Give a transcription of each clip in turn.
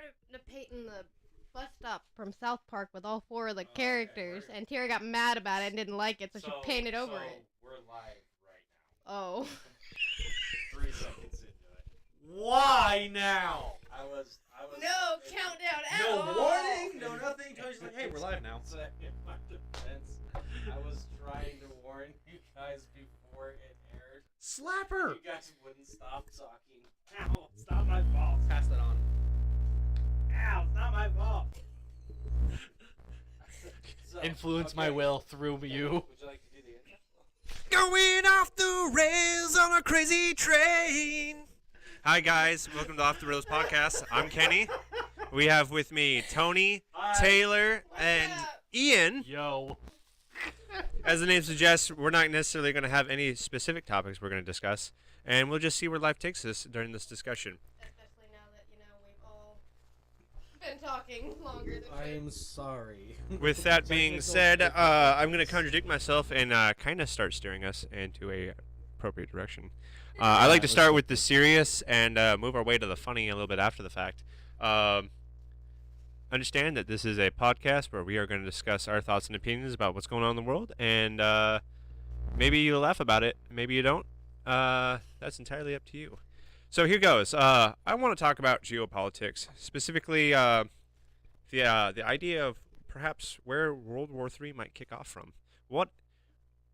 started painting the bus stop from South Park with all 4 of the characters, and Tara got mad about it and didn't like it, so she painted over it. We're live right now. Oh. 3 seconds into it. Why now? I was. No countdown at No all. warning, no nothing. Tony's like, hey, we're live now. In my defense, I was trying to warn you guys before it aired. Slap her. You guys wouldn't stop talking. Ow, it's not my fault. Pass that on. Ow, it's not my fault. Influence my will through you. Would you like to do the intro? Going off the rails on a crazy train. Hi guys, welcome to Off the Rails podcast. I'm Kenny. We have with me Tony, Taylor, and Ian. Yo. As the name suggests, we're not necessarily going to have any specific topics we're going to discuss, and we'll just see where life takes us during this discussion. Especially now that, we've all been talking longer than I'm sorry. With that being said, I'm going to contradict myself and kind of start steering us into a appropriate direction. I like to start with the serious and move our way to the funny a little bit after the fact. Understand that this is a podcast where we are going to discuss our thoughts and opinions about what's going on in the world, and maybe you'll laugh about it, maybe you don't. That's entirely up to you. So here goes. I want to talk about geopolitics, specifically the idea of perhaps where World War III might kick off from. What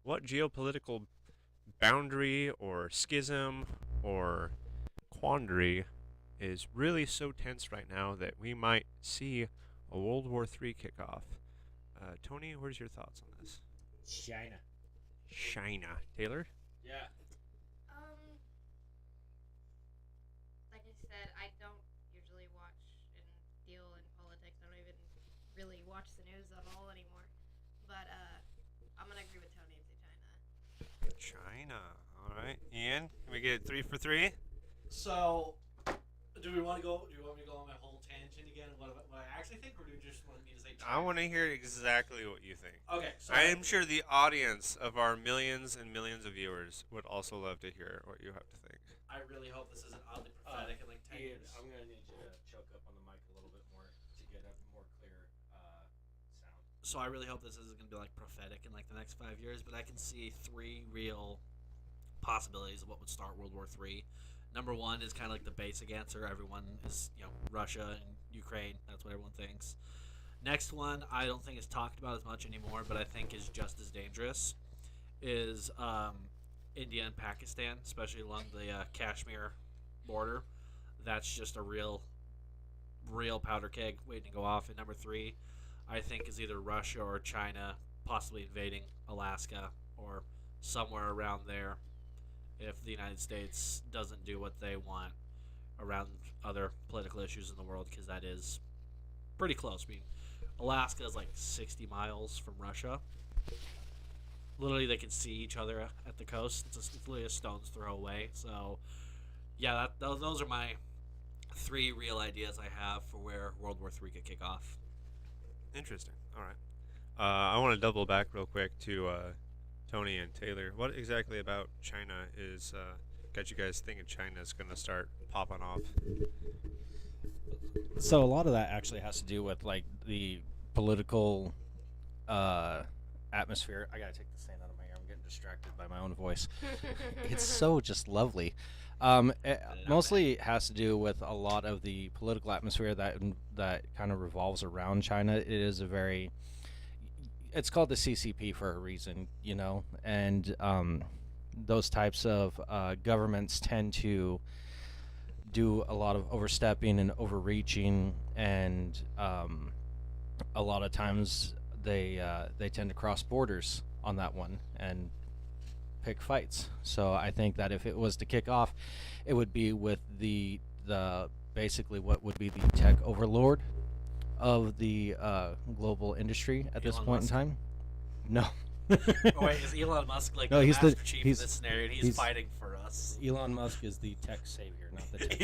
geopolitical boundary or schism or quandary is really so tense right now that we might see a World War III kick off. Tony, where's your thoughts on this? China. Taylor? Yeah. Like I said, I don't usually watch and deal in politics. I don't even really watch the news at all anymore. But I'm gonna agree with Tony and say China. China. All right. Ian, can we get 3 for 3? So, do you want me to go on my whole tangent again? What I actually think, or do you just want me to say China? I want to hear exactly what you think. Okay, so I am sure the audience of our millions and millions of viewers would also love to hear what you have to think. I really hope this isn't oddly prophetic in like 10 Ian, years. I'm going to need you to choke up on the mic a little bit more to get a more clear sound. So I really hope this isn't going to be like prophetic in like the next 5 years, but I can see 3 real possibilities of what would start World War III. Number 1 is kind of like the basic answer. Everyone is, Russia and Ukraine. That's what everyone thinks. Next one, I don't think is talked about as much anymore, but I think is just as dangerous, is India and Pakistan, especially along the Kashmir border. That's just a real powder keg waiting to go off. And number 3, I think, is either Russia or China possibly invading Alaska or somewhere around there if the United States doesn't do what they want around other political issues in the world, because that is pretty close. I mean, Alaska is like 60 miles from Russia. Literally, they can see each other at the coast. It's literally a stone's throw away. So, yeah, those are my 3 real ideas I have for where World War III could kick off. Interesting. All right. I want to double back real quick to Tony and Taylor. What exactly about China is got you guys thinking China is going to start popping off? So a lot of that actually has to do with like the political atmosphere. I gotta take the sand out of my ear. I'm getting distracted by my own voice. It's so just lovely. It mostly has to do with a lot of the political atmosphere that kind of revolves around China. It is it's called the CCP for a reason, and those types of governments tend to do a lot of overstepping and overreaching, and a lot of times they tend to cross borders on that one and pick fights. So I think that if it was to kick off, it would be with the basically what would be the tech overlord of the global industry at this Elon point Musk? in time. No. Oh, wait, is Elon Musk like No, the he's Master the- Chief he's- in this scenario, and he's he's- fighting for us? Elon Musk is the tech savior, not the tech.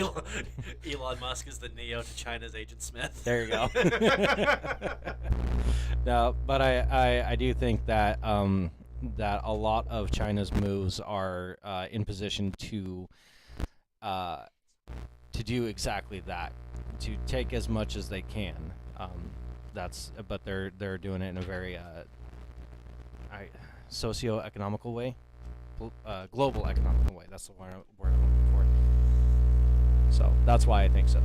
Elon Musk is the Neo to China's Agent Smith. There you go. No, but I do think that that a lot of China's moves are in position to to do exactly that, to take as much as they can. But they're doing it in a very socio-economical way, global economical way. That's the word I'm looking for. So that's why I think so.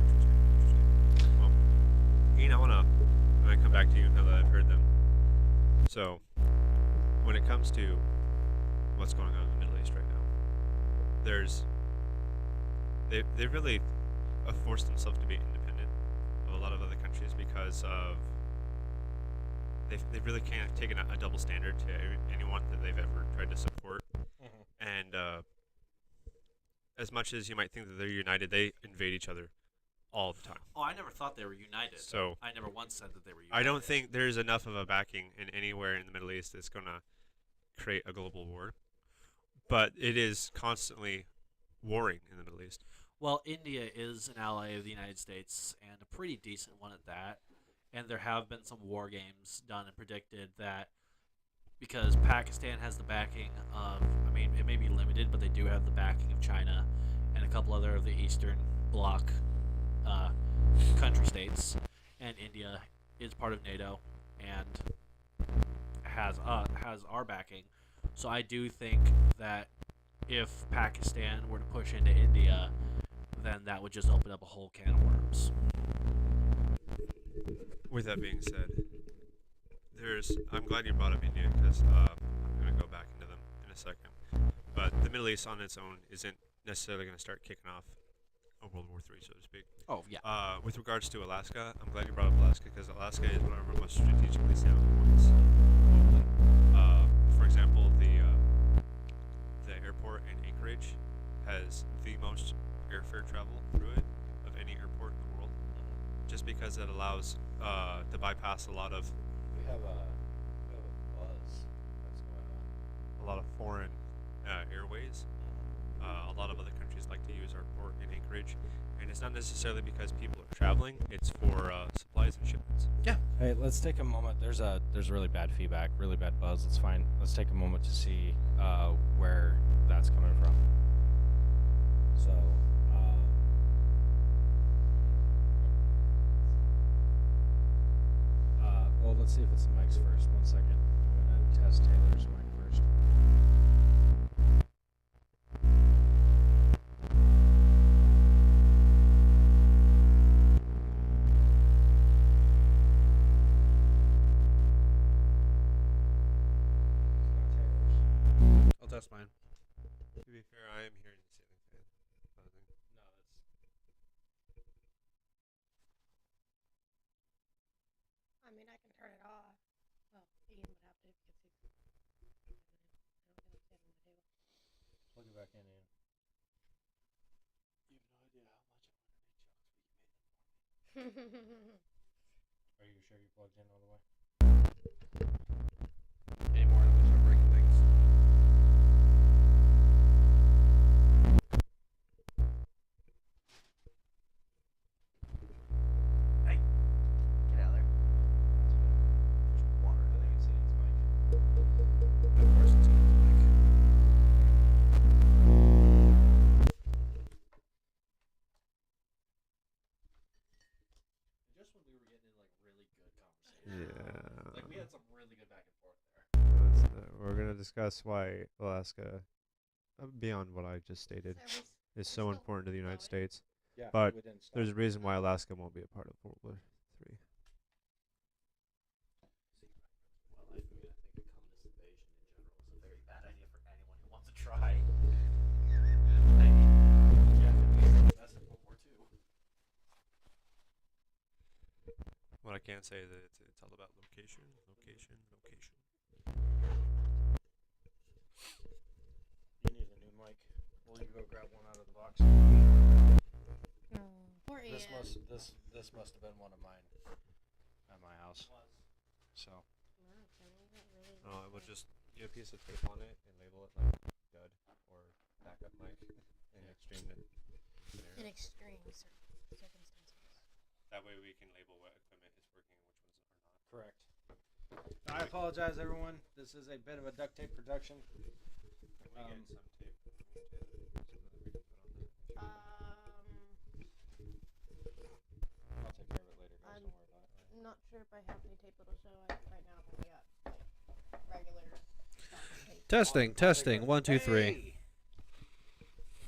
Interesting. Well, Ian, I wanna come back to you now that I've heard them. So, when it comes to what's going on in the Middle East right now, they really forced themselves to be independent of a lot of other countries because of they really can't have taken a double standard to anyone that they've ever tried to support. And as much as you might think that they're united, they invade each other all the time. Oh, I never thought they were united. So I never once said that they were united. I don't think there's enough of a backing in anywhere in the Middle East that's going to create a global war. But it is constantly warring in the Middle East. Well, India is an ally of the United States, and a pretty decent one at that. And there have been some war games done and predicted that because Pakistan has the backing of, I mean, it may be limited, but they do have the backing of China and a couple other of the Eastern Bloc country states, and India is part of NATO and has our backing. So I do think that if Pakistan were to push into India, then that would just open up a whole can of worms. With that being said, I'm glad you brought up India because I'm going to go back into them in a second. But the Middle East on its own isn't necessarily going to start kicking off a World War III, so to speak. Oh, yeah. With regards to Alaska, I'm glad you brought up Alaska because Alaska is one of our most strategically sound points globally. For example, the airport in Anchorage has the most airfare travel through it of any airport in the world, just because it allows to bypass a lot of We have a buzz that's going on. a lot of foreign airways. A lot of other countries like to use our port in Anchorage, and it's not necessarily because people are traveling; it's for supplies and shipments. Hey, let's take a moment. There's really bad feedback, really bad buzz. Let's take a moment to see where that's coming from. So, well, let's see if it's the mics first. 1 second. I'm gonna test Taylor's mic first. I'll test mine. To be fair, I am hearing the ceiling fan buzzing. No, that's. I mean, I can turn it off. Well, Ian would have to because he's. I don't feel like sitting at the table. Plug it back in, Ian. You have no idea how much I wanted to make jokes, but you made them for me. Are you sure you plugged in all the way? Any more, and we start breaking things. Hey, get out of there. There's water. I think it's Ian's mic. Of course it's going to mic. Just when we were getting in like really good conversation. Yeah. Like we had some really good back and forth there. We're gonna discuss why Alaska, beyond what I just stated, is so important to the United States. Yeah, But we didn't stop. There's a reason why Alaska won't be a part of World War III. Well, I think a communist invasion in general is a very bad idea for anyone who wants to try. That's in World War II. What I can say is that it's all about location, location, location. You need a new mic. Or you go grab one out of the box. Poor Ian. This must have been one of mine at my house. So Wow, Tony, that really I will just get a piece of tape on it and label it like dud or backup mic in extreme in scenarios. extreme circumstances. That way we can label what equipment is working and which ones are not. correct. I apologize, everyone. This is a bit of a duct tape production. Can we get some tape from you, Taylor, so that we can put on the not sure if I have any tape that'll show it right now. But we got like regular tape. Testing. 1, 2, 3. Hey!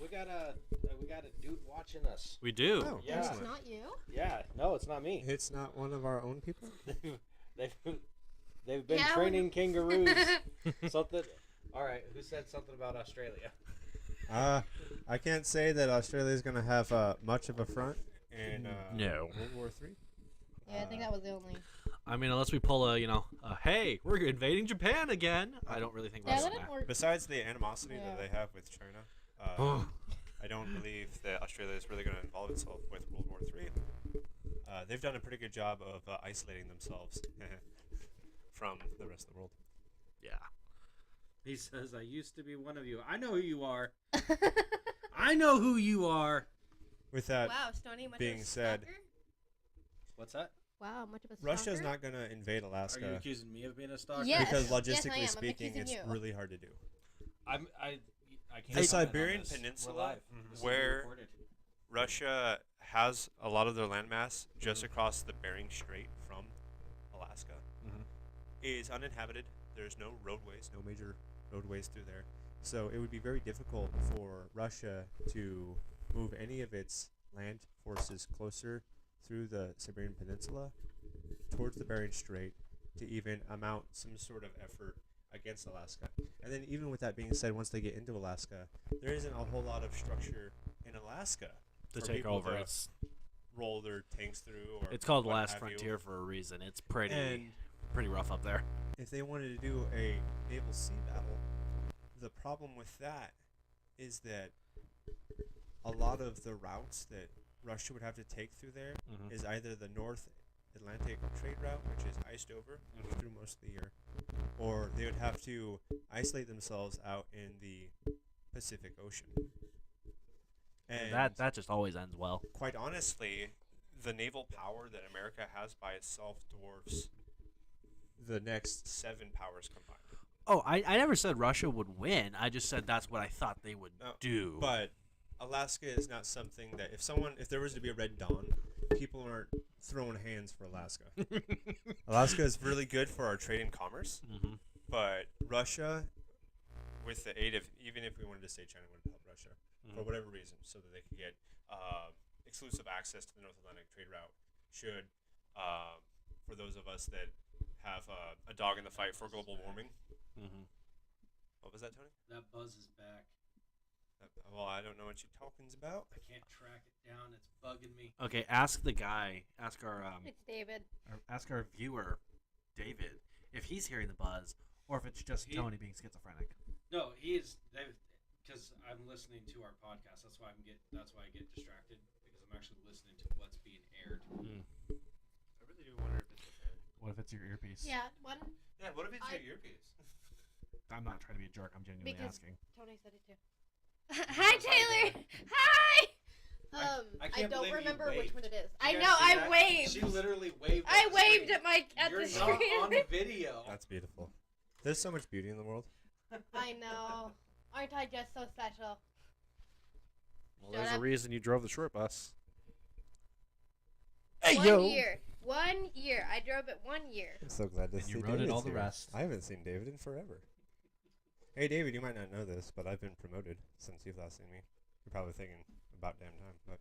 We got a dude watching us. We do. Oh, Yeah. It's excellent. not you. Yeah, no, it's not me. It's not one of our own people? They've been Yeah, training kangaroos. Something. All right, who said something about Australia? I can't say that Australia is going to have much of a front in No. World War III. Yeah, I think that was the only. I mean, unless we pull a, hey, we're invading Japan again. I don't really think Yeah, that's that gonna didn't work. Besides the animosity Yeah. that they have with China, I don't believe that Australia is really going to involve itself with World War III. They've done a pretty good job of isolating themselves from the rest of the world. Yeah. He says, "I used to be one of you. I know who you are. I know who you are." With that, Wow, Stony, much being of a said- stalker? What's that? Wow, much of a stalker? Russia's not going to invade Are you Alaska accusing me of being a stalker? Yes. because Yes, I logistically am. I'm speaking, accusing it's you. really hard to do. I can't. The comment on Siberian this. Peninsula, We're live. This is being where recorded. Russia has a lot of their landmass just across the Bering Strait from Alaska, is uninhabited. There's no roadways, no major roadways through there. So it would be very difficult for Russia to move any of its land forces closer through the Siberian Peninsula towards the Bering Strait to even amount some sort of effort against Alaska. And then even with that being said, once they get into Alaska, there isn't a whole lot of structure in Alaska To for take people over. to It's roll their tanks through. Or it's called what Last have you. Frontier for a reason. It's pretty And rough up there. if they wanted to do a naval sea battle, the problem with that is that a lot of the routes that Russia would have to take through there is either the North Atlantic trade route, which is iced over through most of the year, or they would have to isolate themselves out in the Pacific Ocean. And That just always ends well. quite honestly, the naval power that America has by itself dwarfs the next 7 powers combined. Oh, I never said Russia would win. I just said that's what I thought they would No, do. But Alaska is not something that if there was to be a Red Dawn, people aren't throwing hands for Alaska. Alaska is really good for our trade and commerce, Mhm. but Russia, with the aid of, even if we wanted to say China wanted to help Russia for Mhm. whatever reason, so that they could get exclusive access to the North Atlantic trade route, should for those of us that have a dog in the fight for global warming. What was that, Tony? That buzz is back. Well, I don't know what you're talking about. I can't track it down. It's bugging me. Okay, ask the guy. Ask our It's David. ask our viewer, David, if he's hearing the buzz or if it's just He- Tony being schizophrenic. No, he is. Because I'm listening to our podcast. That's why That's why I get distracted because I'm actually listening to what's being aired. I really do wonder if it's a fan. What if it's your earpiece? Yeah, one. Yeah, what if it's I- your earpiece? I'm not trying to be a jerk. I'm genuinely Because- asking. Tony said it too. Hi, Taylor. Hi. I I can't don't believe you remember which waved. one it is. Did I you know. guys see I that? waved. She literally waved. I at the waved screen. at my You're the not screen. on the video. That's beautiful. There's so much beauty in the world. I know. Aren't I just so special? Well, Shut there's a up. reason you drove the short bus. One year. 1 year. I drove it 1 year. I'm so glad to And see you rode it David's all the here. rest. I haven't seen David in forever. Hey, David, you might not know this, but I've been promoted since you've last seen me. You're probably thinking about damn time, but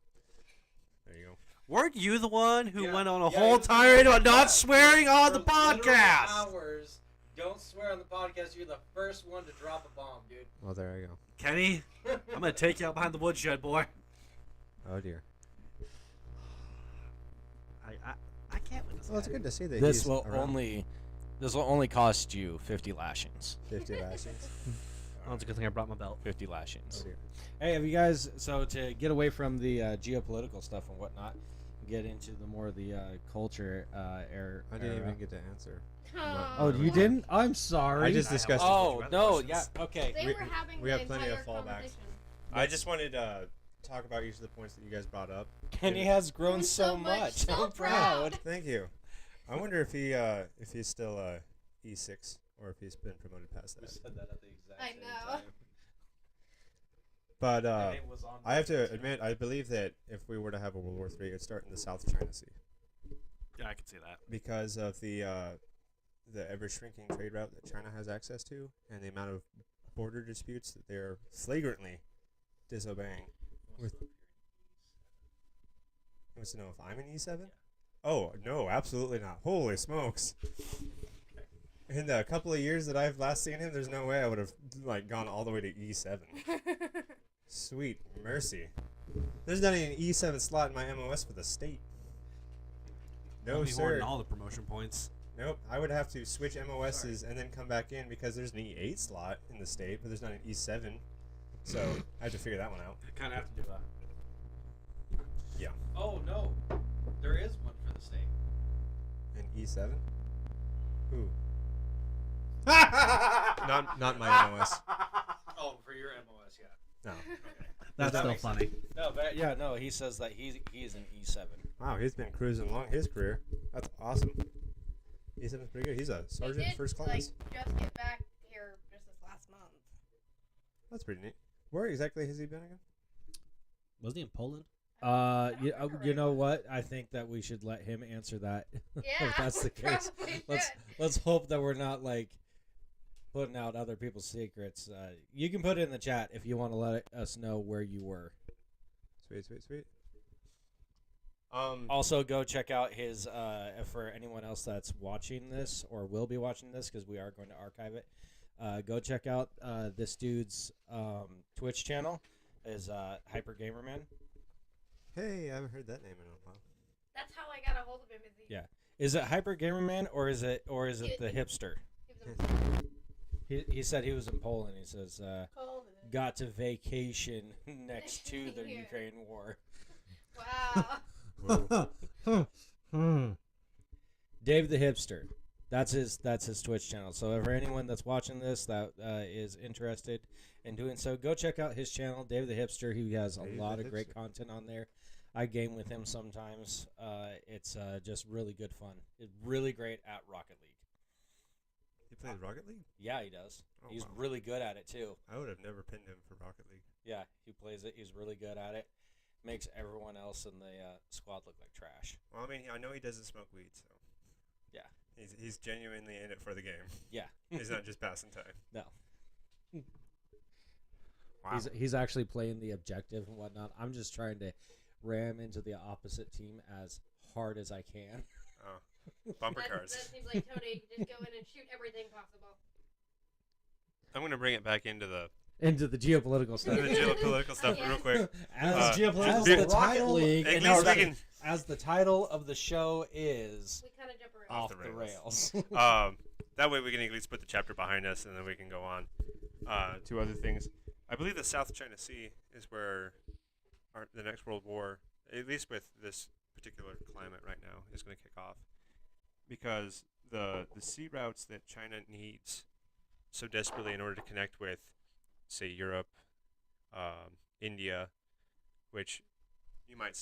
there you go. Weren't you the one who Yeah, went on a yeah, whole he was tirade about like not that. swearing on the For literal podcast? Hours. Don't swear on the podcast. You're the first one to drop a bomb, dude. Well, there I go. Kenny, I'm gonna take you out behind the woodshed, boy. Oh dear. I can't win this. Well, it's guy. good to see that This he's will around. This will only cost you 50 lashings. 50 lashings. Well, it's a good thing I brought my belt. 50 Oh lashings. dear. Hey, have you guys? So to get away from the geopolitical stuff and whatnot, get into the more of the culture era. I didn't even get to answer. Oh, you didn't? I'm sorry. I just discussed it. Oh Other no, questions? yeah, okay. They We- were having we the have plenty of entire fallbacks. conversation. I just wanted to talk about each of the points that you guys brought up. Kenny has grown I'm so so much, much. so I'm proud. Thank you. I wonder if he's still E6 or if he's been promoted past We that. said that at the exact I same know. time. But And it was on I have to too. admit, I believe that if we were to have a World War III, it'd start in the South China Sea. Yeah, I can see that. because of the ever shrinking trade route that China has access to, and the amount of border disputes that they're flagrantly disobeying. With he wants to know if I'm an E7? Oh no, absolutely not. Holy smokes! In the couple of years that I've last seen him, there's no way I would have like gone all the way to E7. Sweet mercy. There's not even an E7 slot in my MOS for the state. No, I'll be sir. hoarding all the promotion points. Nope. I would have to switch MOSs and then come back in because there's an E8 slot in the state, but there's not an E7. So I have to figure that one out. I kind of have to do that. Yeah. Oh no, there is one for the state. An E7? Who? not my MOS. Oh, for your MOS, yeah. No. That's That still makes funny. No, but yeah, no. He says that he is an E7. Wow, he's been cruising along his career. That's awesome. E7's pretty good. He's a sergeant He did, first class. like, just get back here just this last month. That's pretty neat. Where exactly has he been again? Wasn't he in Poland? I don't remember You know anymore. what? I think that we should let him answer that. Yeah, if that's the we case, probably let's should. let's hope that we're not like putting out other people's secrets. You can put it in the chat if you want to let us know where you were. Sweet. Also, go check out his for anyone else that's watching this or will be watching this because we are going to archive it. Go check out this dude's Twitch channel. Is Hyper Gamerman. Hey, I haven't heard that name in a while. That's how I got a hold of him. Yeah. Is it Hyper Gamerman or is it the hipster? He said he was in Poland. He says got to vacation next to the Yeah. Ukraine war. Wow. Dave the Hipster. That's his Twitch channel. So for anyone that's watching this that is interested in doing so, go check out his channel, Dave the Hipster. He has a Dave lot the of great Hipster. content on there. I game with him sometimes. It's just really good fun. It's really great at Rocket League. He plays Rocket League? Yeah, he does. Oh, He's wow. really good at it too. I would have never pinned him for Rocket League. Yeah, he plays it. He's really good at it. Makes everyone else in the squad look like trash. Well, I mean, I know he doesn't smoke weed, so Yeah. he's genuinely in it for the game. Yeah. He's not just passing time. No. Wow. He's actually playing the objective and whatnot. I'm just trying to ram into the opposite team as hard as I can. Oh, bumper cars. That seems like Tony. Just go in and shoot everything possible. I'm gonna bring it back into the Into the geopolitical stuff. geopolitical stuff Yeah. real quick. As As Be- the title, League, At and least no, we that- can. as the title of the show is We kind of jump around. Off off the the rails. That way we can at least put the chapter behind us, and then we can go on to other things. I believe the South China Sea is where the next World War, at least with this particular climate right now, is going to kick off, because the sea routes that China needs so desperately in order to connect with, say, Europe, India, which might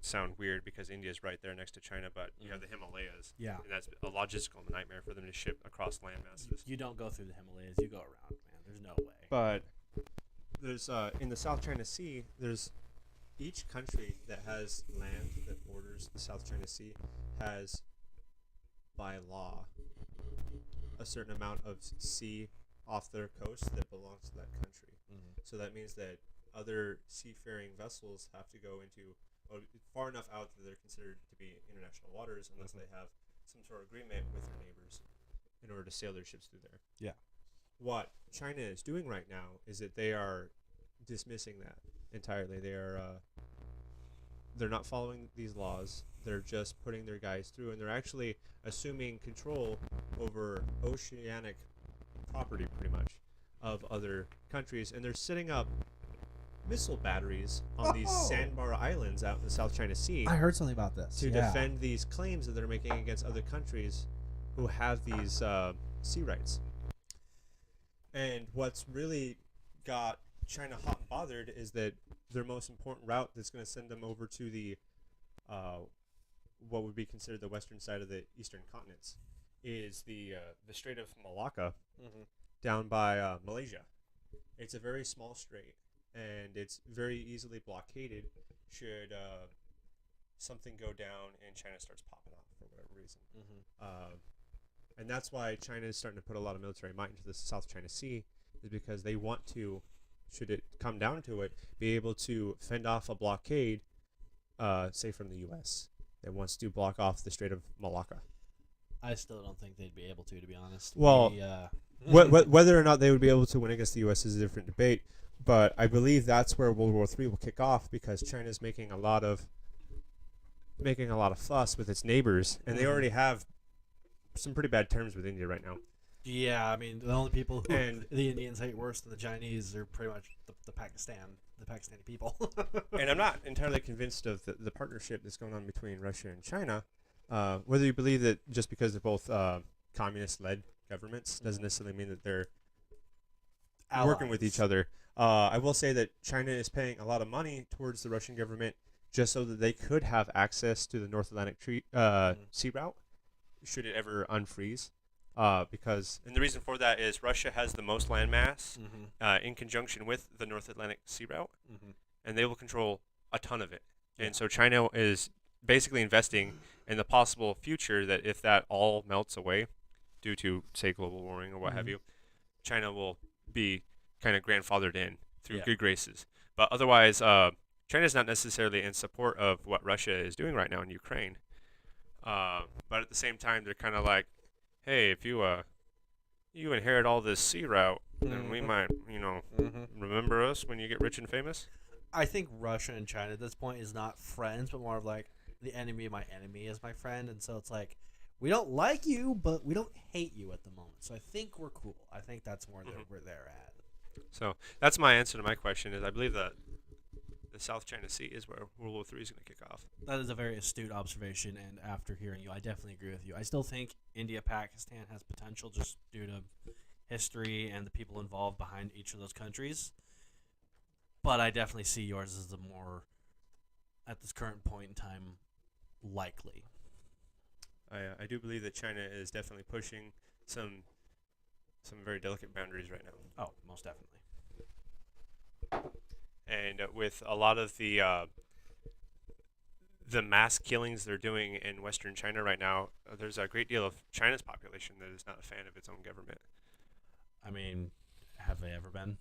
sound weird because India's right there next to China, but you have the Himalayas. Yeah. And that's a logistical nightmare for them to ship across land masses. You don't go through the Himalayas. You go around, man. There's no way. But there's in the South China Sea, there's each country that has land that borders the South China Sea has, by law, a certain amount of sea off their coast that belongs to that country. Mm-hmm. So that means that other seafaring vessels have to go into far enough out that they're considered to be international waters unless they have some sort of agreement with their neighbors in order to sail their ships through there. Yeah. What China is doing right now is that they are dismissing that entirely. They're not following these laws. They're just putting their guys through, and they're actually assuming control over oceanic property, pretty much, of other countries, and they're setting up missile batteries on these sandbar islands out in the South China Sea I heard something about this. to yeah. defend these claims that they're making against other countries who have these sea rights. And what's really got China hot and bothered is that their most important route that's going to send them over to the what would be considered the western side of the eastern continents is the Strait of Malacca down by Malaysia. It's a very small strait, and it's very easily blockaded should something go down and China starts popping off for whatever reason. Mm-hmm. And that's why China is starting to put a lot of military might into the South China Sea, is because they want to, should it come down to it, be able to fend off a blockade, say from the U.S. that wants to block off the Strait of Malacca. I still don't think they'd be able to be honest. Well, whether or not they would be able to win against the U.S. is a different debate, but I believe that's where World War III will kick off, because China's making a lot of fuss with its neighbors, and they already have some pretty bad terms with India right now. Yeah, I mean, the only people who And- the Indians hate worse than the Chinese are pretty much the Pakistani people. And I'm not entirely convinced of the partnership that's going on between Russia and China. Whether you believe that just because they're both communist-led governments doesn't necessarily mean that they're working with each other. I will say that China is paying a lot of money towards the Russian government just so that they could have access to the North Atlantic sea route should it ever unfreeze. Because, and the reason for that is Russia has the most land mass in conjunction with the North Atlantic sea route, and they will control a ton of it. And so China is basically investing in the possible future that if that all melts away due to, say, global warming or what have you, China will be kind of grandfathered in through good graces. But otherwise, China is not necessarily in support of what Russia is doing right now in Ukraine. But at the same time, they're kind of like, hey, if you inherit all this sea route, then we might, remember us when you get rich and famous. I think Russia and China at this point is not friends, but more of like the enemy of my enemy is my friend, and so it's like we don't like you, but we don't hate you at the moment. So I think we're cool. I think that's more where they're at. So that's my answer to my question. Is I believe that the South China Sea is where World War III is going to kick off. That is a very astute observation, and after hearing you, I definitely agree with you. I still think India-Pakistan has potential just due to history and the people involved behind each of those countries. But I definitely see yours as the more, at this current point in time, likely. I do believe that China is definitely pushing some very delicate boundaries right now. Oh, most definitely. And with a lot of the mass killings they're doing in Western China right now, there's a great deal of China's population that is not a fan of its own government. I mean, have they ever been?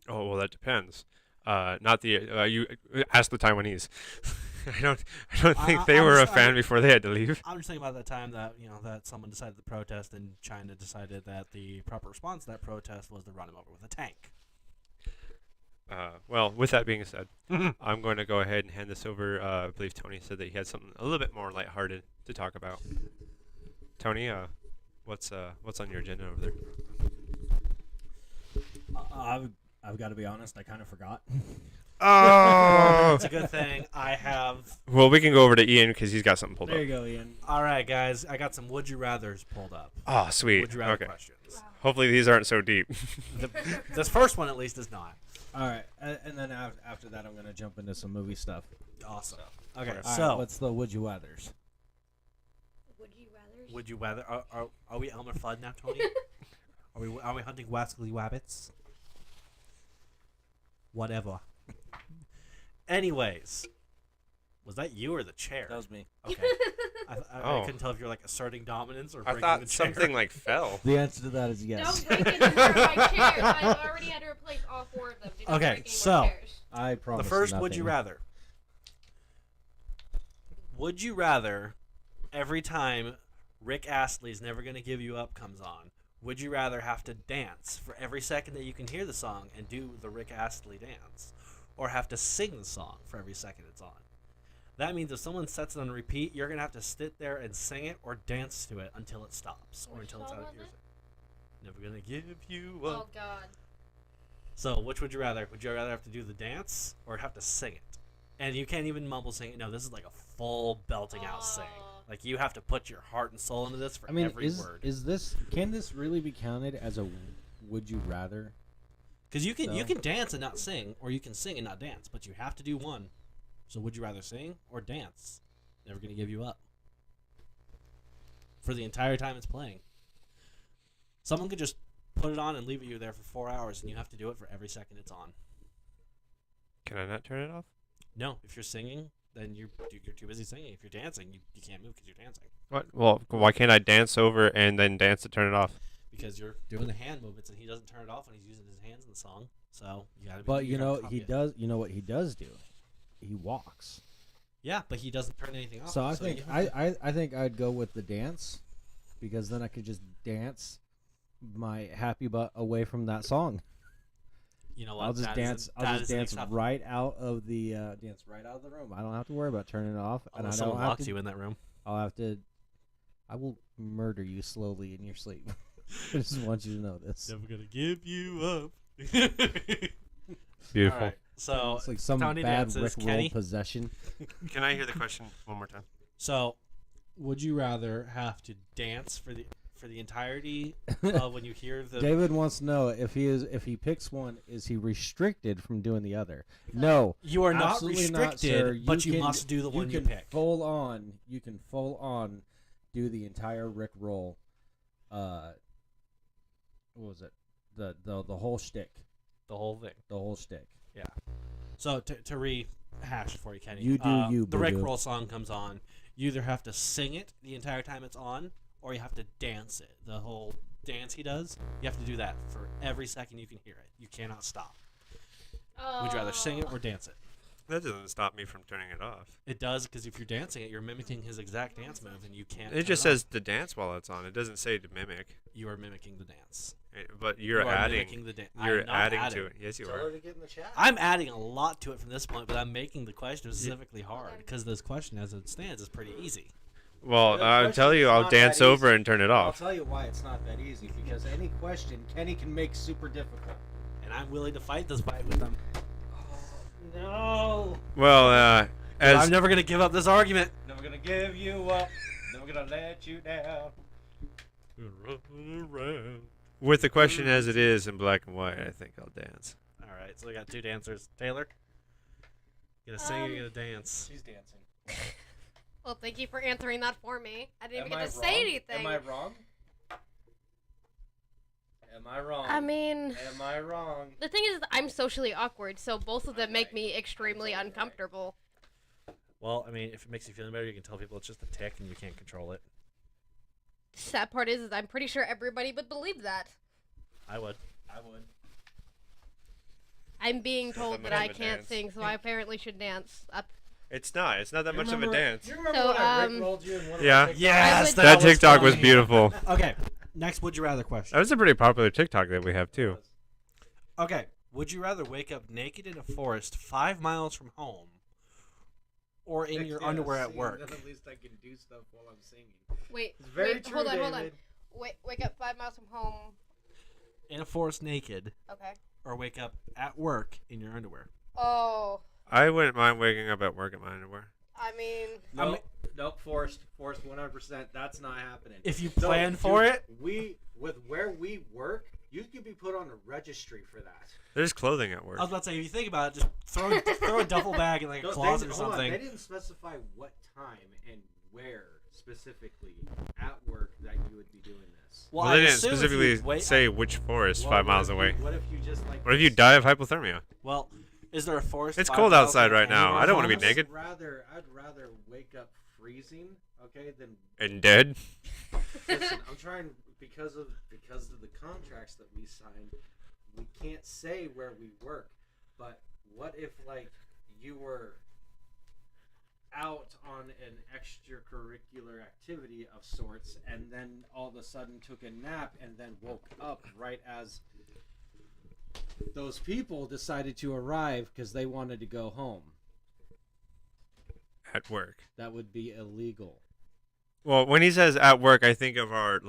Oh well, that depends. Not the you ask the Taiwanese. I don't think they were a fan before they had to leave. I'm just thinking about that time that that someone decided to protest, and China decided that the proper response to that protest was to run him over with a tank. Well, with that being said, I'm going to go ahead and hand this over. I believe Tony said that he had something a little bit more lighthearted to talk about. Tony, what's on your agenda over there? I've got to be honest, I kind of forgot. Oh! It's a good thing I have. Well, we can go over to Ian because he's got something pulled There up. you go, Ian. All right, guys, I got some would you rather's pulled up. Oh, sweet. Would you rather Okay. questions. Hopefully these aren't so deep. This first one at least is not. All right, and then after that, I'm going to jump into some movie stuff. Awesome. Okay, All right, so what's the would you rathers? Would you rather? would you rather? Are we Elmer Fudd now, Tony? Are we hunting wascally wabbits? Whatever. Anyways, was that you or the chair? That was me. Okay. I Oh. couldn't tell if you're like asserting dominance or I breaking thought the chair. something like fell. The answer to that is yes. Don't break any more of my chairs. I've already had to replace all 4 of them. Do not Okay, break any so- more chairs. I promise. The first nothing. would you rather? Would you rather every time Rick Astley's Never Gonna Give You Up comes on, would you rather have to dance for every second that you can hear the song and do the Rick Astley dance, or have to sing the song for every second it's on? That means if someone sets it on repeat, you're gonna have to sit there and sing it or dance to it until it stops or Which until it's song out of was your. it? Never gonna give you Oh up. God. So, which would you rather? Would you rather have to do the dance or have to sing it? And you can't even mumble sing it. No, this is like a full belting out sing. Aw. Like you have to put your heart and soul into this for I mean, every word. is this can this really be counted as a would you rather? Because you so- can dance and not sing, or you can sing and not dance, but you have to do one. So would you rather sing or dance? Never gonna give you up. For the entire time it's playing. Someone could just put it on and leave you there for 4 hours, and you have to do it for every second it's on. Can I not turn it off? No, if you're singing, then you're too busy singing. If you're dancing, you can't move because you're dancing. What? Well, why can't I dance over and then dance to turn it off? Because you're doing the hand movements and he doesn't turn it off when he's using his hands in the song. So you gotta. But you gotta copy he it. does. You know what he does do? He walks. Yeah, but he doesn't turn anything off. So I think you have to- I think I'd go with the dance, because then I could just dance my happy butt away from that song. You know what? I'll just that is dance. an- I'll that just is an dance acceptable- right out of the room. I don't have to worry about turning it off, and I Unless don't someone have locks to. you in that room. I'll have to. I will murder you slowly in your sleep. I just want you to know this. Never gonna give you up. Beautiful. Alright, so It's like some Tony bad dances, Rick roll Kenny? possession. Can I hear the question one more time? So, would you rather have to dance for the entirety of when you hear the? David wants to know if he picks one, is he restricted from doing the other? No, You are not absolutely restricted, sir. but you can- must do the one you can pick. Full on. You can full on do the entire Rick roll. What was it? The whole shtick. The whole thing. The whole shtick. So to rehash for you, Kenny. You do you, The Rick boo-boo. Roll song comes on. You either have to sing it the entire time it's on, or you have to dance it. The whole dance he does, you have to do that for every second you can hear it. You cannot stop. Would you rather sing it or dance it? That doesn't stop me from turning it off. It does, because if you're dancing it, you're mimicking his exact dance move, and you can't. It just says to dance while it's on. It doesn't say to mimic. you are mimicking the dance. But You you're are adding. mimicking the dance. You're adding to it. Yes, you Tell are. her to get in the chat. I'm adding a lot to it from this point, but I'm making the question specifically hard because this question, as it stands, is pretty easy. Well, The I'll tell question you, is I'll not dance that over easy. and turn it I'll off. tell you why it's not that easy, because any question Kenny can make super difficult. And I'm willing to fight this fight with them. No. Well, I'm as never gonna give up this argument. Never gonna give you up. Never gonna let you down. with the question as it is in black and white, I think I'll dance. All right, so we got two dancers. Taylor, you gonna sing or you gonna dance? She's dancing. Well, thank you for answering that for me. I didn't even Am I get to wrong? say anything. Am I wrong? Am I wrong? I mean, Am I wrong? the thing is, I'm socially awkward, so both of them make me extremely uncomfortable. Well, I mean, if it makes you feel better, you can tell people it's just a tick and you can't control it. Sad part is I'm pretty sure everybody would believe that. I would. I would. I'm being told I'm that gonna I have a can't dance. sing, so I apparently should dance. It's not. It's not that much of a dance. You remember So, when I um, rickrolled you in one of Yeah. my TikToks? Yes, would- That TikTok was funny. beautiful. Okay, next, would you rather question? That was a pretty popular TikTok that we have too. Okay, would you rather wake up naked in a forest 5 miles from home, or in your Yeah, underwear at singing, work? then at least I can do stuff while I'm singing. Wait, It's very wait, true, hold on, hold on. David. Wake up 5 miles from home. In a forest naked, Okay. or wake up at work in your underwear? Oh, I wouldn't mind waking up at work in my underwear. I mean, Nope, nope, forced 100%. That's not happening. If you No, plan for dude, it, with where we work, you could be put on a registry for that. There's clothing at work. I was about to say, if you think about it, just throw a duffel bag in like a No, closet or hold on, something. they didn't specify what time and where specifically at work that you would be doing this. Well, I they didn't assume if specifically you wait- say which forest Well, 5 what miles if you- away. What if you just like? What if you die of hypothermia? Well, is there a forest? It's 5 cold miles outside from right now. anywhere I don't wanna be else? naked. I'd rather wake up freezing, okay, than And dead? listen. I'm trying because of the contracts that we signed. We can't say where we work, but what if like you were out on an extracurricular activity of sorts and then all of a sudden took a nap and then woke up right as those people decided to arrive because they wanted to go home? At work. That would be illegal. Well, when he says at work, I think of our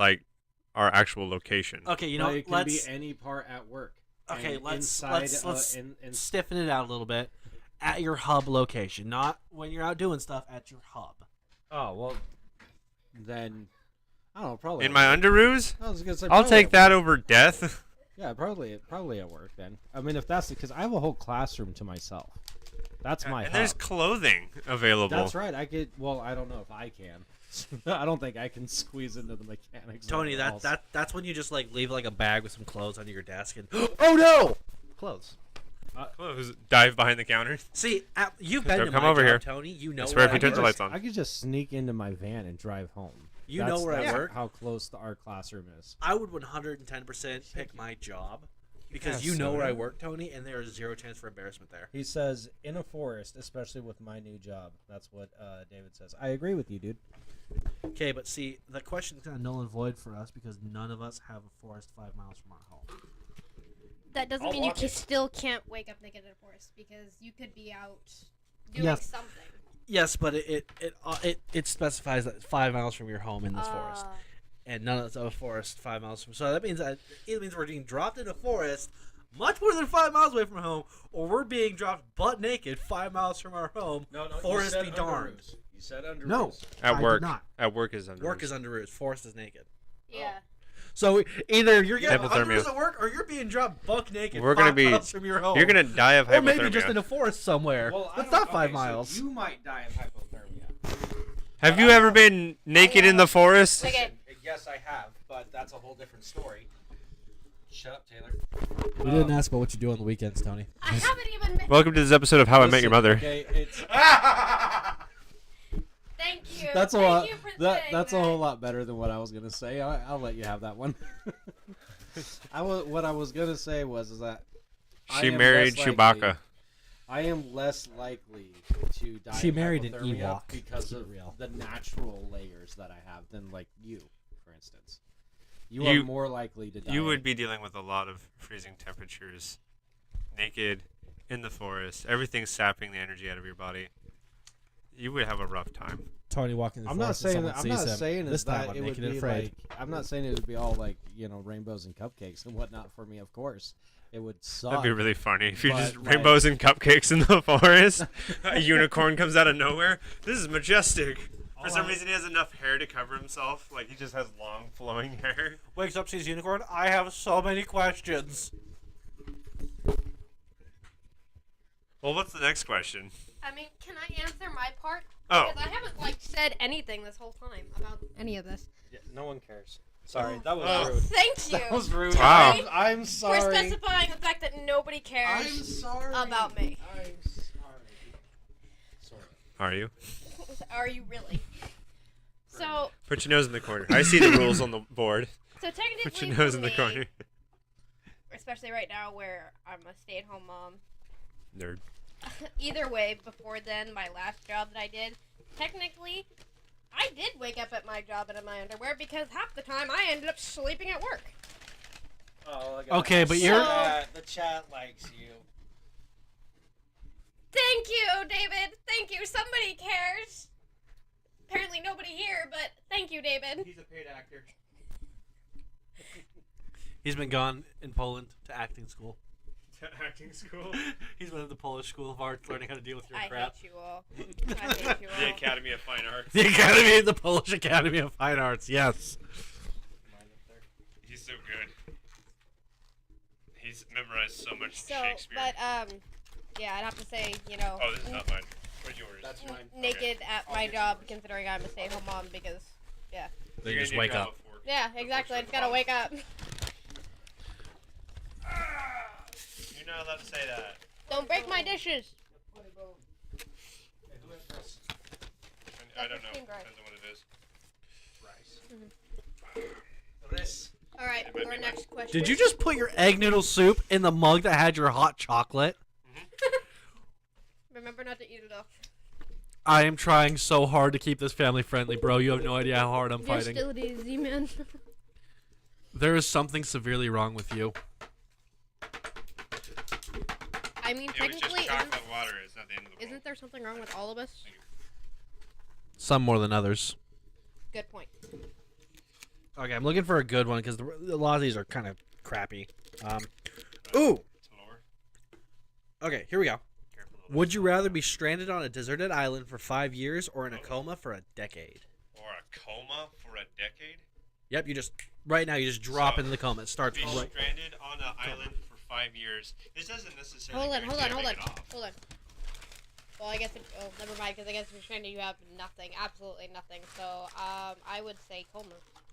actual location. Okay, you No, know, it can let's be any part at work. okay, And let's inside, let's in stiffen it out a little bit. At your hub location, not when you're out doing stuff. At your hub. oh well, then I don't know. Probably In my underoos? I was gonna say I'll probably take at that over death. work. Yeah, probably at work then. I mean, if that's because I have a whole classroom to myself. That's my. And there's hub. clothing available. That's right. I could. Well, I don't know if I can. I don't think I can squeeze into the mechanics. of Tony, the that walls. that's when you just like leave like a bag with some clothes under your desk and oh no, clothes. Close. Dive behind the counter. See, you've been Don't to come my over job, here. Tony. You know I swear where if you I turn the work. lights on. I could just sneak into my van and drive home. You know where I that's work. How close our classroom is. I would 110% pick my job because guys you know where I soda? work, Tony, and there is zero chance for embarrassment there. He says, in a forest, especially with my new job. That's what David says. I agree with you, dude. Okay, but see, the question is kind of null and void for us because none of us have a forest 5 miles from our home. That doesn't I'll mean you walk it. still can't wake up naked in a forest because you could be out doing Yes. something. Yes, but it specifies that 5 miles from your home in this forest, and none of us have a forest 5 miles from. So that means we're being dropped in a forest much more than 5 miles away from home, or we're being dropped butt naked 5 miles from our home. Forest be darned. You said under No. roofs. I At did work. not. At work is under. Work roofs. is under roots. Forest is naked. Yeah. So either you're getting Hypothermia. under at work, or you're being dropped buck naked. We're gonna 5 be- miles from your home. You're gonna die of or maybe hypothermia. just in a forest somewhere. That's not 5 miles. you might die of hypothermia. Have you ever been naked in the forest? Okay. Yes, I have, but that's a whole different story. Shut up, Taylor. We didn't ask about what you do on the weekends, Tony. I haven't even been. Welcome to this episode of How I Met Your Mother. Okay, it's Thank you. that's a Thank lot. you for That's saying a that. whole lot better than what I was gonna say. I'll let you have that one. What I was gonna say was that I She am married less likely- Chewbacca. I am less likely to die. She of married an hypothermia Ewok. because Keep it of real. the natural layers that I have than like you, for instance. You are You- more likely to die. You would be dealing with a lot of freezing temperatures, naked, in the forest, everything sapping the energy out of your body. You would have a rough time. Tony walking the I'm not forest and saying someone that. I'm sees not him. saying this is that time I'm it would naked and be afraid. like. I'm not saying it would be all like rainbows and cupcakes and whatnot for me. Of course, it would suck. That'd be really funny if you but, just like- rainbows and cupcakes in the forest. A unicorn comes out of nowhere. This is majestic. For some reason, he has enough hair to cover himself. Like he just has long, flowing hair. Wakes up, sees unicorn. I have so many questions. Well, what's the next question? I mean, can I answer my part? Oh. Because I haven't said anything this whole time about any of this. Yeah, no one cares. Sorry, that was Oh. rude. Thank you. That was rude. Wow. I'm for sorry. specifying the fact that nobody cares sorry about me. I'm sorry. Are you? Are you really? So, Put your nose in the corner. I see the rules on the board. so technically, Put your nose for in the me, corner. especially right now where I'm a stay-at-home mom. Nerd. Either way, before then, my last job that I did, technically, I did wake up at my job and in my underwear because half the time I ended up sleeping at work. Oh, look at Okay, that. but you're- The chat likes you. Thank you, David. Thank you. Somebody cares. Apparently nobody here, but thank you, David. He's a paid actor. He's been gone in Poland to acting school. Acting school. He's been in the Polish School of Arts, learning how to deal with your I crap. hate you all. I hate you The all. Academy of Fine Arts. The Academy, the Polish Academy of Fine Arts. Yes. He's so good. He's memorized so much So, Shakespeare. but yeah, I'd have to say, Oh, this is not mine. Where's yours? That's mine. naked at my job, considering I'm a stay-at-home mom, because Then You're you just gonna need wake to have up. a fork. yeah, exactly. I just gotta wake up. You're not allowed to say that. Don't break my dishes. I don't know. Steamed rice. Depends on what it is. Rice. All right, It might our be next question. Did you just put your egg noodle soup in the mug that had your hot chocolate? remember not to eat it off? I am trying so hard to keep this family friendly, bro. You have no idea how hard I'm You're fighting. still easy, man. There is something severely wrong with you. I mean, It was just technically, chocolate water. It's not the end of the world. isn't there something wrong with all of us? Some more than others. Good point. Okay, I'm looking for a good one because a lot of these are kind of crappy. Ooh. It's lower. Okay, here we go. Careful. Would you rather be stranded on a deserted island for 5 years or in a coma for a decade? Or a coma for a decade? Yep, you just right now you just drop So, into the coma. It starts Be right. stranded on an island for 5 years. This doesn't necessarily. Hold on. guarantee to make it off. Hold on. Well, I guess. Never mind, because I guess if you're stranded, you have nothing, absolutely nothing. So, I would say coma.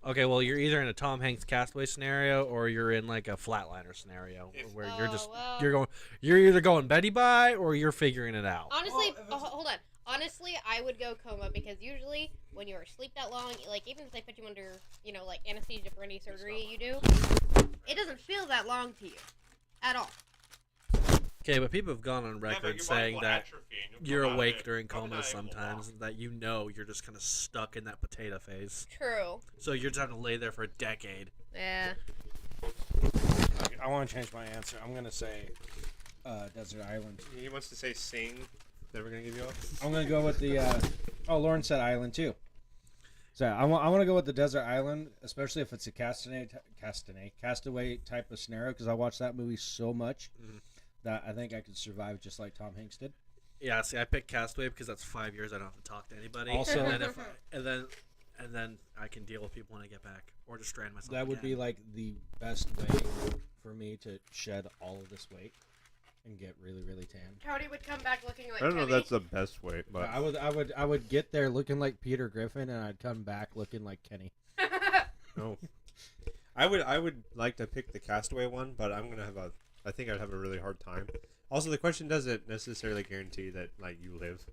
Okay, well, you're either in a Tom Hanks Castaway scenario or you're in like a Flatliner scenario where you're just you're either going Betty bye or you're figuring it out. Honestly, hold on. Honestly, I would go coma because usually when you're asleep that long, like even if they put you under, like anesthesia for any surgery you do, it doesn't feel that long to you, at all. Okay, but people have gone on record saying that you're awake during comas sometimes, and that you're just kind of stuck in that potato phase. True. So you're just having to lay there for a decade. Yeah. I want to change my answer. I'm gonna say Desert Island. He wants to say Sing. Never gonna give you up. I'm gonna go with the. Lauren said Island too. So I want to go with the Desert Island, especially if it's a castaway type of scenario, because I watched that movie so much that I think I could survive just like Tom Hanks did. Yeah, see, I picked Castaway because that's 5 years I don't have to talk to anybody. Also- and then I can deal with people when I get back, or just strand myself. That would again. be like the best way for me to shed all of this weight and get really, really tan. Cody would come back looking like I don't know if Kenny. that's the best way, but I would get there looking like Peter Griffin, and I'd come back looking like Kenny. no. I would like to pick the Castaway one, but I think I'd have a really hard time. Also, the question doesn't necessarily guarantee that like you live.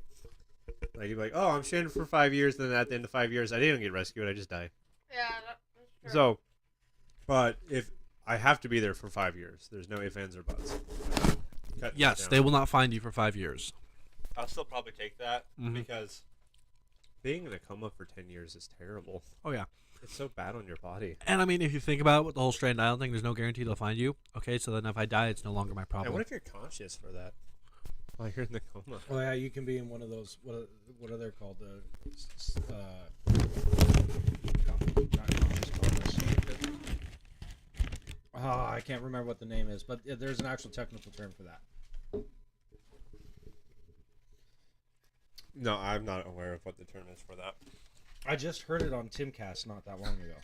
Like you're like, oh, I'm stranded for 5 years, then at the end of 5 years, I didn't get rescued, I just die. Yeah, that's true. So, but if I have to be there for 5 years, there's no ifs, ands, or buts. Yes, they will not find you for 5 years. I'll still probably take that Mhm. because being in a coma for 10 years is terrible. Oh yeah. It's so bad on your body. And I mean, if you think about it with the whole Stranded Island thing, there's no guarantee they'll find you. Okay, so then if I die, it's no longer my And problem. what if you're conscious for that? While you're in the coma. Oh yeah, you can be in one of those. What are they called? I can't remember what the name is, but there's an actual technical term for that. No, I'm not aware of what the term is for that. I just heard it on Timcast not that long ago,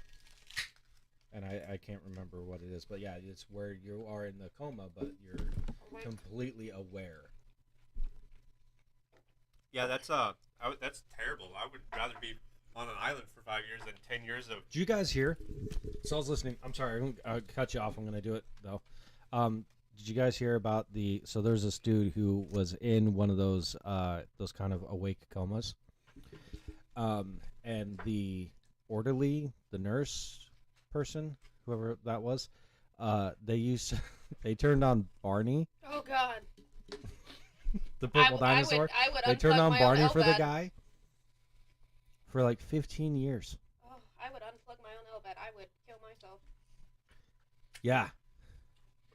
and I can't remember what it is. But yeah, it's where you are in the coma, but you're completely aware. Yeah, that's terrible. I would rather be on an island for 5 years than 10 years of. Did you guys hear? So I was listening. I'm sorry, I'll cut you off. I'm going to do it though. Did you guys hear about So there's this dude who was in one of those kind of awake comas, and the orderly, the nurse person, whoever that was, they turned on Barney, Oh God. the purple dinosaur. I would They turned unplug on my Barney own for the LVAD. guy for like 15 years. Oh, I would unplug my own LVAD. I would kill myself. Yeah,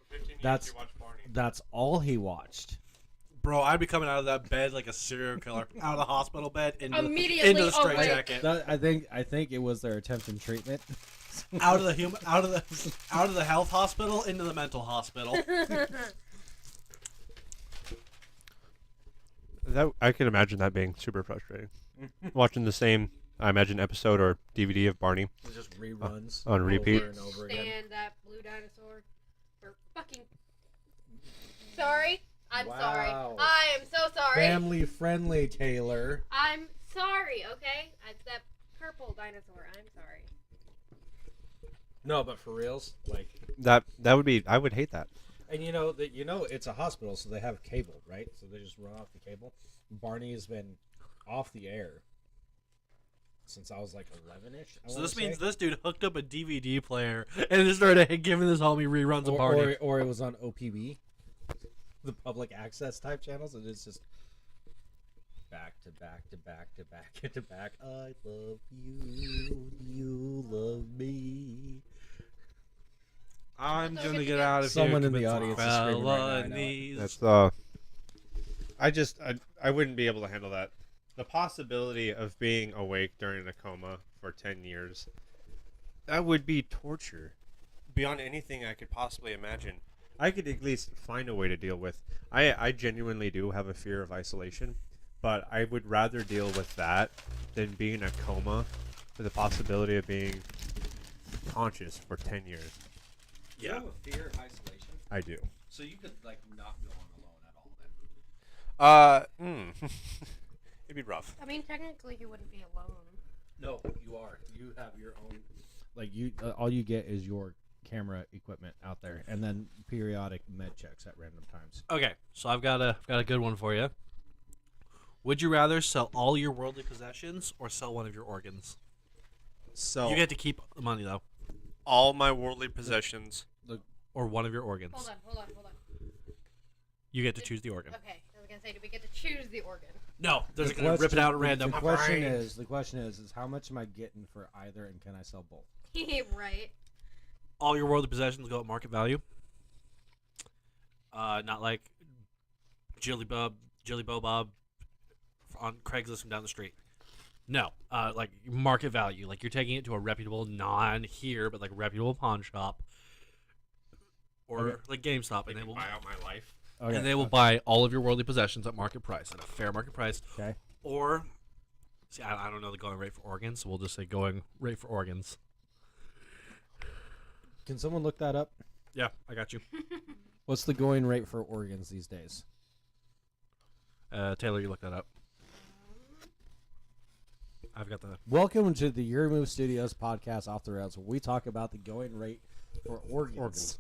For 15 years That's- you watch Barney. that's all he watched. Bro, I'd be coming out of that bed like a serial killer, out of the hospital bed Immediately into the awake. straitjacket, I think it was their attempt in treatment. out of the health hospital into the mental hospital. That I can imagine that being super frustrating. Watching the same, I imagine, episode or DVD of Barney. It's just reruns on repeat. over and over again. Stand that blue dinosaur for fucking. Sorry. I'm sorry. Wow. I am so sorry. Family friendly, Taylor. I'm sorry. Okay, it's that purple dinosaur. I'm sorry. No, but for reals, like, That would be. I would hate that. and it's a hospital, so they have cable, right? So they just run off the cable. Barney has been off the air since I was like 11ish. So this means this dude hooked up a DVD player and just started giving this homie reruns of Barney. or it was on OPB, the public access type channels, and it's just back to back to back to back to back. I love you, you love me. I'm So gonna good get to out of Someone here. in the audience is screaming right now, I know it. Felonies. That's I wouldn't be able to handle that. The possibility of being awake during a coma for 10 years, that would be torture beyond anything I could possibly imagine. I could at least find a way to deal with. I genuinely do have a fear of isolation, but I would rather deal with that than being in a coma with the possibility of being conscious for 10 years. Yeah. a fear of isolation? I do. So you could like not go on alone at all then. It'd be rough. I mean, technically, you wouldn't be alone. No, you are. You have your own. Like you, all you get is your camera equipment out there, and then periodic med checks at random times. Okay, so I've got a good one for you. Would you rather sell all your worldly possessions or sell one of your organs? So You get to keep the money though, all my worldly possessions. or one of your organs. Hold on. You get to choose the organ. Okay, I was gonna say, do we get to choose the organ? No, they're just gonna rip it out at random. The question is how much am I getting for either, and can I sell both? Right. All your worldly possessions go at market value. Not like Jilly Bob on Craigslist from down the street. No, like market value. Like you're taking it to a reputable, non-here, but like reputable pawn shop, or Okay. like GameStop, and they will buy out my life. Okay. and they will buy all of your worldly possessions at market price, at a fair market price. Okay. Or, see, I don't know the going rate for organs, so we'll just say going rate for organs. Can someone look that up? Yeah, I got you. What's the going rate for organs these days? Taylor, you look that up. I've got the. Welcome to the Your Move Studios podcast, Off the Rails, where we talk about the going rate for organs.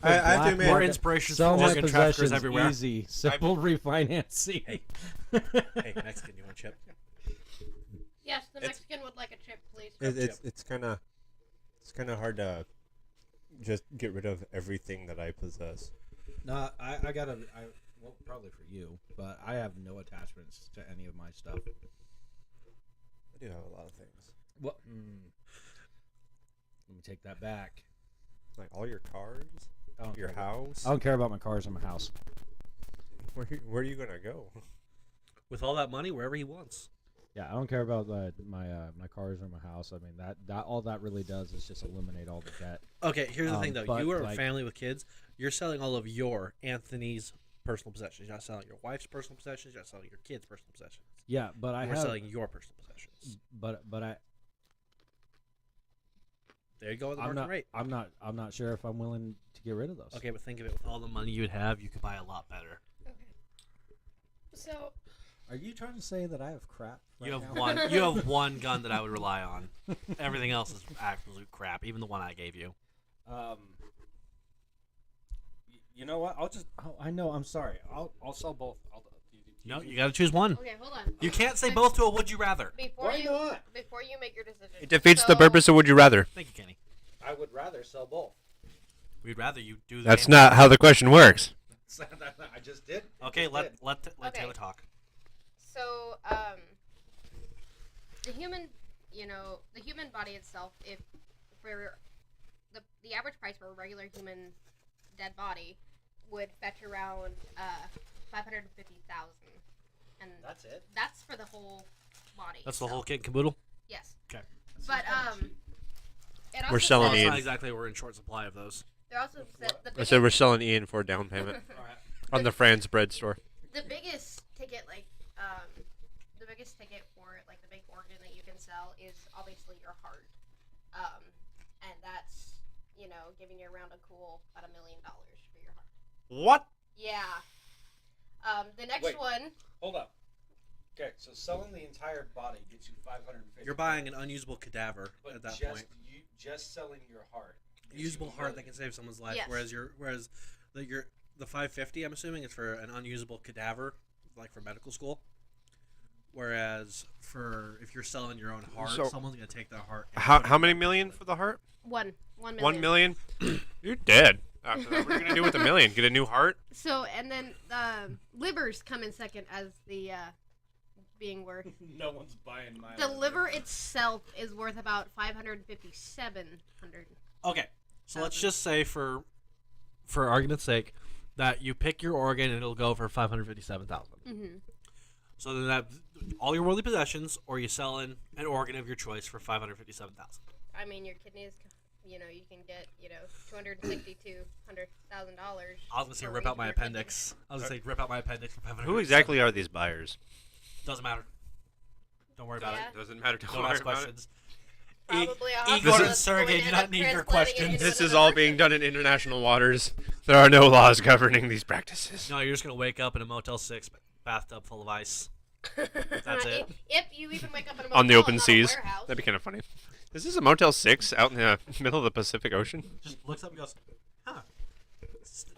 I have to black admit, More market. inspirations Sell for my organ traffickers possessions everywhere. easy, simple refinancing. Hey, Mexican, you want a chip? Yes, the It's- Mexican would like a chip, please. It's kind of hard to just get rid of everything that I possess. No, I well, probably for you, but I have no attachments to any of my stuff. I do have a lot of things, What? Let me take that back. like all your cars, I don't your care about- house. I don't care about my cars or my house. Where are you gonna go? With all that money, wherever he wants. Yeah, I don't care about my cars or my house. I mean that all that really does is just eliminate all the debt. Okay, here's the thing though. but, You are a like- family with kids. You're selling all of your Anthony's personal possessions. You're not selling your wife's personal possessions. You're not selling your kids' personal possessions. Yeah, but I We're have. selling your personal possessions. But I There you go with the I'm market not rate. I'm not sure if I'm willing to get rid of those. Okay, but think of it. With all the money you would have, you could buy a lot better. Okay. So, Are you trying to say that I have crap? You right have now? one. You have one gun that I would rely on. Everything else is absolute crap. Even the one I gave you. You know what? I know. I'm sorry. I'll sell both. No, you got to choose one. okay, hold on. You can't say both to a would you rather. Before Why you not? before you make your decision. It defeats the so- purpose of Would You Rather. Thank you, Kenny. I would rather sell both. We'd rather you do the That's game. not how the question works. I just did. Okay, let Okay. Taylor talk. So, the human, the human body itself, if for the average price for a regular human dead body would fetch around 550,000, and That's it. that's for the whole body. That's the itself. whole kit and caboodle. Yes, Okay. but it also We're selling Well, says, it's Ian. not exactly we're in short supply of those. There also said the I biggest, said we're selling Ian for a down payment on the Franz bread store. the biggest ticket, the biggest ticket for like the big organ that you can sell is obviously your heart, and that's giving you around a cool about $1 million for your heart. What? Yeah. The next Wait. one. Hold up. Okay, so selling the entire body gets you 550. You're buying an unusable cadaver but at that just, point. just selling your heart. gets Usable you $1 heart that million. can save someone's life. Yes. Whereas the 550, I'm assuming, is for an unusable cadaver, like for medical school. Whereas if you're selling your own heart, So- someone's gonna take that heart. and How put it how in many the million hospital. for the heart? 1 million. 1 million? You're dead. After that, what are you gonna do with a million? Get a new heart? So and then livers come in second as the being worth. No one's buying my. The liver itself is worth about 557,000. Okay, so let's just say for argument's sake that you pick your organ and it'll go for 557,000. Mm-hmm. So then that all your worldly possessions, or you selling an organ of your choice for 557,000. I mean, your kidneys. You can get $260,000 to $100,000. I was gonna say rip out my appendix. I was gonna say rip out my appendix for 500. Who exactly are these buyers? Doesn't matter. Don't worry about Yeah. it. Doesn't matter. Don't Don't worry ask about it. questions. Probably a Igor hospital and that's Sergey going do to not end up need your transplanting it questions. into This is another all person. being done in international waters. There are no laws governing these practices. No, you're just gonna wake up in a Motel 6 bathtub full of ice. That's it. If you even wake up in a On the motel open and not a seas. warehouse. That'd be kind of funny. Is this a Motel 6 out in the middle of the Pacific Ocean? Just looks up and goes, huh.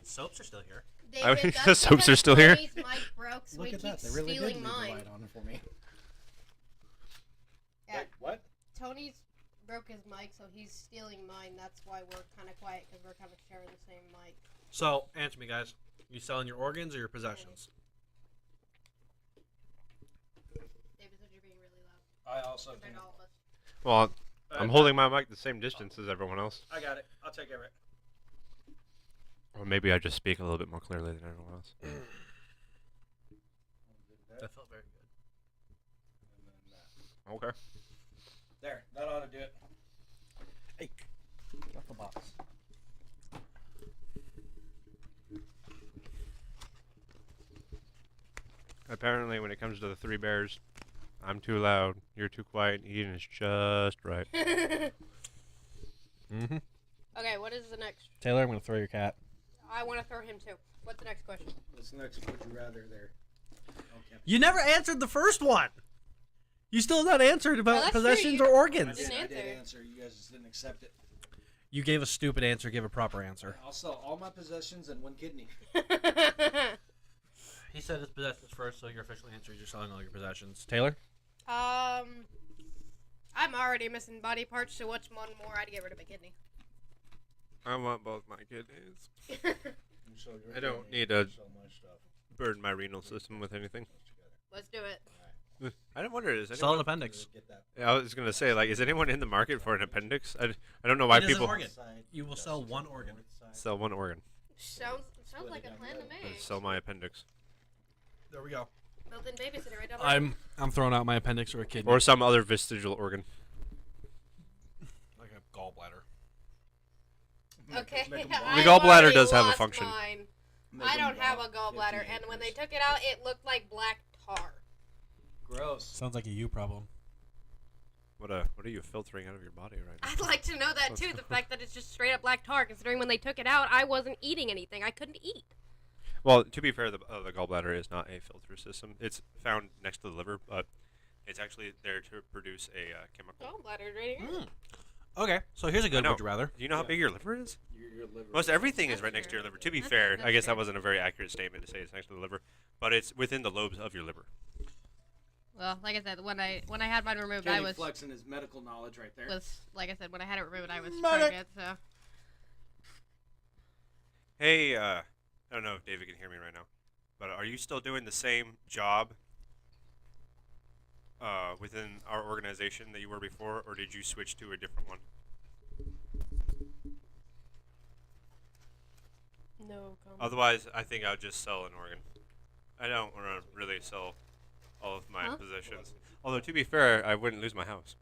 Soaps are still here. David, The that's soaps are because still here? Tony's mic broke, so Look he at that. keeps They really did stealing leave the mine. light on for me. Yeah. Wait, what? Tony's broke his mic, so he's stealing mine. That's why we're kind of quiet, because we're kind of sharing the same mic. So, answer me, guys. You selling your organs or your possessions? David said you're being really loud I also compared to all of us. Well, I'm holding my mic the same distance as everyone else. I got it. I'll take care of it. Or maybe I just speak a little bit more clearly than everyone else. That felt very good. Okay. There, that ought to do it. Hey, get off the box. Apparently, when it comes to the three bears, I'm too loud, you're too quiet, Eden is just right. Mm-hmm. Okay, what is the next? Taylor, I'm gonna throw your cat. I want to throw him too. What's the next question? What's next? Would you rather there? Okay. You never answered the first one. You still not answered about that's true, possessions you- or I organs. Didn't did, I did answer. answer. You guys just didn't accept it. You gave a stupid answer. Give a proper answer. I'll sell all my possessions and one kidney. He said his possessions first, so your official answer is you're selling all your possessions. Taylor? I'm already missing body parts, so what's one more? I'd get rid of my kidney. I want both my kidneys. You sell your I don't kidney, need to sell my stuff. burden my renal system with anything. Let's do it. I don't wonder, is Sell an anyone... appendix. Get that. I was going to say, like, is anyone in the market for an appendix? I don't know why It is an people organ. You will sell one organ. sell one organ. Sounds like a plan to me. Sell my appendix. There we go. Built-in babysitter right down there. I'm throwing out my appendix or a kidney. Or some other vestigial organ. like a gallbladder. Okay. Make 'em I The gallbladder already does have a lost function. mine. Make I 'em don't have a bald, gallbladder, 50 and when they acres. took it out, it looked like black tar. Gross. Sounds like a you problem. What are you filtering out of your body right now? I'd like to know that too. The fact that it's just straight up black tar, considering when they took it out, I wasn't eating anything. I couldn't eat. Well, to be fair, the gallbladder is not a filter system. It's found next to the liver, but it's actually there to produce a chemical. Gallbladder right here. Okay, so here's a good know. would you rather. Do you know how big your liver is? Your liver. Most everything is That's right next to true. your liver. To be That's fair, true, I guess that's that wasn't a very accurate statement to say it's next to the liver, but it's within the lobes of your liver. Well, like I said, when I had mine removed, Kenny I was flexing his medical knowledge right there. like I said, when I had it removed, I was Medic. pregnant. So Hey, I don't know if David can hear me right now, but are you still doing the same job within our organization that you were before, or did you switch to a different one? no comment. Otherwise, I think I'll just sell an organ. I don't want to really sell all of my Huh? possessions. Although, to be fair, I wouldn't lose my house.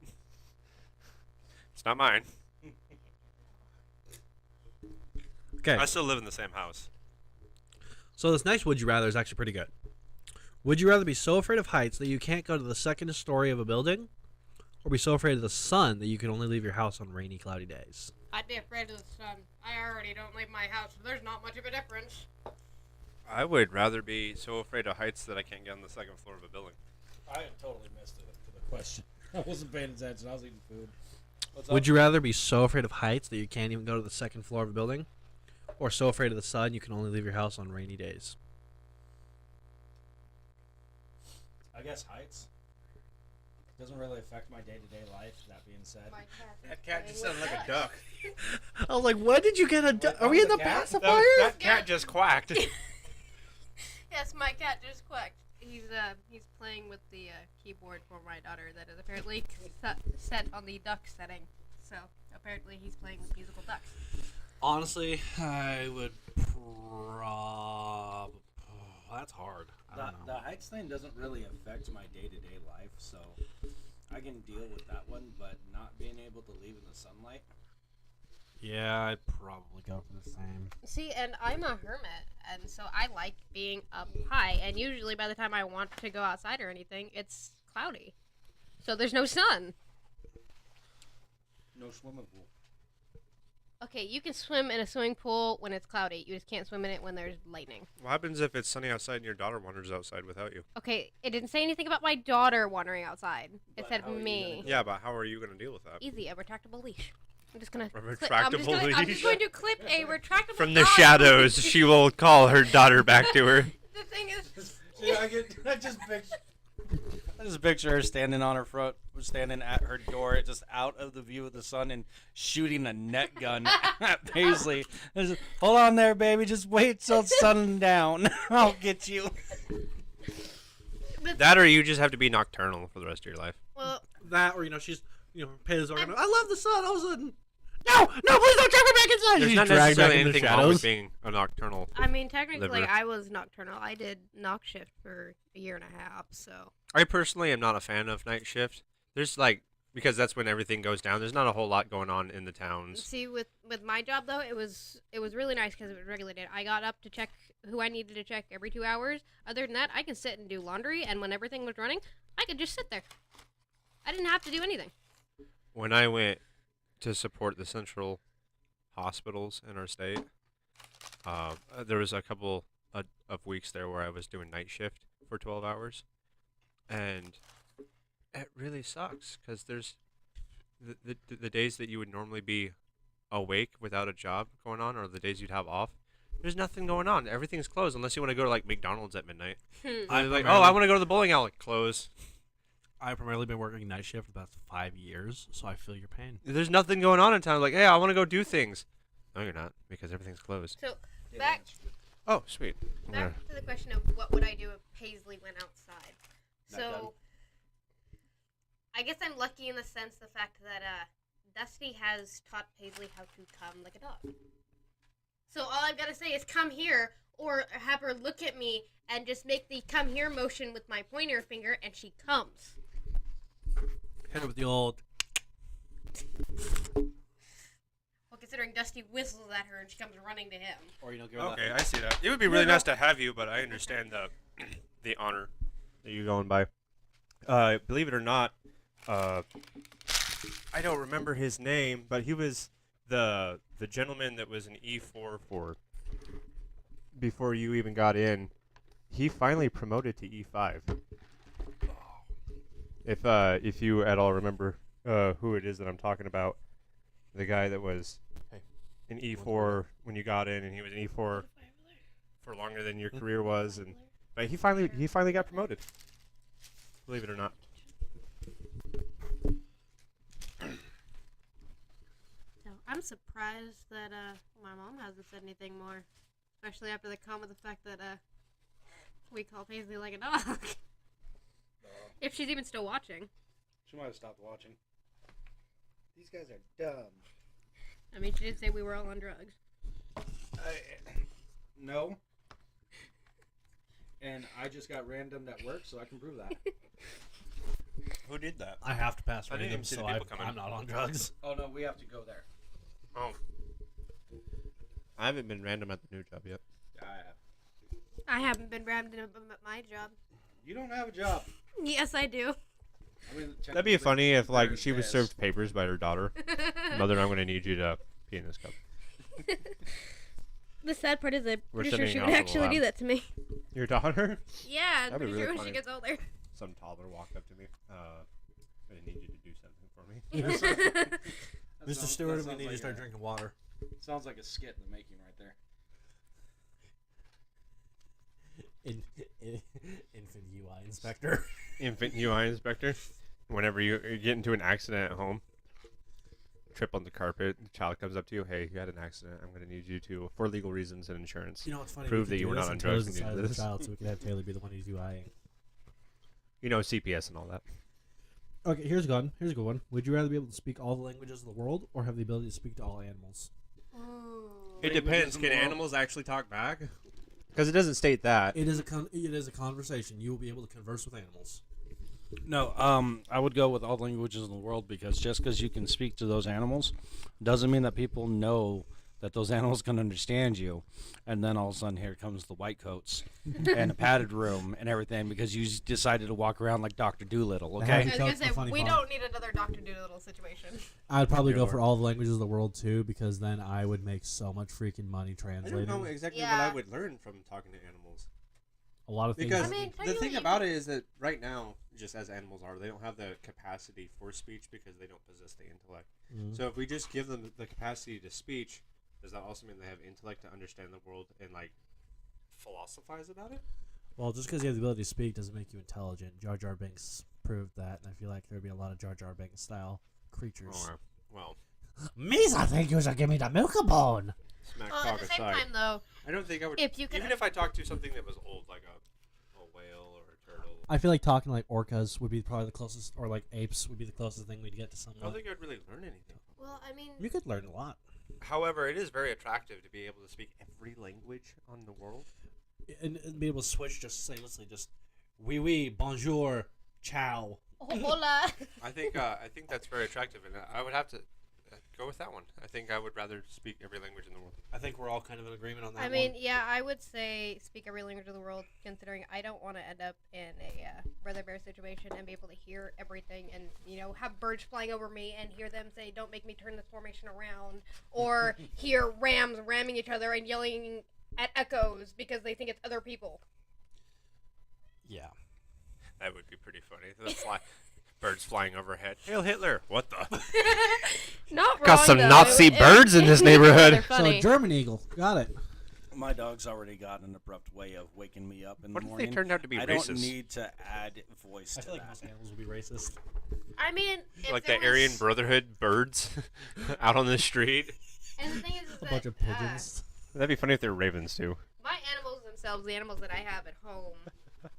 It's not mine. Okay, I still live in the same house. so this next would you rather is actually pretty good. Would you rather be so afraid of heights that you can't go to the second story of a building, or be so afraid of the sun that you can only leave your house on rainy, cloudy days? I'd be afraid of the sun. I already don't leave my house, so there's not much of a difference. I would rather be so afraid of heights that I can't get on the second floor of a building. I totally missed the question. I wasn't paying attention. I was eating food. What's Would you rather be so afraid of heights that you can't even go to the second floor of a building, or so afraid of the sun you can only leave your house on rainy days? I guess heights. Doesn't really affect my day-to-day life. That being said, My cat is That cat just playing sounded with like a ducks. duck. I was like, when did you get a duck? Are we in the cat? pacifier? That cat just quacked. Yes, my cat just quacked. He's playing with the keyboard for my daughter that is apparently set on the duck setting. So apparently he's playing with musical ducks. Honestly, I would probably. That's hard. I don't know. The heights thing doesn't really affect my day-to-day life, so I can deal with that one. But not being able to leave in the sunlight. Yeah, I'd probably go for the same. See, and I'm a hermit, and so I like being up high. And usually, by the time I want to go outside or anything, it's cloudy, so there's no sun. No swimming pool. Okay, you can swim in a swimming pool when it's cloudy. You just can't swim in it when there's lightning. What happens if it's sunny outside and your daughter wanders outside without you? Okay, it didn't say anything about my daughter wandering outside. It But said how are you me. gonna Yeah, but how are you going to deal with that? Easy, a retractable leash. I'm just gonna. A I'm just retractable I'm leash? just going to clip a retractable. From the dog. shadows, she will call her daughter back to her. The thing is, I just picture her standing on her front, standing at her door, just out of the view of the sun, and shooting a net gun at Paisley. Just, hold on there, baby. Just wait till sundown. I'll get you. That or you just have to be nocturnal for the rest of your life. well, That, or she's Paisley's organized. I love the sun. All of a sudden, no, please don't drag me back inside. There's She's not dragged back necessarily into the anything wrong with shadows. being a nocturnal. I mean, technically, Liver. I was nocturnal. I did knock shift for a year and a half, so. I personally am not a fan of night shift. There's because that's when everything goes down. There's not a whole lot going on in the towns. See, with my job though, it was really nice because it was regulated. I got up to check who I needed to check every 2 hours. Other than that, I can sit and do laundry, and when everything was running, I could just sit there. I didn't have to do anything. When I went to support the central hospitals in our state, there was a couple of weeks there where I was doing night shift for 12 hours, and it really sucks because there's the days that you would normally be awake without a job going on, or the days you'd have off. There's nothing going on. Everything's closed unless you want to go to McDonald's at midnight. I'm Like, oh, I want to go to the bowling alley. Close. I've primarily been working night shift for about 5 years, so I feel your pain. There's nothing going on in town. Like, hey, I want to go do things. No, you're not, because everything's closed. So back Oh, sweet. Yeah. back to the question of what would I do if Paisley went outside. Not done. So I guess I'm lucky in the sense the fact that Dusty has taught Paisley how to come like a dog. So all I've got to say is come here, or have her look at me and just make the come here motion with my pointer finger, and she comes. Hit her with the old. Well, considering Dusty whistles at her and she comes running to him. Or give her Okay, I see that. It would be really nice to have you, but I understand the honor that you're going by. Believe it or not, I don't remember his name, but he was the gentleman that was an E4 for before you even got in. He finally promoted to E5. If you at all remember who it is that I'm talking about, the guy that was an E4 when you got in, and he was an E4 for longer than your career was, but he finally got promoted. Believe it or not. So I'm surprised that my mom hasn't said anything more, especially after the comment of the fact that we call Paisley like a dog. If she's even still watching. She might have stopped watching. These guys are dumb. I mean, she did say we were all on drugs. No. And I just got randomed at work, so I can prove that. Who did that? I have to pass I didn't random, even see so the people coming. I'm not on drugs. Oh no, we have to go there. Oh. I haven't been random at the new job yet. I have. I haven't been random at my job. You don't have a job. Yes, I do. I mean, That'd be funny if there's she was this. served papers by her daughter. Mother, I'm going to need you to pee in this cup. The sad part is I'm We're pretty sure sending she out would to the actually do lab. that to me. Your daughter? Yeah, I'm That'd be pretty really sure when funny. she gets older. Some toddler walked up to me. I need you to do something for me. That Mr. sounds- Stewart, that we sounds need like to start a- drinking water. Sounds like a skit in the making right there. Infant UI inspector. Infant UI inspector. Whenever you get into an accident at home, trip on the carpet, the child comes up to you, hey, you had an accident. I'm going to need you to, for legal reasons and insurance, You know what's funny? prove We that could you do were this not on until drugs he's and you inside did of the this. child, so we could have Taylor be the one who's UIing. You know, CPS and all that. Okay, here's a good one. Here's a good one. Would you rather be able to speak all the languages of the world, or have the ability to speak to all animals? It depends. Can animals actually talk back? Because it doesn't state that. It is a conversation. You will be able to converse with animals. No, I would go with all languages in the world, because just because you can speak to those animals doesn't mean that people know that those animals can understand you, and then all of a sudden here comes the white coats and a padded room and everything because you decided to walk around like Dr. Doolittle. I Okay. was gonna say, funny we part. don't need another Dr. Doolittle situation. I'd probably go Sure. for all the languages of the world too, because then I would make so much freaking money I don't translating. know exactly what Yeah. I would learn from talking to animals. A lot of things. Because I mean, the technically thing you about could- it is that right now, just as animals are, they don't have the capacity for speech because they don't possess the intellect. Mhm. So if we just give them the capacity to speech, does that also mean they have intellect to understand the world and like philosophize about it? Well, just because you have the ability to speak doesn't make you intelligent. Jar Jar Binks proved that, and I feel like there'd be a lot of Jar Jar Binks style creatures. Or, well, Misa, thank you, give me the milk bone. smack Well, at talk the same aside, time, though, I don't think I would. if you could, Even if I talked to something that was old, like a whale or a turtle, I feel like talking like orcas would be probably the closest, or like apes would be the closest thing we'd get to I don't someone. think I'd really learn anything. well, I mean, You could learn a lot. However, it is very attractive to be able to speak every language on the world. And be able to switch just seamlessly, just oui, bonjour, ciao. hola. I think that's very attractive, and I would have to go with that one. I think I would rather speak every language in the world. I think we're all kind of in agreement on that I mean, yeah, I would say speak every language of the world, considering I don't want to end up in a brother bear situation and be able to hear everything and, you know, have birds flying over me and hear them say, don't make me turn this formation around, or hear rams ramming each other and yelling at echoes because they think it's other people. Yeah. That would be pretty funny. Birds flying overhead. Hail Hitler! What the? Not Got wrong, some though. Nazi birds in this neighborhood. They're So funny. a German eagle. Got it. My dog's already got an abrupt way of waking me up in What the if morning. they turned out to be I racist? don't need to add voice I to feel like that. most animals would be racist. I mean, if Like there the Aryan was- Brotherhood birds out on the street. And the thing is A that bunch of pigeons. That'd be funny if they're ravens too. my animals themselves, the animals that I have at home,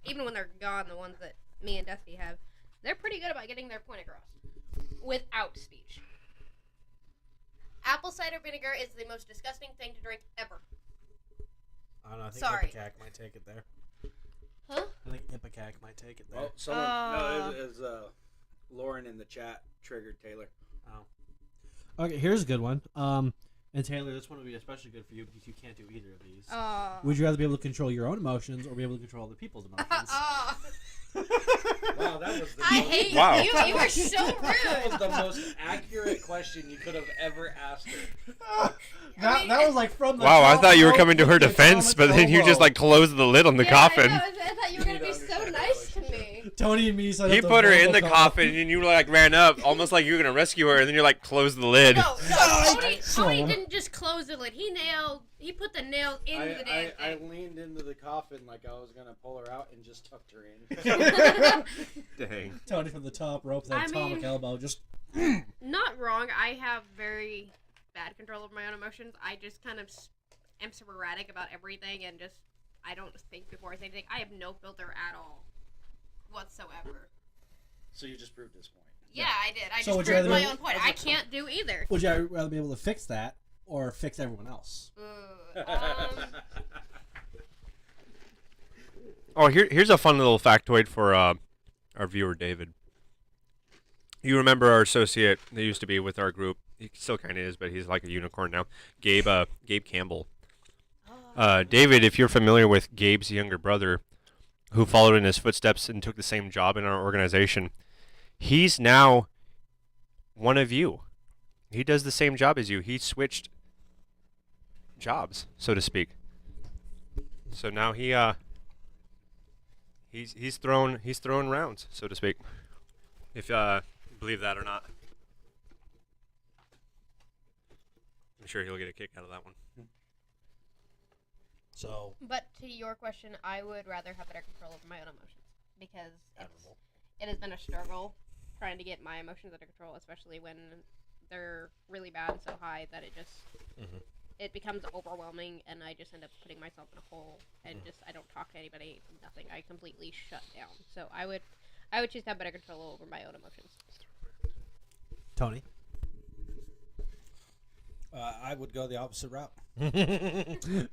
even when they're gone, the ones that me and Dusty have, they're pretty good about getting their point across without speech. Apple cider vinegar is the most disgusting thing to drink ever. I don't know. I think Sorry. Ipecac might take it there. Huh? I think Ipecac might take it there. Oh, someone. Uh, no, it was Lauren in the chat triggered Taylor. Okay, here's a good one. And Taylor, this one would be especially good for you because you can't do either of these. Would you rather be able to control your own emotions or be able to control other people's emotions? Wow, that was the I most, hate Wow. you. You are so that was rude. the most accurate question you could have ever asked her. that was like from the Wow, I top thought you were rope coming to of her the defense, but atomic then you just elbow. like closed the lid on the coffin. I thought you were You gonna be need to so understand nice that to me. Tony and me signed He up to put her in the Robocop. coffin, and you like ran up, almost like you were gonna rescue her, and then you're like closed the lid. No, Tony Slow. didn't just close the lid. He put the nail in the damn I thing. leaned into the coffin like I was gonna pull her out and just tucked her in. Dang. Tony from the top rope, that I atomic mean- elbow, just Not wrong. I have very bad control over my own emotions. I just kind of am sporadic about everything and just I don't think before I say anything. I have no filter at all, whatsoever. So you just proved his point. Yeah, I did. I So just would you proved rather my be- own point. I can't do either. would you rather be able to fix that or fix everyone else? Oh, here's a fun little factoid for our viewer David. You remember our associate that used to be with our group? He still kind of is, but he's like a unicorn now. Gabe Campbell. David, if you're familiar with Gabe's younger brother, who followed in his footsteps and took the same job in our organization, he's now one of you. He does the same job as you. He switched jobs, so to speak. So now he's thrown rounds, so to speak. If believe that or not. I'm sure he'll get a kick out of that one. So But to your question, I would rather have better control over my own emotions because it has been a struggle trying to get my emotions under control, especially when they're really bad and so high that it just it becomes overwhelming, and I just end up putting myself in a hole and just I don't talk to anybody, nothing. I completely shut down. So I would choose to have better control over my own emotions. Tony, I would go the opposite route.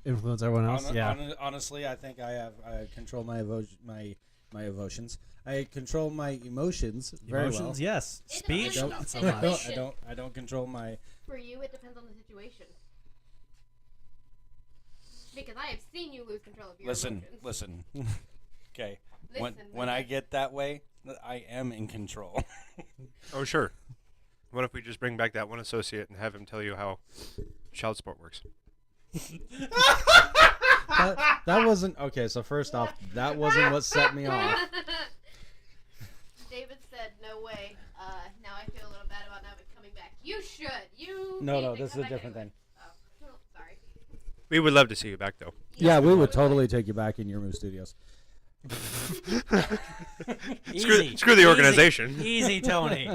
influence everyone else. Yeah. Honestly, I think I control my emotions. I control my emotions very Emotions, yes. It Speech, depends not so on the much. situation. I don't control my. For you, it depends on the situation. Because I have seen you lose control of your Listen. Okay. When I get that way, I am in control. Oh, sure. What if we just bring back that one associate and have him tell you how child support works? That wasn't okay. So first off, that wasn't what set me off. David said, "No way." Now I feel a little bad about not coming back. You should. You. No, need to this is come a back different anyway. thing. Oh, well, sorry. We would love to see you back, though. Yeah, we would totally take you back in your Moose Studios. Screw the organization. Easy, Tony.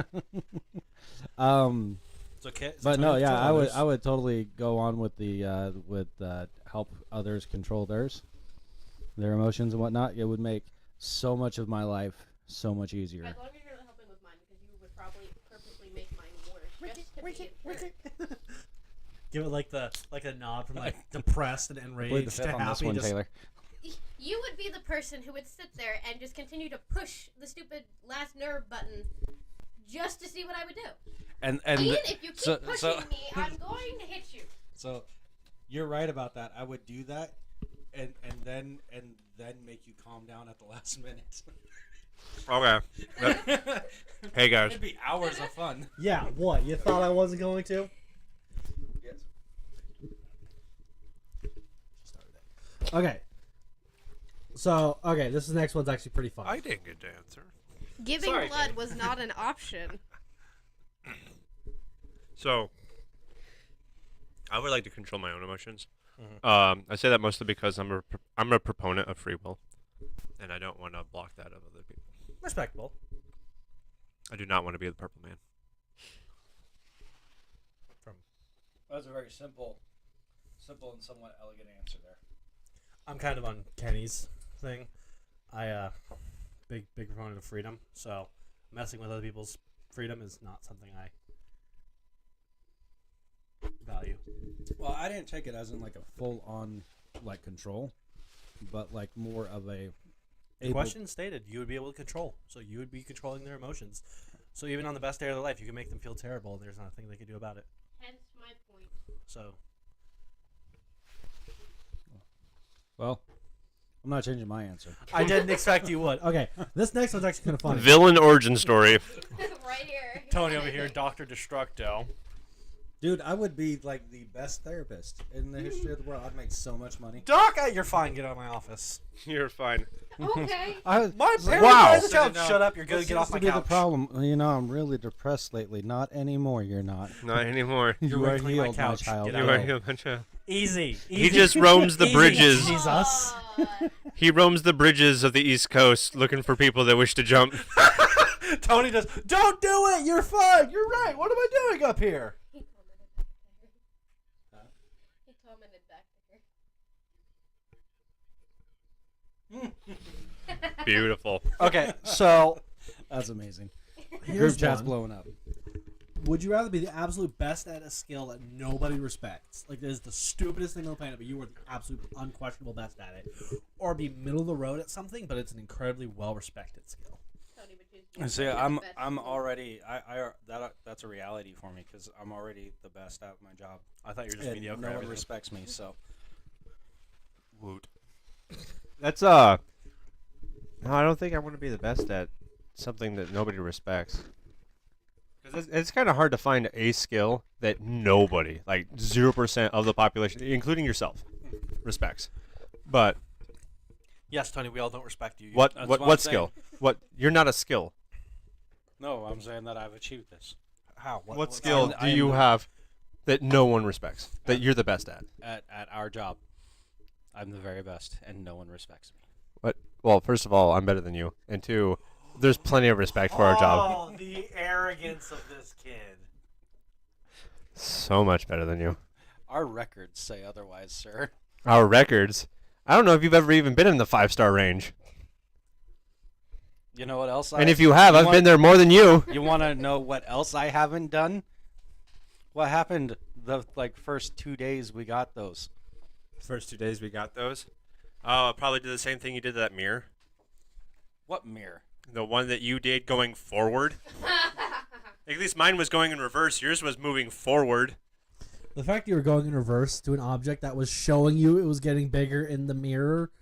It's okay. But no, yeah, I would totally go on with the help others control their emotions and whatnot. It would make so much of my life so much easier. As long as you're not helping with mine, because you would probably purposely make mine worse. Ricky. Give it like a nod from like depressed and Play the enraged fifth to on this happy. one, Just, Taylor. You would be the person who would sit there and just continue to push the stupid last nerve button just to see what I would do. And Ian, if you keep so- pushing so- me, I'm going to hit you. So, you're right about that. I would do that, and then make you calm down at the last minute. Okay. Hey, guys. It'd be hours of fun. yeah, what? You thought I wasn't going to? Yes. Okay. So, this next one's actually pretty fun. I didn't get to answer. Giving Sorry, blood Kate. was not an option. So, I would like to control my own emotions. Mhm. I say that mostly because I'm a proponent of free will, and I don't want to block that of other people. Respectable. I do not want to be the purple man. That was a very simple and somewhat elegant answer there. I'm kind of on Kenny's thing. I big proponent of freedom, so messing with other people's freedom is not something I value. Well, I didn't take it as in like a full-on like control, but like more of a The question stated you would be able to control, so you would be controlling their emotions. So even on the best day of their life, you can make them feel terrible, and there's not a thing they can do about it. Hence my point. So Well, I'm not changing my answer. I didn't expect you would. Okay, this next one's actually kind of funny. Villain origin story. Right here. Tony over here, Dr. Destructo. Dude, I would be like the best therapist in the history of the world. I'd make so much money. Doc, you're fine. Get out of my office. You're fine. Okay. My parents Wow. always tell shut up. You're good. Get off my Be the couch. problem. You know, I'm really depressed lately. Not anymore. You're not. Not anymore. You're You are wrinkling my healed, my couch. child. Get You out. are Hello. a bunch of- Easy. He just roams the Easy, bridges. Jesus. He roams the bridges of the East Coast looking for people that wish to jump. Tony does. Don't do it. You're fine. You're right. What am I doing up here? He commented back to her. Beautiful. Okay, so That's amazing. here's Group chat's one. blowing up. Would you rather be the absolute best at a skill that nobody respects, like this is the stupidest thing on the planet, but you were the absolute unquestionable best at it, or be middle of the road at something, but it's an incredibly well respected skill? Tony would choose See, you. I'm already that's a reality for me because I'm already the best at my job. I thought you were just And mediocre. no at one everything. respects me, so Woot. That's No, I don't think I want to be the best at something that nobody respects. Because it's kind of hard to find a skill that nobody, like 0% of the population, including yourself, respects. But Yes, Tony, we all don't respect you. what That's what what I'm what saying. skill? What you're not a skill. no, I'm saying that I've achieved this How? What skill I do you am- have that no one respects? That you're the best at? at our job. I'm the very best, and no one respects me. Well, first of all, I'm better than you, and two, there's plenty of respect for our job. Oh, the arrogance of this kid. So much better than you. Our records say otherwise, sir. Our records. I don't know if you've ever even been in the 5-star range. You know what else? And if you have, I've been there more than you. You want to know what else I haven't done? What happened the first 2 days we got those? First 2 days we got those. Oh, probably did the same thing you did to that mirror. What mirror? The one that you did going forward. At least mine was going in reverse. Yours was moving forward. The fact you were going in reverse to an object that was showing you it was getting bigger in the mirror.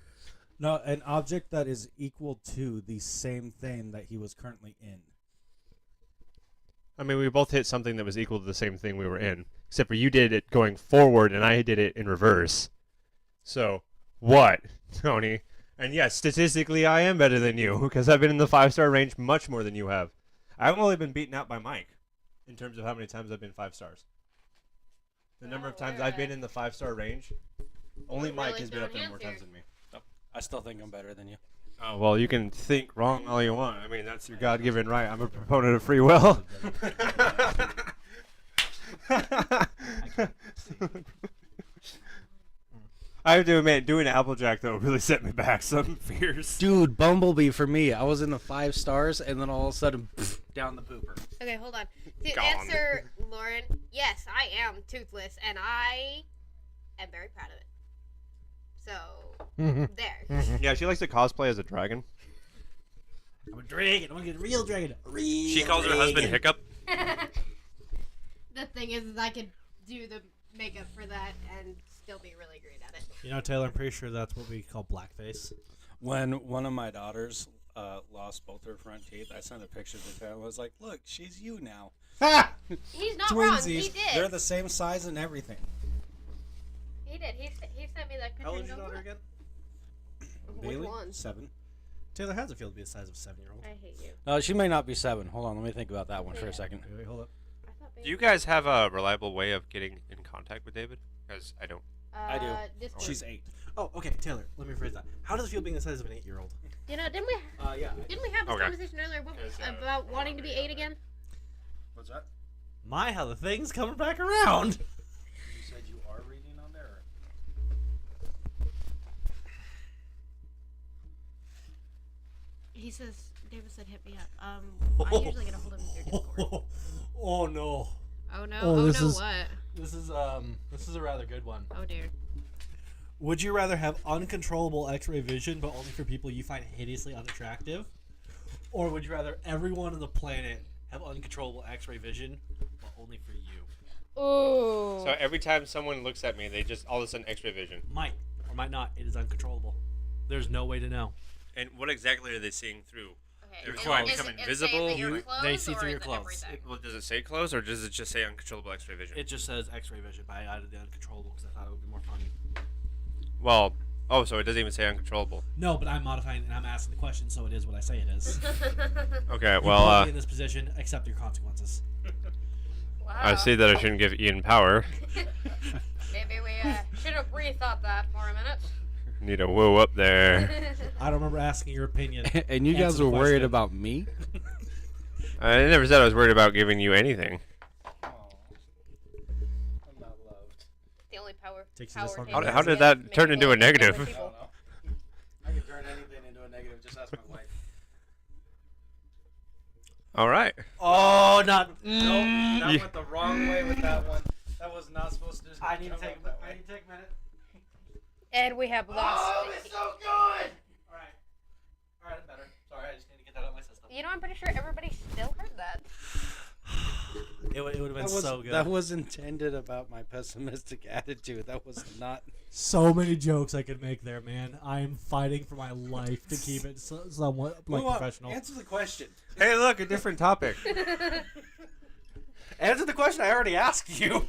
No, an object that is equal to the same thing that he was currently in. I mean, we both hit something that was equal to the same thing we were in, except for you did it going forward and I did it in reverse. So, what, Tony? And yes, statistically, I am better than you because I've been in the 5-star range much more than you have. I've only been beaten out by Mike in terms of how many times I've been 5 stars. The number of times I've been in the 5-star range, only We're Mike really has been up there throwing more hands times than me. I still think I'm better than you. Oh, well, you can think wrong all you want. I mean, that's your God-given right. I'm a proponent of free will. I have to admit, doing Applejack, though, really set me back some fears. Dude, Bumblebee for me. I was in the 5 stars, and then all of a sudden, down the pooper. Okay, hold on. To Gone. answer Lauren, yes, I am toothless, and I am very proud of it. So, there. Yeah, she likes to cosplay as a dragon. I'm a dragon. I want to get a real dragon. A real She calls her husband dragon. Hiccup. The thing is I could do the makeup for that and still be really great at it. You know, Taylor, I'm pretty sure that's what we call blackface. When one of my daughters lost both her front teeth, I sent a picture to them. I was like, look, she's you now. He's not wrong. He Twinsies. did. They're the same size and everything. He did. He sent me that picture. How old and is your goes, daughter "Look." again? Which Bailey? one? 7. Taylor, how's it feel to be the size of a 7-year-old? I hate you. No, she may not be 7. Hold on, let me think about that one for Yeah. a second. Wait, hold up. I thought Do you guys have a reliable way of getting in contact with David? Because I don't. I do. Discord. She's 8. Oh, okay, Taylor, let me rephrase that. How does it feel being the size of an 8-year-old? You know, didn't we Yeah. have this Okay. conversation earlier about wanting to be 8 again? What's that? My, how the thing's coming back around. You said you are reading on there? He says, David said, hit me up. I usually get a hold of him through Discord. Oh no. Oh no, Oh, oh, this no, is- what? This is a rather good one. Oh dear. Would you rather have uncontrollable X-ray vision, but only for people you find hideously unattractive, or would you rather everyone on the planet have uncontrollable X-ray vision, but only for you? Ooh. So every time someone looks at me, they just all of a sudden X-ray vision. Might or might not. It is uncontrollable. There's no way to know. And what exactly are they seeing through? Okay. Your is- clothes is become it saying invisible? that you're You- clothes, they see or through is your it clothes. everything? Well, does it say clothes or does it just say uncontrollable X-ray vision? It just says X-ray vision, but I added the uncontrollable because I thought it would be more funny. Well, oh, so it doesn't even say uncontrollable. No, but I'm modifying and I'm asking the question, so it is what I say it is. Okay, You well, put me in this position, accept your consequences. Wow. I see that I shouldn't give Ian power. Maybe we should have rethought that for a minute. Need a woo up there. I don't remember asking your opinion. And you Answer guys the were worried question. about me? I never said I was worried about giving you anything. I'm not loved. The only power. Takes you this power long. David How has did is that make turn into a bullies negative? with I people. don't know. I can turn anything into a negative. Just ask my wife. All right. Oh, not. Nope, that You- went the wrong way with that one. That was not supposed to. I need to come take. up that I way. need to take a minute. And we have lost. Oh, it's so good. All right. All right, I'm better. Sorry, I just need to get that out of my system. You know, I'm pretty sure everybody still heard that. It would have been That was, so good. that was intended about my pessimistic attitude. That was not. So many jokes I could make there, man. I am fighting for my life to keep it somewhat like Move on. professional. Answer the question. Hey, look, a different topic. Answer the question I already asked you.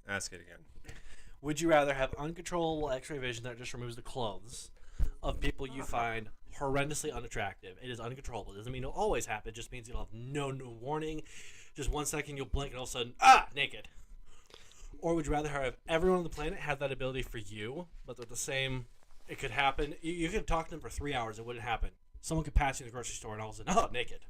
Ask it again. Would you rather have uncontrollable X-ray vision that just removes the clothes of people you find horrendously unattractive? It is uncontrollable. It doesn't mean it'll always happen. It just means you'll have no warning. Just 1 second you'll blink and all of a sudden, naked. Or would you rather have everyone on the planet have that ability for you, but they're the same? It could happen. You could talk to them for 3 hours. It wouldn't happen. Someone could pass you in the grocery store and all of a sudden, naked.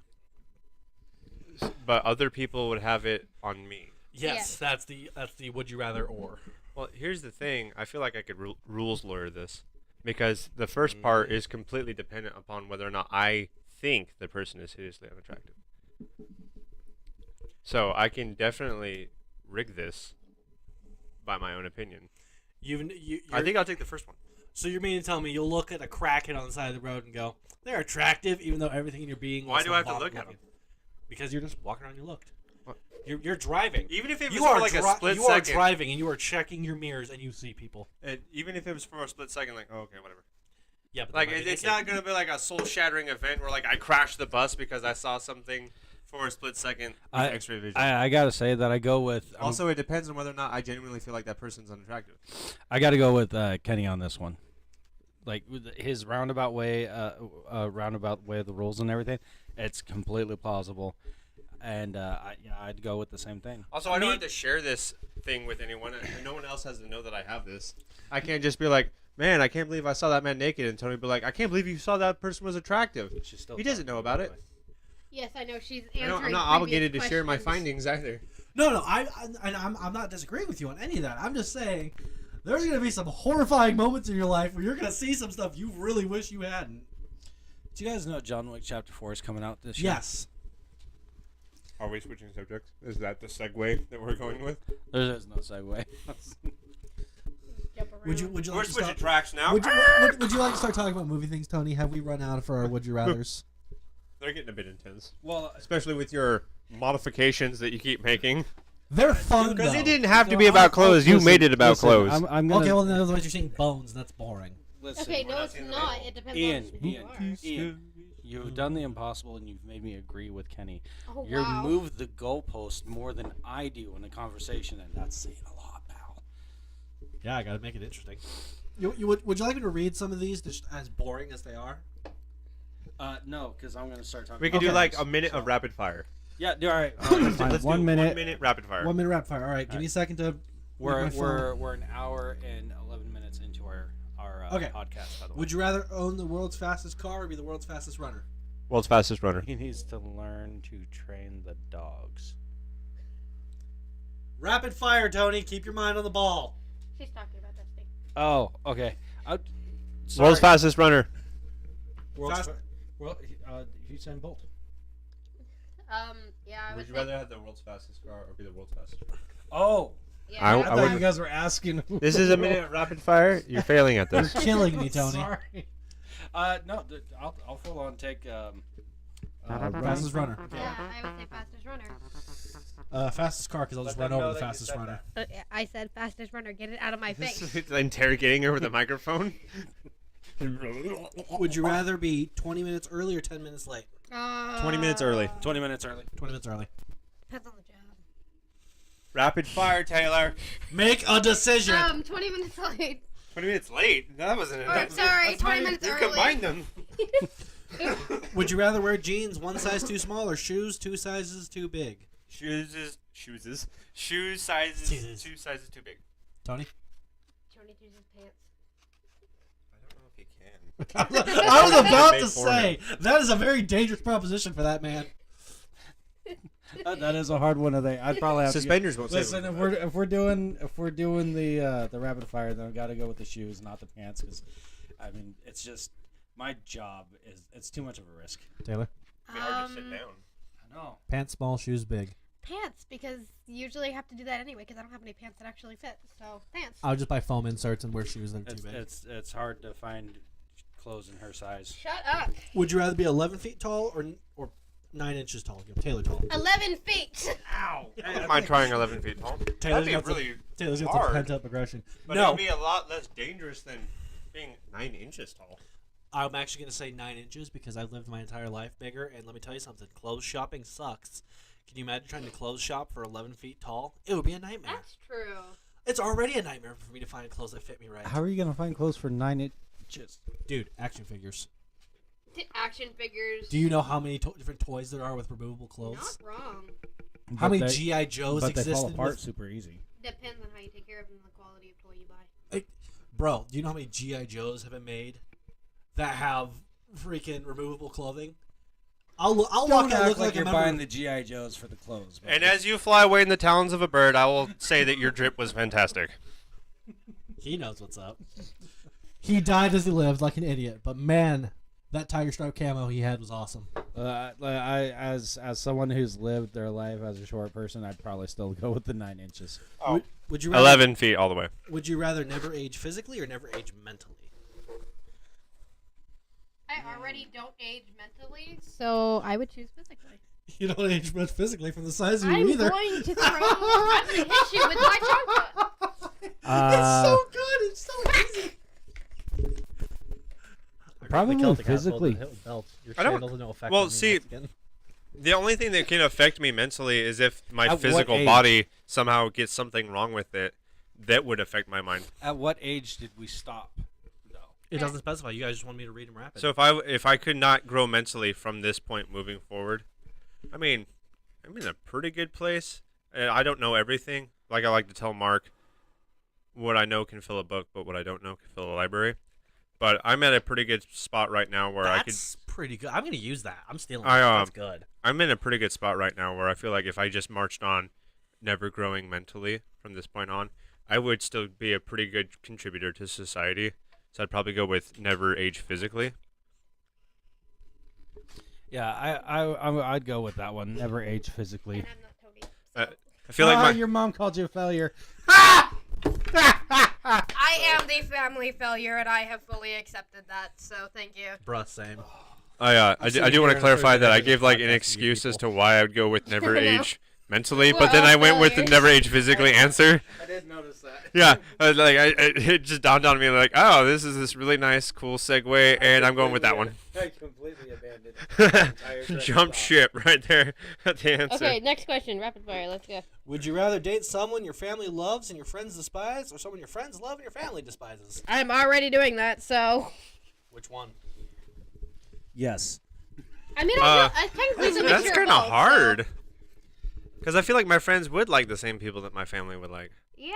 But other people would have it on me. Yes, that's the would you rather or. Well, here's the thing. I feel like I could rules lawyer this because the first part is completely dependent upon whether or not I think the person is hideously unattractive. So I can definitely rig this by my own opinion. I think I'll take the first one. So you're meaning to tell me you'll look at a crackhead on the side of the road and go, they're attractive, even though everything in your being. Why wants do I have to vomit look at looking. Because you're just walking around. You looked. You're driving. Even if it was You for are like a split you are second, driving and you are checking your mirrors and you see people. and even if it was for a split second, like, oh, okay, whatever. Yeah, but Like, they might be it's naked. not gonna be like a soul-shattering event where like I crashed the bus because I saw something for a split second with I- X-ray vision. I gotta say that I go with Also, it depends on whether or not I genuinely feel like that person's unattractive. I got to go with Kenny on this one. Like with his roundabout way of the rules and everything, it's completely plausible, and I'd go with the same thing. Also, I don't have to share this thing with anyone. And no one else has to know that I have this. I can't just be like, man, I can't believe I saw that man naked, and Tony be like, I can't believe you saw that person was attractive. She's still He doesn't know about it. Yes, I know she's answering. I'm not previous obligated to share my questions. findings either. No, I'm not disagreeing with you on any of that. I'm just saying there's gonna be some horrifying moments in your life where you're gonna see some stuff you really wish you hadn't. Do you guys know John Wick Chapter 4 is coming out this year? Yes. Are we switching subjects? Is that the segue that we're going with? There's no segue. Jump around. Would you We're like to switching start? tracks now. Would you like to start talking about movie things, Tony? Have we run out for our would you rather's? They're getting a bit intense, Well, especially with your modifications that you keep making. They're fun Because though. it didn't have to be about clothes. You made it about clothes. I'm gonna, Okay, well then otherwise you're saying bones. That's boring. listen, Okay, no, it's not. It depends Ian, on who you are. Ian, you've done the impossible and you've made me agree with Kenny. Oh, You've wow. moved the goalpost more than I do in a conversation, and that's saying a lot, pal. Yeah, I gotta make it interesting. Would you like me to read some of these, just as boring as they are? No, because I'm gonna start talking. We can about do like this, a minute so- of rapid fire. Yeah, all right. Fine, let's do 1 minute. 1 minute rapid fire. 1 minute rapid fire. All right, give me a second to. We're make my phone. we're an hour and 11 minutes into our Okay. podcast. By the way, Would you rather own the world's fastest car or be the world's fastest runner? World's fastest runner. He needs to learn to train the dogs. Rapid fire, Tony. Keep your mind on the ball. She's talking about Dusty. Oh, okay. World's fastest runner. Fast- Usain Bolt. Yeah, I would Would you say. rather have the world's fastest car or be the world's fastest runner? Oh, Yeah, I I thought would- you guys were asking. This is a minute of rapid fire. You're failing at You're this. killing me, Tony. Sorry. no, I'll full on take. Fastest runner. yeah, I would say fastest runner. Fastest car, because I'll just Let run them over know the that you fastest said runner. Yeah, I said fastest runner. Get it out of my face. Interrogating her with a microphone. Would you rather be 20 minutes early or 10 minutes late? 20 minutes early. 20 minutes early. 20 minutes early. Depends on the job. Rapid fire, Taylor. Make a decision. 20 minutes late. 20 minutes late. That wasn't. Or, sorry, 20 minutes You early. combined them. Would you rather wear jeans one size too small or shoes two sizes too big? Shoe sizes. Jesus. 2 sizes too big. Tony? Tony chooses pants. I don't know if he can. I was about Made to for say, that is a very dangerous proposition for that man. That is a hard one. I'd probably have Suspenders won't Listen, save if we're doing the rapid fire, then I got to go with the shoes, not the pants, because I mean it's just my job it's too much of a risk. Taylor? It'd be hard to sit down. I know. Pants small, shoes big. Pants, because you usually have to do that anyway, because I don't have any pants that actually fit. So, pants. I'll just buy foam inserts and wear shoes that are too It's big. it's hard to find clothes in her size. Shut up. Would you rather be 11 feet tall or 9 inches tall? Give Taylor tall. 11 feet. I don't mind trying 11 feet tall. Taylor's That'd be got some- really Taylor's got hard. some pent-up aggression. But No, it'd be a lot less dangerous than being 9 inches tall. I'm actually going to say 9 inches because I've lived my entire life bigger, and let me tell you something. Clothes shopping sucks. Can you imagine trying to clothes shop for 11 feet tall? It would be a nightmare. That's true. It's already a nightmare for me to find clothes that fit me right. How are you gonna find clothes for 9 inches? Dude, action figures. Action figures. Do you know how many different toys there are with removable clothes? Not wrong. How many But they- G.I. Joes But they fall existed apart with... super easy. Depends on how you take care of them and the quality of toy you buy. Bro, do you know how many G.I. Joes have been made that have freaking removable clothing? I'll walk Don't out and act look like like you're a buying member. the GI Joes for the clothes. And as you fly away in the talons of a bird, I will say that your drip was fantastic. He knows what's up. He died as he lived like an idiot, but man, that tiger stripe camo he had was awesome. I as someone who's lived their life as a short person, I'd probably still go with the 9 inches. Would you rather, 11 feet all the way. Would you rather never age physically or never age mentally? I already don't age mentally, so I would choose physically. You don't age much physically from the size of you I'm either. going to throw. I'm going to hit you with my chocolate. It's so good. It's so easy. Probably physically. I don't- well, see, the only thing that can affect me mentally is if my At what physical age? body somehow gets something wrong with it. That would affect my mind. At what age did we stop? It doesn't specify. You guys just want me to read them rapid. So if I could not grow mentally from this point moving forward, I mean, I'm in a pretty good place. And I don't know everything. Like I like to tell Mark, what I know can fill a book, but what I don't know can fill a library. But I'm at a pretty good spot right now where That's pretty good. I'm going to use that. I'm stealing I, that. That's good. I'm in a pretty good spot right now where I feel like if I just marched on, never growing mentally from this point on, I would still be a pretty good contributor to society. So I'd probably go with never age physically. Yeah, I'd go with that one. Never age physically. And I'm not Tony. So. I feel like your mom called you a failure. I am the family failure, and I have fully accepted that. So thank you. Bruh, same. I do sitting want here to on clarify Thursday that I night gave doing like an podcasts to excuse you as to people. why I would go with never No. age mentally, We're but then all I went with the failures. never age physically answer. I did notice that. Yeah, it just dawned on me like, oh, this is this really nice, cool segue, and I'm going with that one. I completely abandoned the entire train of Jump thought. ship right there at the answer. Okay, next question. Rapid fire. Let's go. Would you rather date someone your family loves and your friends despise, or someone your friends love and your family despises? I'm already doing that, so. Which one? Yes. I mean, Uh, I technically it's a That's mixture kind of of both, hard. Because I feel like my friends would like the same people that my family would like. So. Yeah.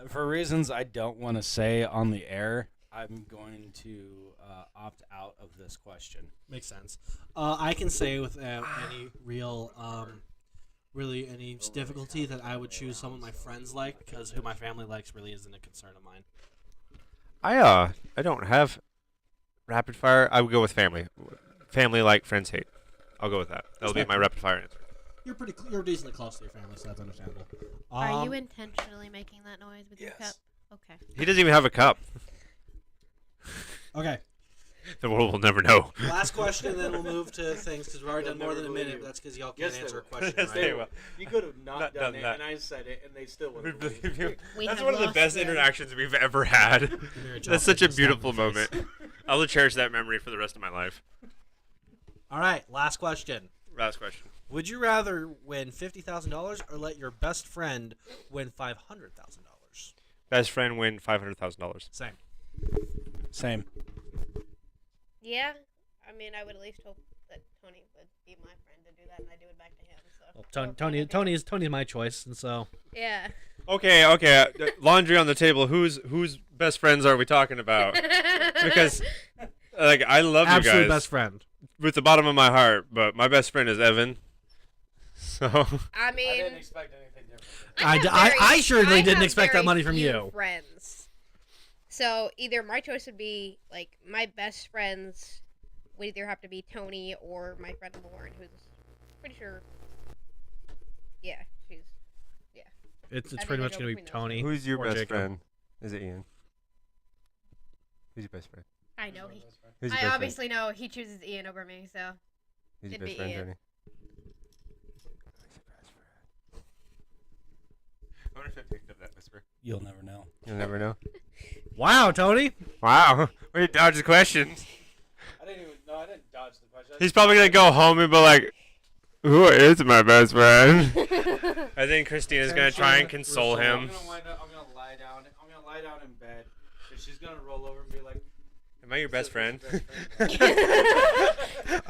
For reasons I don't want to say on the air, I'm going to opt out of this question. Makes sense. I can say without any real, really any difficulty that I would choose someone my friends like, because who my family likes really isn't a concern of mine. I don't have rapid fire. I would go with family. Family like, friends hate. I'll go with that. That'll be my rapid fire answer. You're decently close to your family, so that's understandable. Are you intentionally making that noise with your cup? Okay. He doesn't even have a cup. Okay. The world will never know. Last question, and then we'll move to things, because we've already done more than a minute. That's because y'all can't Yes, they answer a will. question, Yes, right? they will. You could have not Not done done it, that. and I said it, and they still We wouldn't believe believe you. me. We That's have one of the lost best them. interactions we've ever had. Here, Joel, That's such a just stab beautiful me in the moment. face. I will cherish that memory for the rest of my life. All right, last question. Last question. Would you rather win $50,000 or let your best friend win $500,000? Best friend win $500,000. Same. Same. Yeah. I mean, I would at least hope that Tony would be my friend to do that, and I do it back to him. So. Or Tony's my choice, and so Yeah. Okay. Laundry on the table. Whose best friends are we talking about? Because like I love you absolute guys best friend. with the bottom of my heart, but my best friend is Evan. So I mean, I didn't expect anything different. I surely didn't have expect that very money from few you. Friends. So either my choice would be like my best friends would either have to be Tony or my friend Lauren, who's pretty sure. Yeah, she's. It's I pretty think much I go gonna be between those Tony. who's your or best Jacob. friend? Is it Ian? Who's your best friend? I know he. Who's your I best obviously know he chooses Ian over me, so. friend? Who's your it'd best be friend, Ian. Tony? I wonder if I picked up that whisper. You'll never know. You'll never know. Wow, Tony. Wow, we dodged the questions. I didn't dodge the question. He's probably gonna go home and be like, "Who is my best friend?" I think Christina's gonna try and console him. I'm gonna lie down. I'm gonna lie down in bed, and she's gonna roll over and be like, Am I your best friend?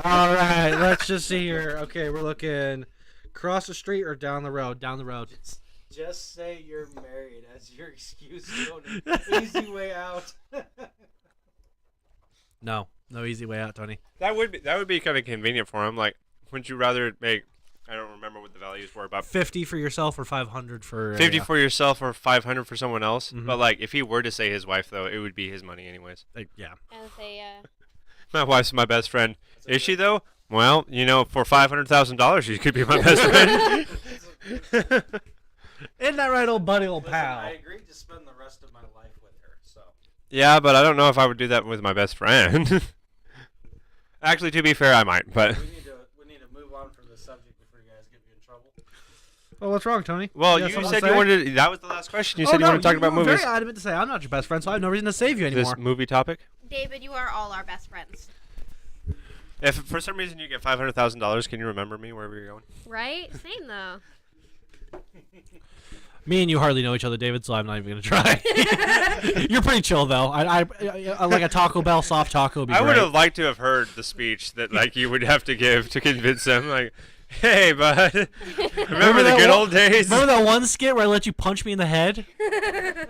All right, let's just see here. Okay, we're looking across the street or down the road. Down the road. Just say you're married as your excuse to an easy way out. No easy way out, Tony. That would be kind of convenient for him. Like, wouldn't you rather make? I don't remember what the values were, about 50 for yourself or 500 for 50 for yourself or 500 for someone else. Mhm. But like, if he were to say his wife, though, it would be his money anyways. yeah. And say, My wife's my best friend. Is she though? Well, you know, for $500,000, she could be my best friend. Isn't that right, old buddy, old Listen, pal? I agreed to spend the rest of my life with her, so. Yeah, but I don't know if I would do that with my best friend. Actually, to be fair, I might. But We need to move on from this subject before you guys get me in trouble. Well, what's wrong, Tony? well, got you something to said you say? wanted. That was the last question. You Oh, said you no, wanted to talk about you were movies. very adamant to say I'm not your best friend, so I have no reason to save you anymore. This movie topic. David, you are all our best friends, If for some reason you get $500,000, can you remember me wherever you're going? right? Same though. Me and you hardly know each other, David, so I'm not even gonna try. You're pretty chill though. I like a Taco Bell soft taco would be I would great. have liked to have heard the speech that like you would have to give to convince them. Like, hey, bud, remember the that good one- old days? Remember that one skit where I let you punch me in the head?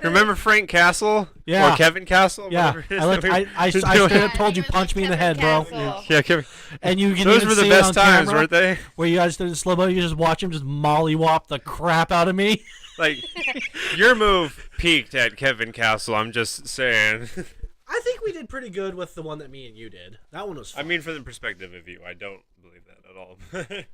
Remember Frank Castle? Yeah. Or Kevin Castle? Yeah, Whatever it is I that we- I straight up told you punch me in the head, bro. Yeah, Kevin. And you can Those even were the see it best on times, camera, weren't they? Where you guys did in slow mo, you just watch him just mollywop the crap out of me. Like, your move peaked at Kevin Castle. I'm just saying. I think we did pretty good with the one that me and you did. That one was I fun. mean, from the perspective of you, I don't believe that at all.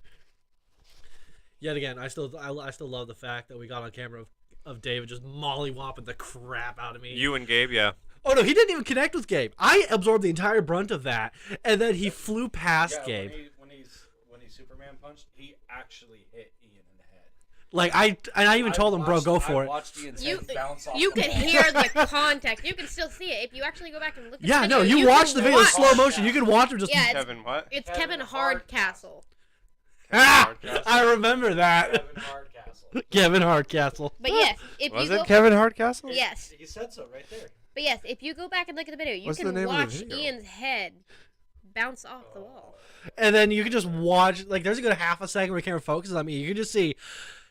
Yet again, I still love the fact that we got on camera of David just mollywopping the crap out of me. You and Gabe, yeah. Oh no, he didn't even connect with Gabe. I absorbed the entire brunt of that, and then he flew past Gabe. When he Superman punched, he actually hit Ian in the head. Like I even told him, bro, go for it. Watched Ian's You head bounce off you the can wall. hear the contact. You can still see it if you actually go back and look at Yeah, the no, video. you can watch the video in watch- slow motion. You can watch him just. Yeah, it's, Kevin, what? it's Kevin Kevin Hardcastle. Hardcastle. Ah, Hardcastle. I remember that. Kevin Hardcastle. Kevin Hardcastle. But yes, if Was you it go, Kevin Hardcastle? yes, He said so right there. but yes, if you go back and look at the video, you What's the can name of the watch video? Ian's head bounce off the wall. And then you can just watch. Like, there's a good half a second where the camera focuses on me. You can just see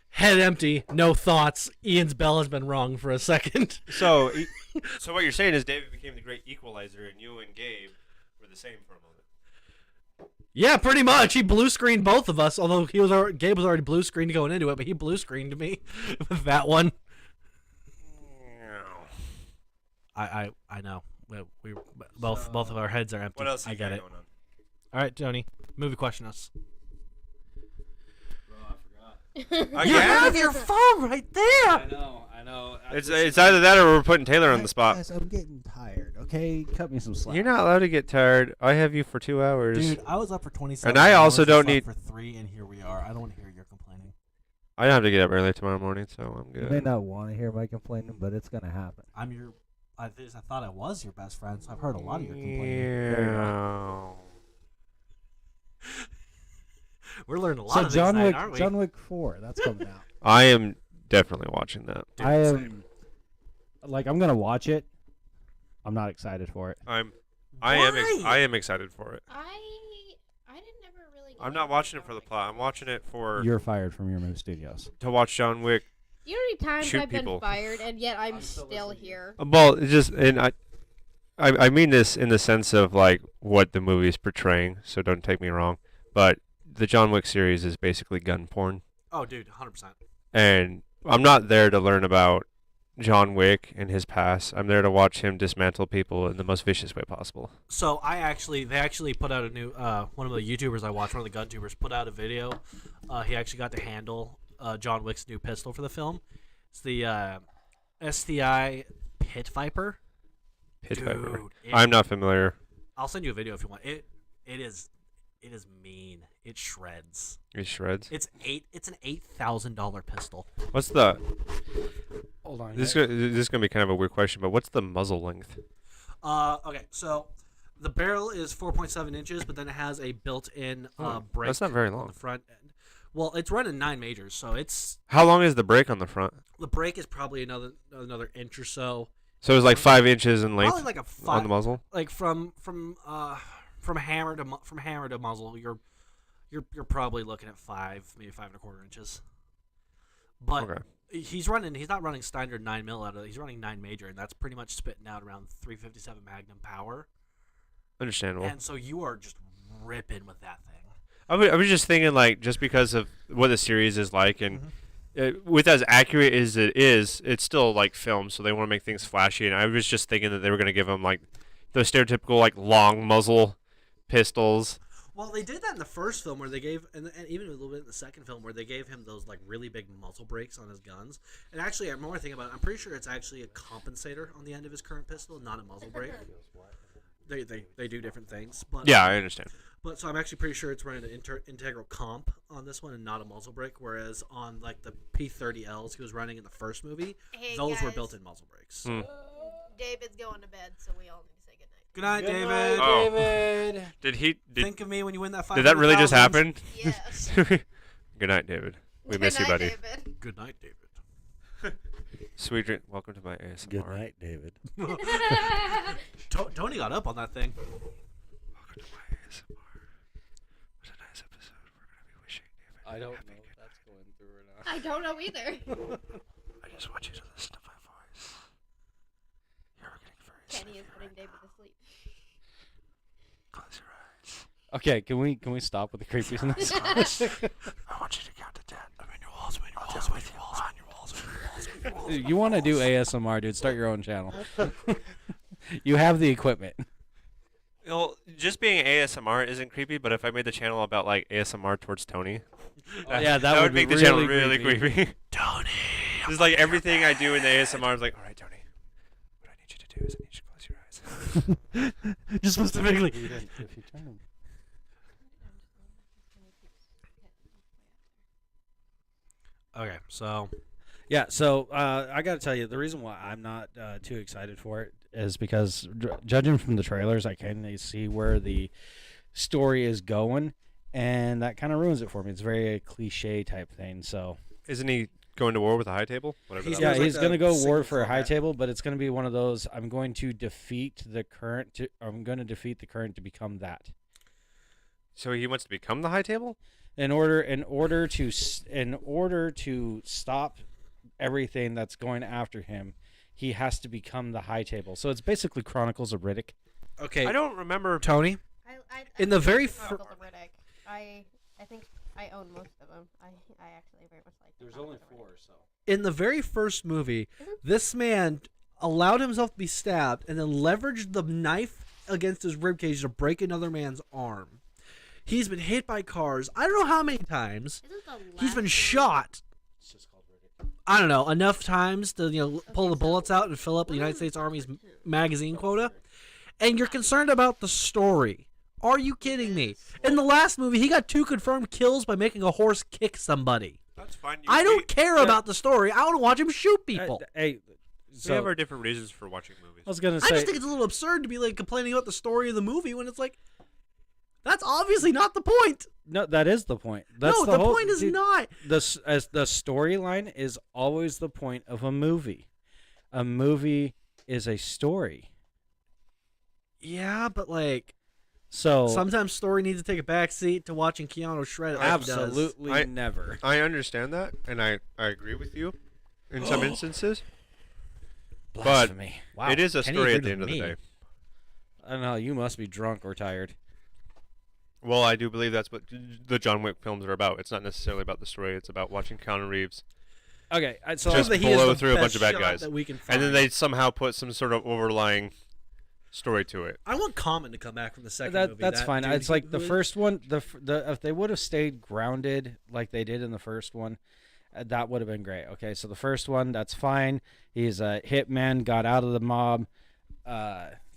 head empty, no thoughts. Ian's bell has been rung for a second. So, so what you're saying is David became the great equalizer, and you and Gabe were the same for a moment. Yeah, pretty much. He blue screened both of us. Although Gabe was already blue screened going into it, but he blue screened me with that one. I know. We both of our heads are empty. What else? I is get there it. going on? All right, Tony. Movie question us. Again? You have your phone right there. I know. It's either that or we're putting Taylor on the spot. Guys, I'm getting tired. Okay, cut me some slack. You're not allowed to get tired. I have you for 2 hours. Dude, I was up for 27. And I also hours, don't slept need- for 3, and here we are. I don't want to hear your complaining. I have to get up early tomorrow morning, so I'm You may good. not want to hear my complaining, but it's gonna happen. I'm your. I thought I was your best friend, so I've heard a lot of your complaining. Yeah. We're learning a lot So of John things Wick, tonight, aren't we? John Wick 4, that's coming out. I am definitely watching that. I am, like, I'm gonna watch it. I'm not excited for it. I Why? am excited for it. I didn't never really. Get I'm not into watching it John for the Wick plot. I'm watching it for You're fired from your move studios. to watch John Wick. You know how many times Shoot I've people. been fired and yet I'm still here. Well, it's just and I mean this in the sense of like what the movie is portraying. So don't take me wrong, but the John Wick series is basically gun porn, Oh, dude, 100%. and I'm not there to learn about John Wick and his past. I'm there to watch him dismantle people in the most vicious way possible. So they actually put out a new one of the YouTubers I watch, one of the gun tubers, put out a video. He actually got to handle John Wick's new pistol for the film. It's the STI Pit Viper. Pit Dude, Viper. it- I'm not familiar. I'll send you a video if you want. It is mean. It shreds. It shreds. It's an $8,000 pistol. What's the? Hold on. This is gonna be kind of a weird question, but what's the muzzle length? Okay, so the barrel is 4.7 inches, but then it has a built-in brake. That's not very on long. the front end. Well, it's running 9 majors, so How long is the brake on the front? the brake is probably another inch or so. So it's like 5 inches in Probably length like a on five, the muzzle. like from hammer to muzzle. You're probably looking at 5, maybe 5.25 inches. But Okay. he's not running standard 9mm out of it. He's running 9 major, and that's pretty much spitting out around 357 Magnum power. Understandable. And so you are just ripping with that thing. I was just thinking, like, just because of what the series is like, and Mm-hmm. with as accurate as it is, it's still like film, so they want to make things flashy. And I was just thinking that they were going to give them like those stereotypical like long muzzle pistols. Well, they did that in the first film where they gave, and even a little bit in the second film where they gave him those like really big muzzle brakes on his guns. And actually, I'm more thinking about it. I'm pretty sure it's actually a compensator on the end of his current pistol, not a muzzle brake. they do different things. But Yeah, I understand. But so I'm actually pretty sure it's running an integral comp on this one and not a muzzle brake. Whereas on like the P30Ls he was running in the first movie, Hey, those were guys. built-in muzzle brakes. Hmm. David's going to bed, so we all need to say goodnight. Good night, Good David. night, Oh. David. Did he? Think of me when you win that. Did that really just 500,000. happen? Yes. Good night, David. We Good miss you, night, buddy. David. Good night, David. Sweet dream. Welcome to my ASMR. Good night, David. Tony got up on that thing. Welcome to my ASMR. What a nice episode. We're gonna be wishing David. I don't happy know if good that's going through or not. I don't know either. I just want you to listen to my voice. You're getting very Kenny is sleepy putting right David now. to sleep. Close your eyes. Okay, can we stop with the creepiness? I want you to count to 10. I'm in your walls. I'm in your walls. I'm in your walls. I'm in your walls. I'm in your walls. I'm in your walls. You want to do ASMR, dude? Start your own channel. You have the equipment. Well, just being ASMR isn't creepy, but if I made the channel about like ASMR towards Tony, Yeah, that would be make the channel really really creepy. Tony, this is like everything I do in the ASMR is like, all right, Tony, what I need you to do is I need you to close your eyes. Just specifically. If you turn them. Okay, so yeah, so I got to tell you, the reason why I'm not too excited for it Is because judging from the trailers, I can see where the story is going, and that kind of ruins it for me. It's very a cliche type thing. So Isn't he going to war with a high table? Whatever. He's that yeah, was was. like he's the going to go war single for a high combat. table, but it's going to be one of those. I'm going to defeat the current. I'm going to defeat the current to become that. So he wants to become the high table? In order to stop everything that's going after him, he has to become the high table. So it's basically Chronicles of Riddick. okay, I don't remember. Tony. I In the very Chronicles of Riddick. I think I own most of them. I actually very much like. the Chronicles of Riddick. so. In the very first movie, this man allowed himself to be stabbed and then leveraged the knife against his ribcage to break another man's arm. He's been hit by cars. I don't know how many times. Isn't the He's been last shot. It's just called Riddick. I don't know, enough times to pull Okay, the bullets out and fill up the one United was States number Army's 2? magazine quota. And you're concerned about the story. Are you kidding me? In the last movie, he got 2 confirmed kills by making a horse kick somebody. That's fine. I don't care about the story. I want to watch him shoot people. Hey, We so have our different reasons for watching movies. I was gonna I say. just think it's a little absurd to be like complaining about the story of the movie when it's like, that's obviously not the point. No, that is the point. That's No, the whole, point is dude, not. As the storyline is always the point of a movie. A movie is a story. Yeah, but like So sometimes story needs to take a back seat to watching Keanu shred it. like he does. absolutely I- never. I understand that, and I agree with you in some instances. Blasphemy. Wow. It is a Kenny story at agreed the end of with the me. day. I don't know. You must be drunk or tired. Well, I do believe that's what the John Wick films are about. It's not necessarily about the story. It's about watching Keanu Reeves, Okay, so Just That he is blow the through a bunch best of bad shot guys. that we can and find. then they somehow put some sort of overlying story to it. I want Common to come back from the second movie. that's That fine. dude, It's like he the really- first one. The if they would have stayed grounded like they did in the first one, that would have been great. Okay, so the first one, that's fine. He's a hitman, got out of the mob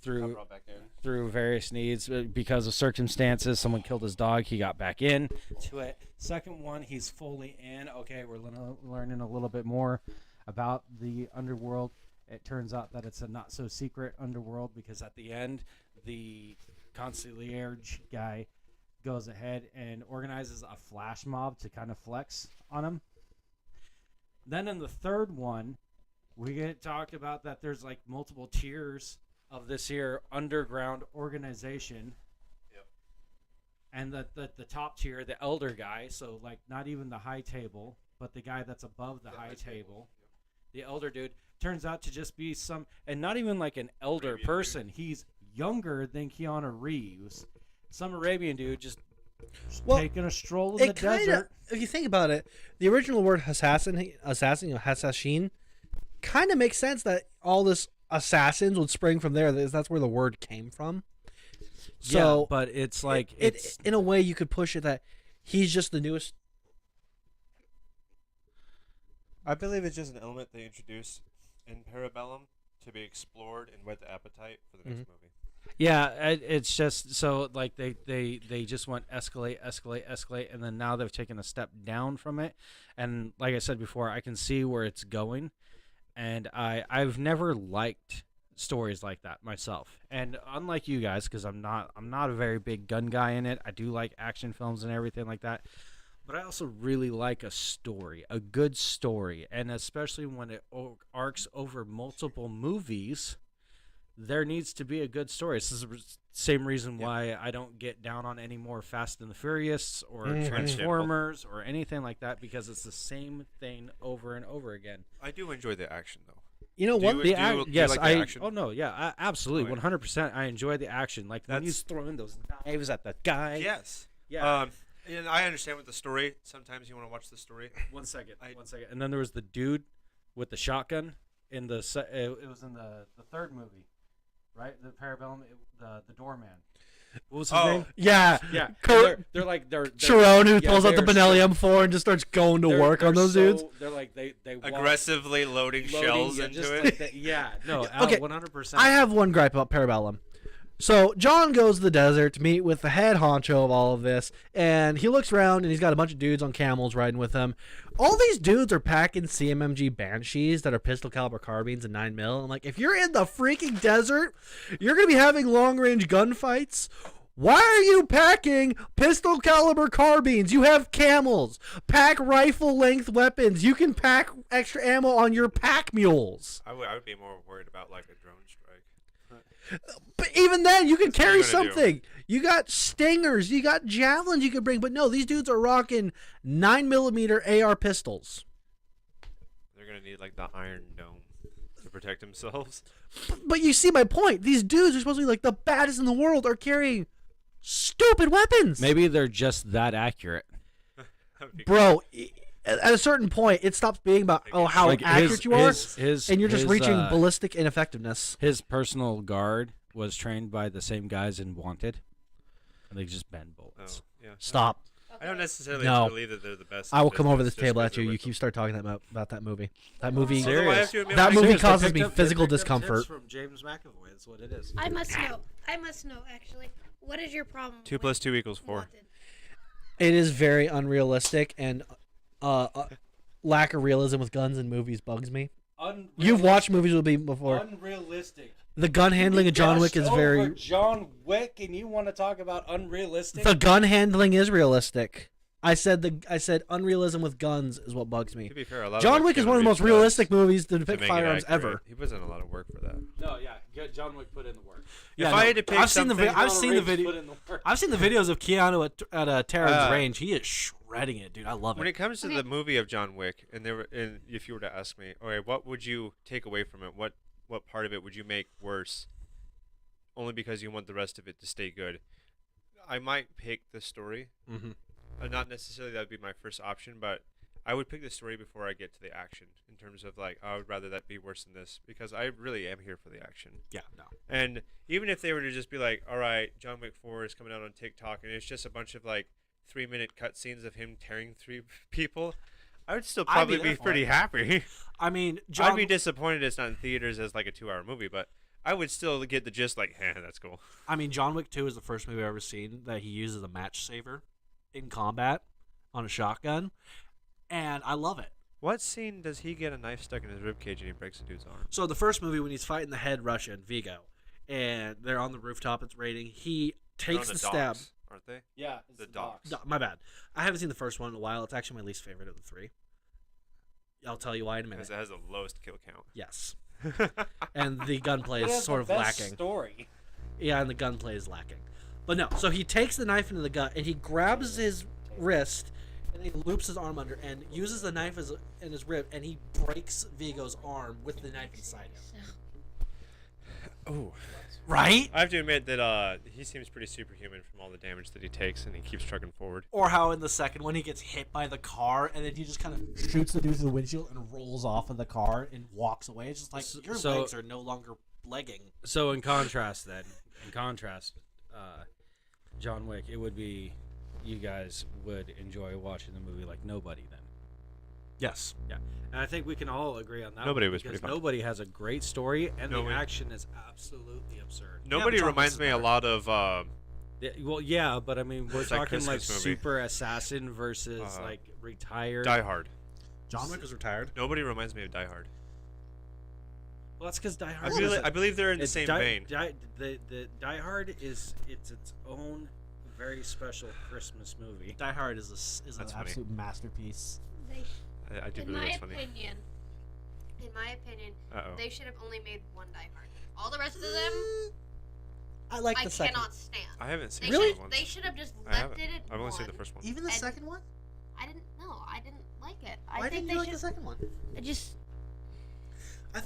through various needs because of circumstances. Someone killed his dog. He got back in to it. Second one, he's fully in. Okay, we're learning a little bit more about the underworld. It turns out that it's a not so secret underworld because at the end, the concierge guy goes ahead and organizes a flash mob to kind of flex on him. Then in the third one, we get talked about that there's like multiple tiers of this here underground organization. Yep. And that the top tier, the elder guy, so like not even the high table, but the guy that's above the high table, the elder dude, turns out to just be some, and not even like an elder Arabian person. He's younger than Keanu Reeves. Some Arabian dude just Well, taking a stroll in the It kind of, desert. if you think about it, the original word assassin, hassassin, kind of makes sense that all this assassins would spring from there. That's where the word came from. So, yeah, but it's like it in a way you could push it that he's just the newest. I believe it's just an element they introduce in Parabellum to be explored and whet the appetite for the next movie. Yeah, it's just so like they just went escalate, and then now they've taken a step down from it. And like I said before, I can see where it's going, and I've never liked stories like that myself. And unlike you guys, because I'm not a very big gun guy in it. I do like action films and everything like that. But I also really like a story, a good story, and especially when it arcs over multiple movies. There needs to be a good story. This is the same reason why I don't get down on any more Fast and the Furious or Transformers or anything like that, because it's the same thing over and over again. I do enjoy the action though. You know what? Do you Yes, like the action? Oh no, yeah, absolutely, Okay. 100%. I enjoy the action, like when he's throwing those knives at the guy. Yes. Yeah. And I understand with the story. Sometimes you want to watch the story. One second. And then there was the dude with the shotgun in the. It was in the third movie, right? The Parabellum, the doorman. What was his name? Yeah. Yeah. Kurt They're like they're Sharon, who yeah, pulls out the they're Benelli M4 and just starts going to work on those dudes. They're like they walk- Aggressively loading shells yeah, into just it. like that. Yeah. No. Okay, 100%. I have one gripe about Parabellum. So John goes to the desert to meet with the head honcho of all of this, and he looks around and he's got a bunch of dudes on camels riding with him. All these dudes are packing CMMG Banshees that are pistol caliber carbines and 9mm. I'm like, if you're in the freaking desert, you're gonna be having long range gunfights. Why are you packing pistol caliber carbines? You have camels. Pack rifle length weapons. You can pack extra ammo on your pack mules. I would be more worried about like a drone strike. But even then, you can That's what carry you're gonna do. something. You got stingers. You got javelins you can bring. But no, these dudes are rocking 9mm AR pistols. They're gonna need like the Iron Dome to protect themselves. But you see my point. These dudes are supposed to be like the baddest in the world are carrying stupid weapons. Maybe they're just that accurate. Bro, at a certain point, it stops being about how Like, accurate you are, his- and you're just his, reaching uh, ballistic ineffectiveness. His personal guard was trained by the same guys in Wanted, and they just bend Oh, bullets. yeah. Stop. I don't necessarily No. believe that they're the best. I in will come over business this just table 'cause at you. they're You with keep start talking about that movie. That movie. Although I have to admit, That when I- movie Serious, they causes picked me up- they physical picked up discomfort. tips from James McAvoy. That's what it is. I must know. Actually, what is your problem? 2 + 2 = 4. Wanted? It is very unrealistic, and lack of realism with guns in movies bugs me. You've watched movies with me before. Unrealistic. The gun handling of John Wick is very. John Wick, and you want to talk about unrealistic? The gun handling is realistic. I said unrealism with guns is what bugs me. To be fair, a lot of John what Wick is Keanu one of the Reeves most realistic does movies to to depict make it firearms accurate, ever. He puts in a lot of work for that. No, yeah, John Wick put in the work. If I had to pick I've seen the something, I've seen the Keanu Reeves video. put in the work. I've seen the videos of Keanu at Terran's Uh, range. He is shredding it, dude. I love when it. it comes to the movie of John Wick, and if you were to ask me, okay, what would you take away from it? What part of it would you make worse? Only because you want the rest of it to stay good. I might pick the story. Mhm. Not necessarily that would be my first option, but I would pick the story before I get to the action. In terms of like, I would rather that be worse than this because I really am here for the action. Yeah, no. And even if they were to just be like, all right, John Wick 4 is coming out on TikTok, and it's just a bunch of like 3-minute cutscenes of him tearing 3 people, I would still probably be pretty happy. I mean, John. I'd be disappointed it's not in theaters as like a 2-hour movie, but I would still get the gist like, that's cool. I mean, John Wick 2 is the first movie I've ever seen that he uses a match saver in combat on a shotgun, and I love it. What scene does he get a knife stuck in his ribcage and he breaks a dude's arm? So the first movie when he's fighting the head Russian Vigo, and they're on the rooftop, it's raining. He They're takes on the the stab. docks, aren't they? Yeah, The docks. No, my bad. I haven't seen the first one in a while. It's actually my least favorite of the 3. I'll tell you why in a minute. Because it has the lowest kill count. Yes, and the gunplay is sort of lacking. Story. Yeah, and the gunplay is lacking. But no, so he takes the knife into the gut and he grabs his wrist and he loops his arm under and uses the knife in his rib and he breaks Vigo's arm with the knife inside him. Oh, Right? I have to admit that he seems pretty superhuman from all the damage that he takes, and he keeps trucking forward. Or how in the second one he gets hit by the car and then he just kind of shoots the dude through the windshield and rolls off of the car and walks away. It's just like your So- legs are no longer legging. So in contrast, John Wick, it would be you guys would enjoy watching the movie like nobody then. Yes. Yeah. And I think we can all agree on that. Nobody one was pretty because fun. nobody has a great story, and Nobody. the action is absolutely absurd. Nobody Yeah, reminds me a lot of. Yeah, well, yeah, but I mean, we're It's like talking like Christmas movie. super assassin versus like retired. Die Hard. John Wick was retired. Nobody reminds me of Die Hard. Well, that's because Die I Hard. believe, I believe they're in the It's same Die, vein. The Die Hard is its own very special Christmas movie. Die Hard is an That's funny. absolute masterpiece. They I do in believe my that's funny. opinion, Uh-oh. they should have only made one Die Hard. All the rest of them, I like I the second. cannot stand. I haven't seen They the should second one. they should have just I left haven't. it at I've only one. seen the first one. Even the And- second one. I didn't know. I didn't like it. Why I think didn't they you like should the second one? just. I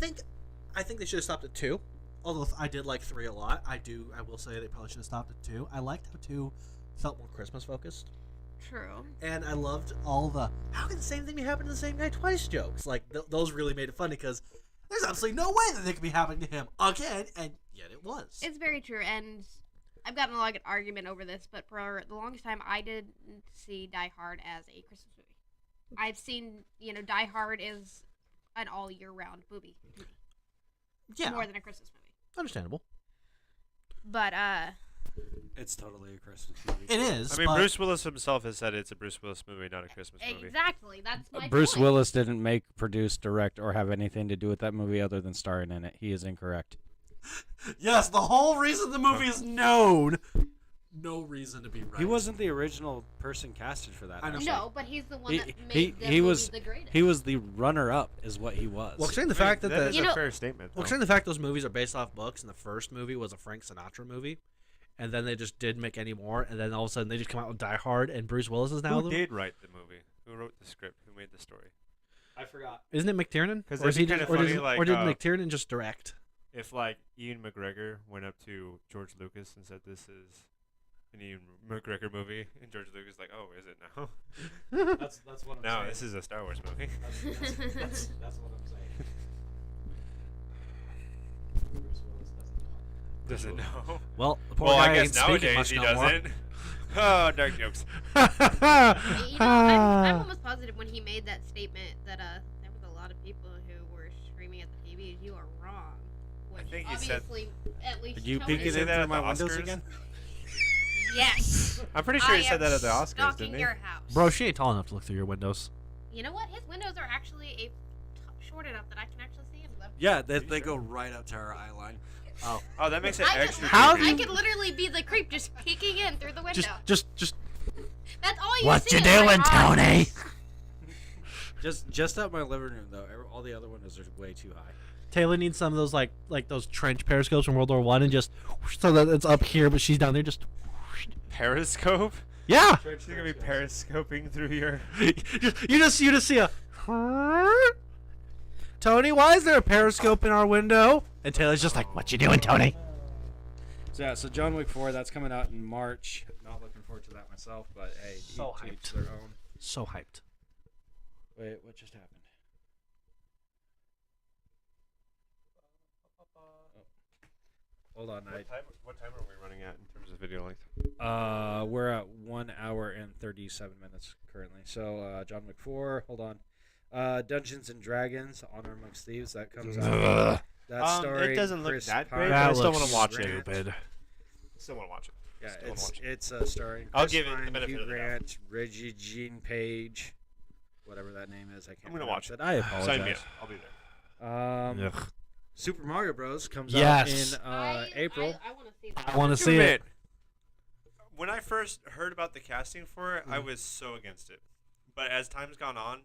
think they should have stopped at 2. Although I did like 3 a lot. I will say they probably should have stopped at 2. I liked how 2 felt more Christmas focused. True. And I loved all the how can the same thing be happening to the same guy twice jokes. Like those really made it funny because there's absolutely no way that they could be happening to him again, and yet it was. It's very true, and I've gotten a lot of argument over this, but for the longest time, I didn't see Die Hard as a Christmas movie. I've seen, Die Hard is an all year round movie. Yeah, More than a Christmas movie. understandable. But It's totally a Christmas movie. It is. I mean, but Bruce Willis himself has said it's a Bruce Willis movie, not a Christmas movie. exactly, that's my Bruce point. Willis didn't make, produce, direct, or have anything to do with that movie other than starring in it. He is incorrect. yes, the whole reason the movie is known. No reason to be right. He wasn't the original person casted for that. I know. actually. No, but he's the one He- that he- made the he movie was- the greatest. He was the runner-up, is what he was. Well, considering the fact that that is You a know- fair statement. Well, though. considering the fact those movies are based off books, and the first movie was a Frank Sinatra movie, and then they just didn't make any more, and then all of a sudden they just come out with Die Hard, and Bruce Willis is now Who the did write the movie? Who wrote the script? Who made the story? I forgot. Isn't it McTiernan? 'Cause Or is that'd he be just, kinda or, funny, does, like, or did McTiernan just direct? If like Ian McGregor went up to George Lucas and said, "This is an Ian McGregor movie," and George Lucas is like, "Oh, is it now?" That's what I'm No, saying. this is a Star Wars movie. That's what I'm saying. Bruce Willis doesn't know. Doesn't know. Well, the poor Well, guy I ain't guess speaking nowadays much he no more. doesn't. Oh, dark jokes. I'm almost positive when he made that statement that there was a lot of people who were screaming at the TV, "You are wrong." Which think he said- obviously, at least Did you Tony peek it say in that through at my the windows Oscars? again? Yes. I'm pretty sure I he said am that at the Oscars, stalking didn't he? your house. Bro, she ain't tall enough to look through your windows. You know what? His windows are actually short enough that I can actually see him. Yeah, they go right up to our eye line. Oh, Oh, that makes it I extra could, How creepy. I could literally be the creep just peeking in through the window. just. That's all you What see you is my doing, eyes. Tony? Just out my living room though. All the other windows are way too high. Taylor needs some of those like those trench periscopes from World War One, and just so that it's up here, but she's down there. Just Periscope? yeah. You're gonna be periscoping through your. you just see a. Tony, why is there a periscope in our window? And Taylor's just like, "What you doing, Tony?" So yeah, so John Wick 4, that's coming out in March. Not looking forward to that myself, but hey, So each hyped. their own. So hyped. Wait, what just happened? Hold on, What time are we running at in terms of video length? we're at 1 hour and 37 minutes currently. So John Wick 4, hold on. Dungeons and Dragons, Honor Amongst Thieves, that comes out. That story. it doesn't look Chris that Pine, great, but I still looks want to watch Grant. it. Still want to watch it. Yeah, Still wanna it's watch it. it's starring. I'll Chris give it the Pine, benefit Hugh of the doubt. Grant, Reggie Jean Page, whatever that name is. I can't. I'm gonna pronounce watch it. I apologize. Sign me up. I'll be there. Super Mario Bros. comes Yes. out in April. I want to see that. I want to To see it. admit, when I first heard about the casting for it, I was so against it. But as time's gone on,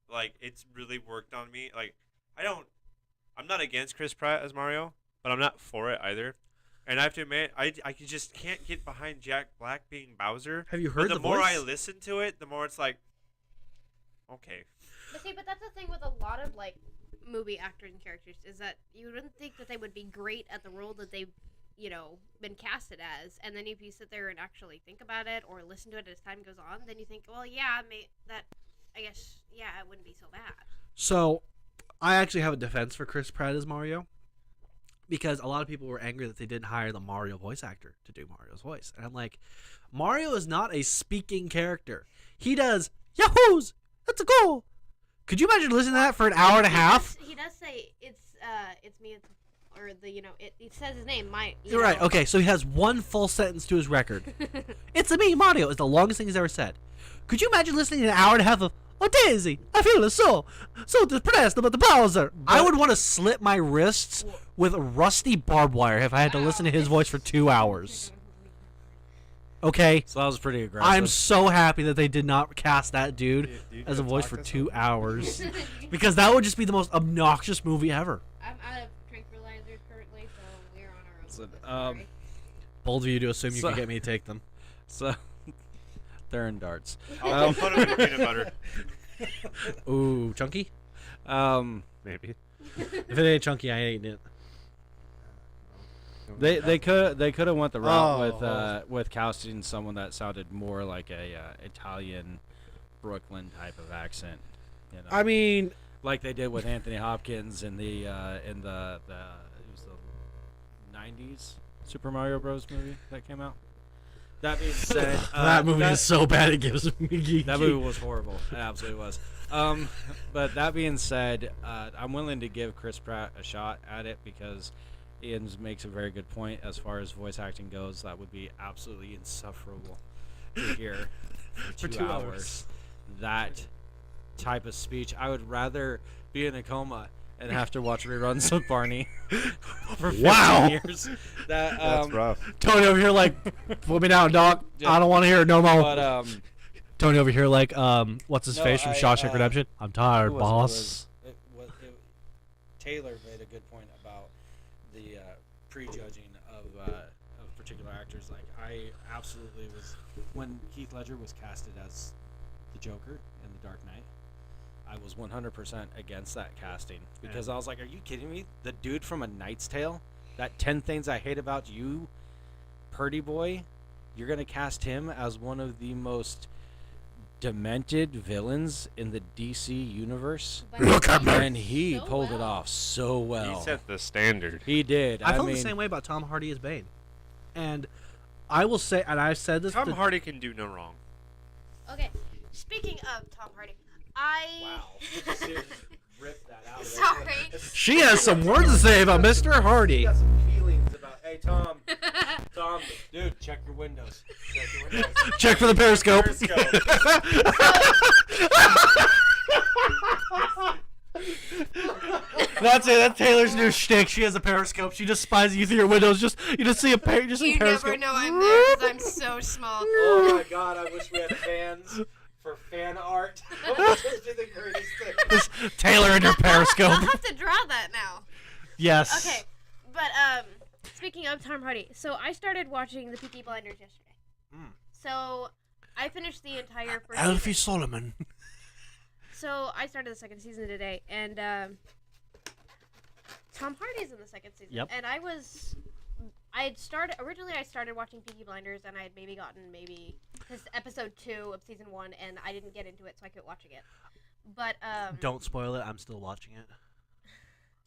like it's really worked on me. Like I'm not against Chris Pratt as Mario, but I'm not for it either. And I have to admit, I just can't get behind Jack Black being Bowser. Have you But heard the the more I voice? listen to it, the more it's like, okay. But that's the thing with a lot of like movie actors and characters is that you wouldn't think that they would be great at the role that they've been casted as, and then if you sit there and actually think about it or listen to it as time goes on, then you think, well, yeah, I guess it wouldn't be so bad. So, I actually have a defense for Chris Pratt as Mario, because a lot of people were angry that they didn't hire the Mario voice actor to do Mario's voice, and I'm like, Mario is not a speaking character. He does yahoos. That's a goal. Could you imagine listening to that for an hour and a half? He does say it's me, or it says his name. You're right. Okay, so he has one full sentence to his record. It's a me, Mario. It's the longest thing he's ever said. Could you imagine listening to an hour and a half of "Oh Daisy, I feel so depressed about the Bowser"? I would want to slit my wrists with rusty barbed wire if I had to listen to his voice for 2 hours. Okay, So that was pretty aggressive. I'm so happy that they did not cast that dude as a voice for 2 hours, because that would just be the most obnoxious movie ever. I'm out of tranquilizers currently, so we're on our own. So, with this story. Bold of you to assume you So- could get me to take them. So they're in darts. I'll put them in peanut butter. Ooh, chunky? Maybe. If it ain't chunky, I ain't eating it. They could have went the route Oh. with casting someone that sounded more like a Italian Brooklyn type of accent. You know? I mean, Like they did with Anthony Hopkins in the it was the 90s Super Mario Bros. Movie that came out. That being said, that movie is so bad it gives me. that movie was horrible. It absolutely was. But that being said, I'm willing to give Chris Pratt a shot at it because Ian makes a very good point as far as voice acting goes. That would be absolutely insufferable to hear for 2 hours. That type of speech. I would rather be in a coma and have to watch reruns of Barney for 15 years. That, That's rough. Tony over here like, put me down, dog. I don't want to hear it no more. But Tony over here like, what's his No, face from I, Shawshank Redemption? I'm tired, who was it? boss. Taylor made a good point about the prejudging of particular actors. Like I absolutely was when Heath Ledger was casted as the Joker in The Dark Knight. I was 100% against that casting because I was like, "Are you kidding me? The dude from A Knight's Tale, that 10 Things I Hate About You, Purdy boy, you're gonna cast him as one of the most demented villains in the DC universe?" But Look at he me. did And he so pulled it well. off so well. He set the standard. He did. I felt mean, the same way about Tom Hardy as Bane. And I will say, and I've said this. Tom to- Hardy can do no wrong. Okay, speaking of Tom Hardy, Rip that out. Sorry. She has some words to say about Mr. Hardy. Got some feelings about. Hey Tom, Tom, dude, check your windows. Check your windows. Check for the Periscope. That's it. That's Taylor's new shtick. She has a Periscope. She just spies you through your windows. You just see a you see You a Periscope. never know I'm there because I'm so small. oh my God, I wish we had fans for fan art. That would just be the greatest thing. Just Taylor in her I'll Periscope. have to draw that now. Yes. Okay, but speaking of Tom Hardy, so I started watching the Peaky Blinders yesterday. So I finished the entire first Alfie season. Solomon. So I started the second season today, and Tom Hardy's in the second season. Yep. And I started watching Peaky Blinders, and I had gotten this episode 2 of season 1, and I didn't get into it, so I kept watching it. But Don't spoil it. I'm still watching it.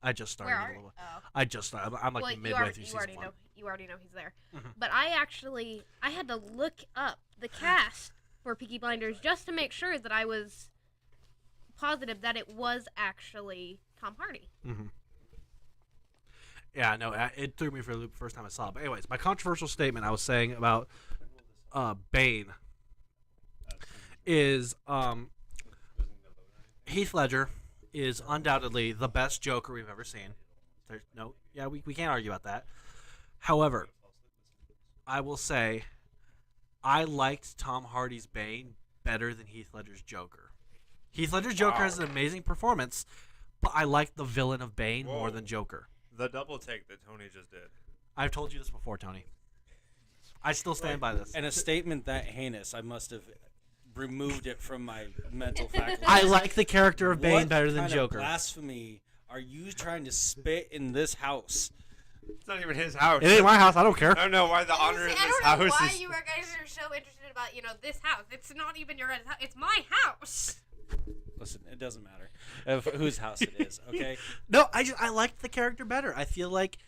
I just started. where a are little you? bit. Oh. I just started. I'm like Well, midway you already, through you season already 1. know. You already know he's there. Mhm. But I had to look up the cast for Peaky Blinders just to make sure that I was positive that it was actually Tom Hardy. Mm-hmm. Yeah, no, it threw me for a loop the first time I saw it. But anyways, my controversial statement I was saying about Bane is Heath Ledger is undoubtedly the best Joker we've ever seen. We can't argue about that. However, I will say I liked Tom Hardy's Bane better than Heath Ledger's Joker. Heath Ledger's Joker has an amazing performance, but I like the villain of Bane more than Joker. The double take that Tony just did. I've told you this before, Tony. I still stand by this. And a statement that heinous, I must have removed it from my mental faculty. I like the character of Bane What better than kind Joker. Of blasphemy are you trying to spit in this house? It's not even his house. It ain't my house. I don't care. I don't know why the honor of this I don't house know why is. you guys are so interested about this house. It's not even your house. It's my house. Listen, it doesn't matter whose house it is, okay? No, I liked the character better. I feel like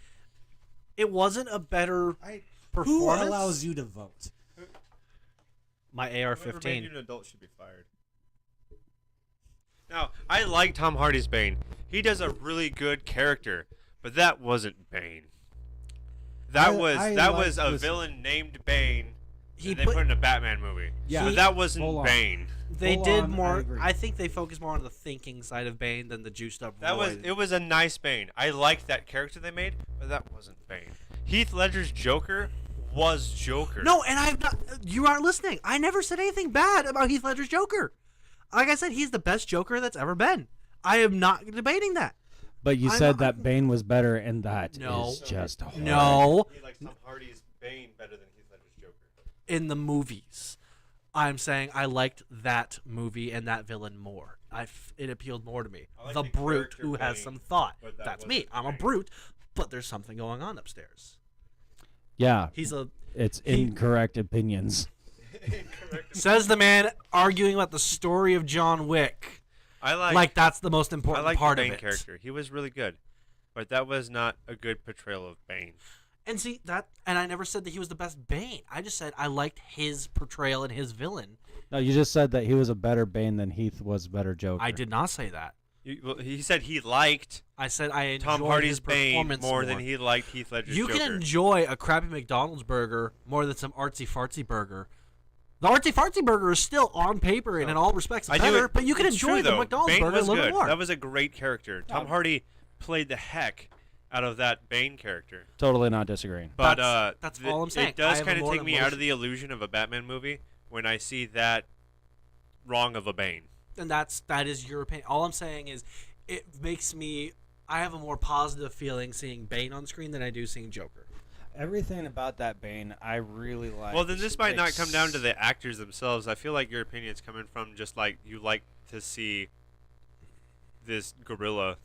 it wasn't a better Who performance. allows you to vote? My Whoever made AR-15. you an adult should be fired. No, I like Tom Hardy's Bane. He does a really good character, but that wasn't Bane. That was a villain named Bane. He and they put in a Batman movie. Yeah. but that Hold wasn't on. Bane. They Full did on, I more. agree. I think they focused more on the thinking side of Bane than the juiced up. That was Roy. it. Was a nice Bane. I liked that character they made, but that wasn't Bane. Heath Ledger's Joker was Joker. No, and I've not. You aren't listening. I never said anything bad about Heath Ledger's Joker. Like I said, he's the best Joker that's ever been. I am not debating that. But you I'm- said that Bane was better, and that is No. just horrible. No, He likes Tom Hardy's Bane better than Heath Ledger's Joker. in the movies, I'm saying I liked that movie and that villain more. It appealed more to me. I like The the brute character who has Bane, some thought. but that That's me. wasn't I'm a Bane. brute, but there's something going on upstairs. Yeah, He's a it's incorrect opinions. says the man arguing about the story of John Wick. I Like that's the most I important like part the of Bane it. character. He was really good, but that was not a good portrayal of Bane. And see that, and I never said that he was the best Bane. I just said I liked his portrayal and his villain. No, you just said that he was a better Bane than Heath was a better Joker. I did not say that. He said he liked I said I enjoyed Tom Hardy's his Bane performance more than he liked Heath Ledger's You Joker. can enjoy a crappy McDonald's burger more than some artsy fartsy burger. The artsy fartsy burger is still on paper and in all respects I do better, it- but you can it's enjoy true, the though. McDonald's Bane burger a was little good. bit more. That was a great character. Tom Hardy played the heck out of that Bane character. Totally not disagreeing. But That's all I'm saying. It does I have kind of more take me out emotion. of the illusion of a Batman movie when I see that wrong of a Bane. And that is your opinion. All I'm saying is it makes me I have a more positive feeling seeing Bane on screen than I do seeing Joker. Everything about that Bane, I really like. Well, then this might not come down to the actors themselves. I feel like your opinion's coming from just like you like to see this gorilla.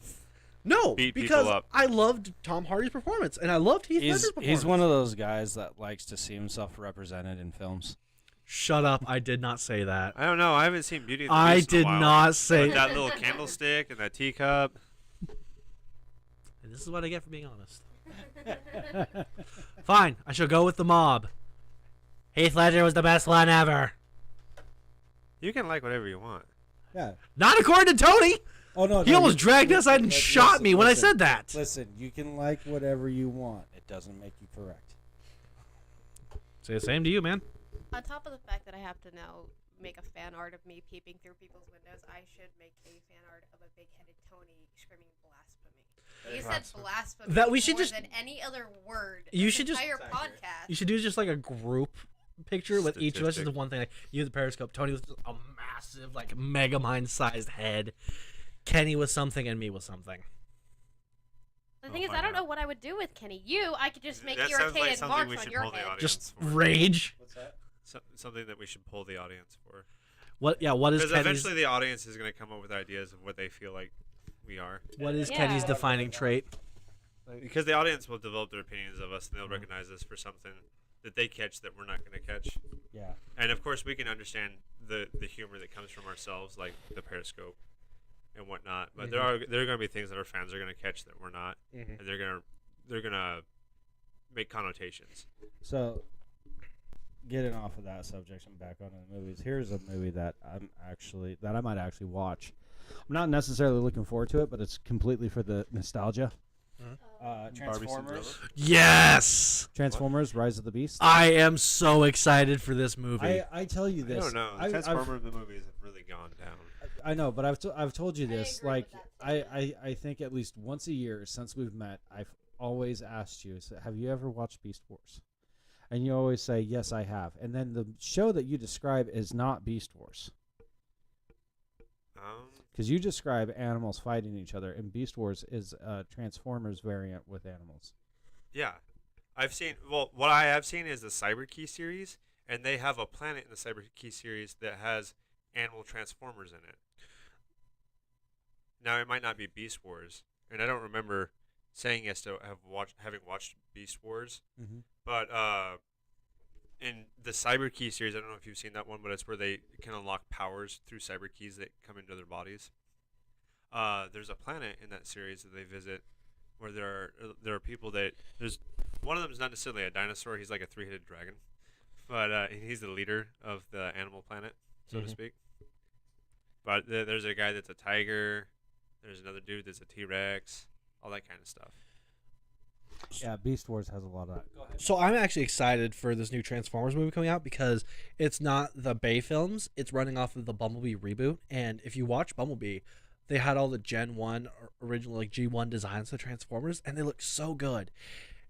No, Beat people because up. I loved Tom Hardy's performance and I loved Heath Ledger's performance. He's one of those guys that likes to see himself represented in films. Shut up! I did not say that. I don't know. I haven't seen Beauty and the I Beast in a did while. not say With that little candlestick and that teacup. And this is what I get for being honest. Fine, I shall go with the mob. Heath Ledger was the best one ever. You can like whatever you want. Yeah. Not according to Tony. Oh no. He no, almost you- dragged us out and listen, shot me when I listen, said that. Listen, you can like whatever you want. It doesn't make you correct. Say the same to you, man. On top of the fact that I have to now make a fan art of me peeping through people's windows, I should make a fan art of a big-headed Tony screaming blasphemy. You said blasphemy That we should more just- than any other word. You in should the just- entire podcast. You should do just like a group picture with each of us. Is Statistic. the one thing. Like you, the Periscope. Tony with a massive, like Megamind-sized head. Kenny was something, and me was something. The thing is, I don't know what I would do with Kenny. I could just make That sounds like irritated something we marks on should your pull the head. audience Just for. rage. What's that? Something that we should pull the audience for. What? Yeah. What is Because Kenny's? eventually the audience is going to come up with ideas of what they feel like we are. What is Yeah. Kenny's defining trait? Because the audience will develop their opinions of us and they'll recognize us for something that they catch that we're not going to catch. Yeah. And of course, we can understand the humor that comes from ourselves, like the Periscope and whatnot. But there are going to be things that our fans are going to catch that we're not, and they're gonna make connotations. So, getting off of that subject and back onto the movies. Here's a movie that I might actually watch. I'm not necessarily looking forward to it, but it's completely for the nostalgia. Transformers. Yes. Transformers: Rise of the Beast. I am so excited for this movie. I tell you I this. don't know. I've- Transformer the movies have really gone down. I know, but I've told you this. agree Like with that I think at least once a year since we've met, I've always asked you, have you ever watched Beast Wars? And you always say, yes, I have. And then the show that you describe is not Beast Wars. Because you describe animals fighting each other, and Beast Wars is a Transformers variant with animals. Yeah, I've seen. Well, what I have seen is the Cyber Key series, and they have a planet in the Cyber Key series that has animal Transformers in it. Now it might not be Beast Wars, and I don't remember saying yes to having watched Beast Wars, Mm-hmm. but in the Cyber Key series, I don't know if you've seen that one, but it's where they can unlock powers through cyber keys that come into their bodies. There's a planet in that series that they visit where there are people that there's one of them is not necessarily a dinosaur. He's like a three-headed dragon, but he's the leader of the animal planet, so to speak. But there's a guy that's a tiger. There's another dude that's a T-Rex. All that kind of stuff. Yeah, Beast Wars has a lot of that. Go ahead. So I'm actually excited for this new Transformers movie coming out because it's not the Bay films. It's running off of the Bumblebee reboot. And if you watch Bumblebee, they had all the Gen 1 original like G1 designs of Transformers, and they look so good.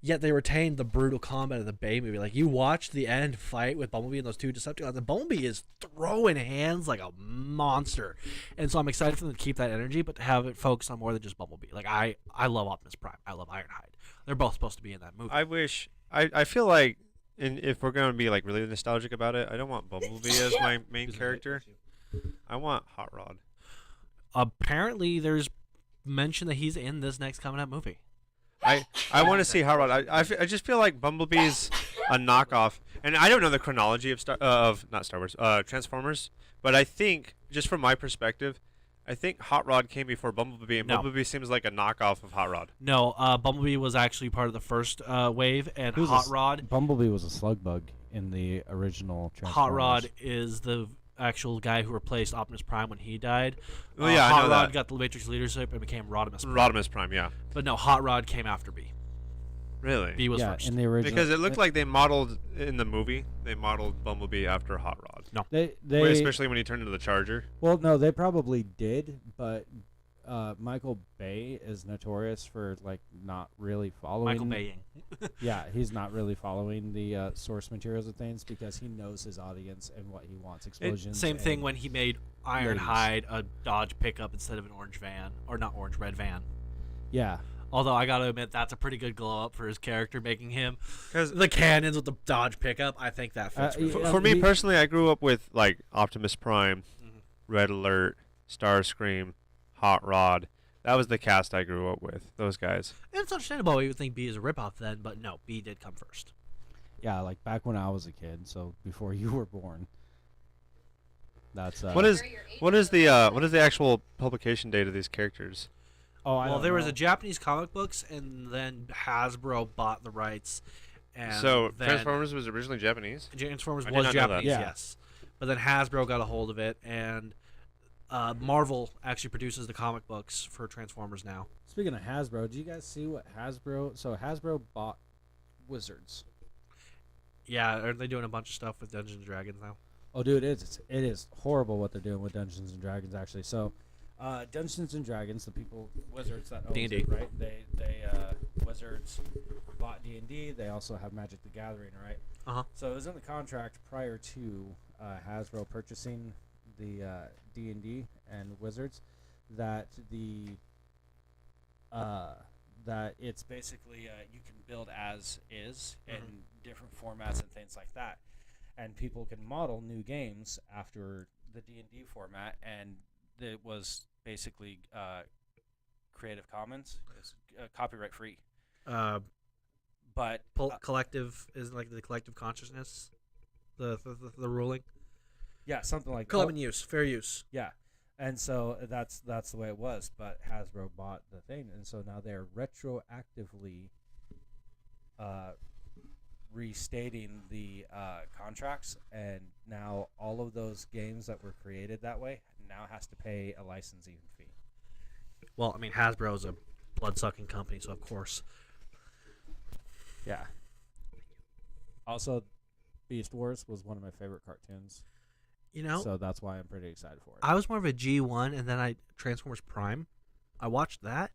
Yet they retained the brutal combat of the Bay movie. Like, you watch the end fight with Bumblebee and those two Decepticons, and Bumblebee is throwing hands like a monster. And so I'm excited for them to keep that energy, but to have it focus on more than just Bumblebee. Like, I love Optimus Prime. I love Ironhide. They're both supposed to be in that movie. I feel like, if we're going to be like really nostalgic about it, I don't want Bumblebee as my main character. I want Hot Rod. Apparently, there's mention that he's in this next coming up movie. I want to see Hot Rod. I just feel like Bumblebee's a knockoff, and I don't know the chronology of not Star Wars, Transformers, but I think, just from my perspective, I think Hot Rod came before Bumblebee, and No. Bumblebee seems like a knockoff of Hot Rod. No, Bumblebee was actually part of the first wave, and He was Hot Rod. Bumblebee was a slug bug in the original Transformers. Hot Rod is the actual guy who replaced Optimus Prime when he died. Well, yeah, I Hot know Rod that. got the Matrix leadership and became Rodimus Prime. Rodimus Prime, yeah. But no, Hot Rod came after B. Really? B was Yeah, first. in the original. Because it looked like they modeled in the movie. They modeled Bumblebee after Hot Rod. No. They Especially when he turned into the Charger. Well, no, they probably did, but Michael Bay is notorious for like not really following. Michael Baying. Yeah, he's not really following the source materials of things because he knows his audience and what he wants. Explosions. Same thing and- when he made Ironhide a Dodge pickup instead of an orange van. Or not orange, red van. Yeah. Although I gotta admit, that's a pretty good glow up for his character, making him 'Cause the cannons with the Dodge pickup. I think that fits really yeah, well. for me he- personally, I grew up with like Optimus Prime, Red Alert, Starscream, Hot Rod. That was the cast I grew up with. Those guys. And it's understandable. You would think B is a ripoff then, but no, B did come first. Yeah, like back when I was a kid, so before you were born. That's What is the actual publication date of these characters? Oh, I Well, don't there was know. a Japanese comic books, and then Hasbro bought the rights. And So then Transformers was originally Japanese. Transformers I did was not know that. Japanese, Yeah. yes. But then Hasbro got a hold of it, and Marvel actually produces the comic books for Transformers now. Speaking of Hasbro, do you guys see what Hasbro? So Hasbro bought Wizards. Yeah, are they doing a bunch of stuff with Dungeons and Dragons now? Oh, dude, it is horrible what they're doing with Dungeons and Dragons. Actually, so Dungeons and Dragons, the people Wizards that owns D&D. it, right? They Wizards bought D&D. They also have Magic the Gathering, right? Uh-huh. So it was in the contract prior to Hasbro purchasing the D&D and Wizards that that it's basically you can build as is in different formats and things like that, and people can model new games after the D&D format, and it was basically Creative Commons, it's copyright free. But Collective is like the collective consciousness, the ruling. yeah, something like Common use, fair use. Yeah, and so that's the way it was. But Hasbro bought the thing, and so now they're retroactively restating the contracts, and now all of those games that were created that way now has to pay a licensing fee. Well, I mean, Hasbro is a blood-sucking company, so of course. Yeah. Also, Beast Wars was one of my favorite cartoons, You know, so that's why I'm pretty excited for it. I was more of a G1, and then Transformers Prime. I watched that.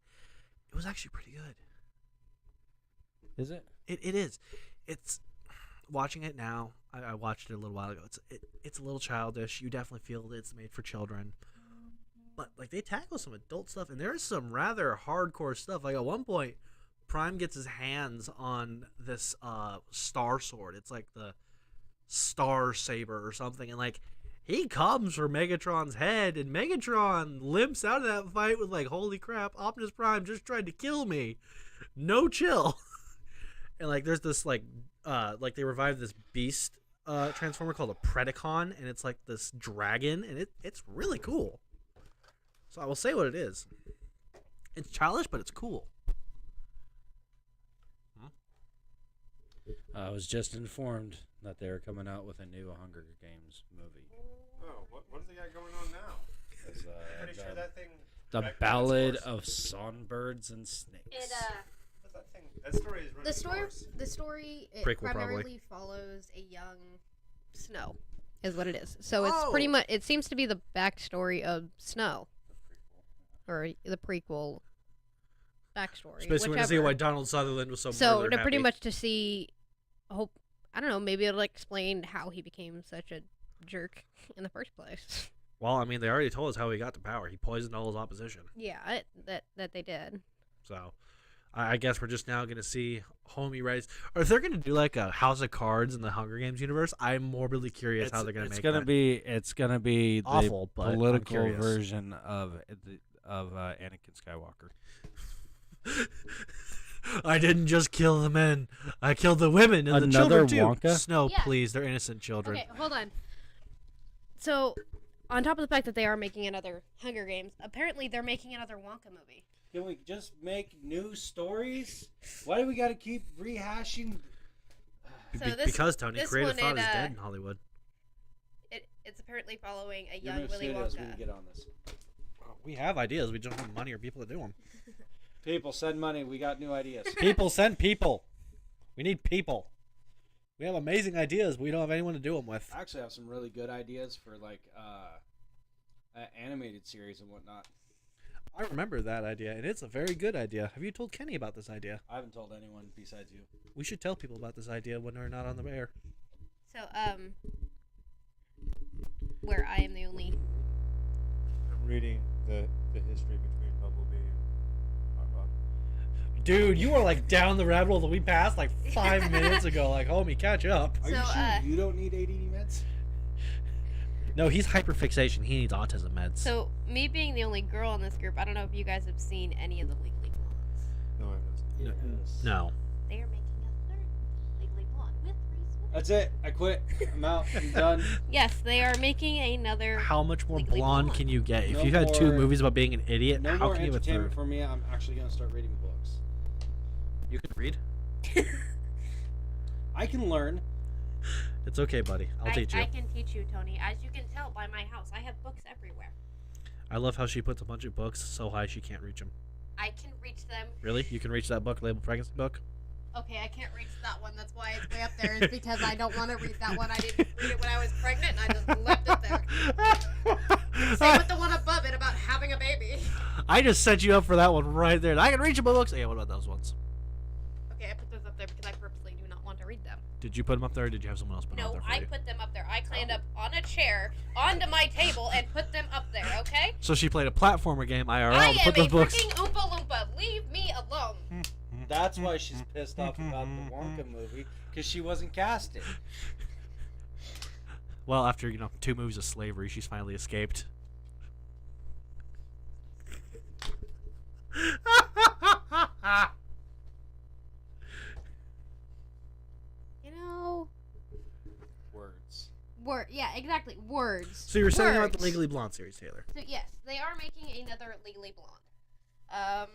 It was actually pretty good. Is it? It is. It's watching it now. I watched it a little while ago. It's a little childish. You definitely feel that it's made for children, but like they tackle some adult stuff, and there is some rather hardcore stuff. Like at one point, Prime gets his hands on this star sword. It's like the Star Saber or something, and like he comes for Megatron's head, and Megatron limps out of that fight with like, "Holy crap! Optimus Prime just tried to kill me. No chill." And like there's this like they revived this beast transformer called a Predacon, and it's like this dragon, and it's really cool. So I will say what it is. It's childish, but it's cool. I was just informed that they are coming out with a new Hunger Games movie. Oh, what do they got going on now? 'Cause, Pretty sure that thing. the back Ballad its course. of Songbirds and Snakes. It What's that thing? That story is running the its story course. the story it Prequel, probably. primarily follows a young Snow, is what it is. So it's pretty Oh. much it seems to be the backstory of Snow, or the prequel backstory. It's basically to see whichever. why Donald Sutherland was so So murder they're pretty happy. much to see. Hope I don't know. Maybe it'll explain how he became such a jerk in the first place. Well, I mean, they already told us how he got to power. He poisoned all his opposition. Yeah, that they did. So, I guess we're just now going to see Homie rise. Or if they're going to do like a House of Cards in the Hunger Games universe, I'm morbidly curious how they're going to make that. It's gonna be the Awful, but I'm political curious. version of Anakin Skywalker. I didn't just kill the men. I killed the women and the Another children too. Wonka? Snow, Yeah. please. They're innocent children. Okay, hold on. So, on top of the fact that they are making another Hunger Games, apparently they're making another Wonka movie. Can we just make new stories? Why do we got to keep rehashing? So Be- this- because, Tony, this creative one, thought it, is dead in Hollywood. It's apparently following a Give young me Willy studios, we Wonka. can get on this. We have ideas. We don't have money or people to do them. People send money. We got new ideas. People send people. We need people. We have amazing ideas, but we don't have anyone to do them with. I actually have some really good ideas for like animated series and whatnot. I remember that idea, and it's a very good idea. Have you told Kenny about this idea? I haven't told anyone besides you. We should tell people about this idea when they're not on the air. So, where I am the only. I'm reading the history between Bumblebee and Hot Dude, you are like down the rabbit hole that we passed like 5 minutes ago. Like, homie, catch up. Are you So, sure you don't need ADD meds? No, he's hyperfixation. He needs autism meds. So, me being the only girl in this group, I don't know if you guys have seen any of the Legally Blondes. No, I haven't. No. They are making a third Legally Blonde with Reese Witherspoon. That's it. I quit. I'm out. I'm done. Yes, they are making another. How much more Legally blonde Blonde. can you get? If No you've had 2 more- movies about being an idiot, No how more can you have a entertainment third? for me. I'm actually gonna start reading books. You can read? I can learn. It's okay, buddy. I'll teach you. I can teach you, Tony. As you can tell by my house, I have books everywhere. I love how she puts a bunch of books so high she can't reach them. I can reach them. Really? You can reach that book labeled pregnancy book? Okay, I can't reach that one. That's why it's way up there. Is because I don't want to read that one. I didn't read it when I was pregnant, and I just left it there. Same with the one above it about having a baby. I just set you up for that one right there. I can reach my books. Yeah, what about those ones? Okay, I put those up there because I purposely do not want to read them. Did you put them up there or did you have someone else put them up No, there for I you? put them up there. I climbed up on a chair onto my table and put them up there. Okay. So she played a platformer game IRL I to am put a those books. freaking Oompa Loompa. Leave me alone. That's why she's pissed off about the Wonka movie, because she wasn't casted. Well, after 2 movies of slavery, she's finally escaped. You know. Words. Yeah, exactly. Words. So you were saying about the Words. Legally Blonde series, Taylor. So yes, they are making another Legally Blonde.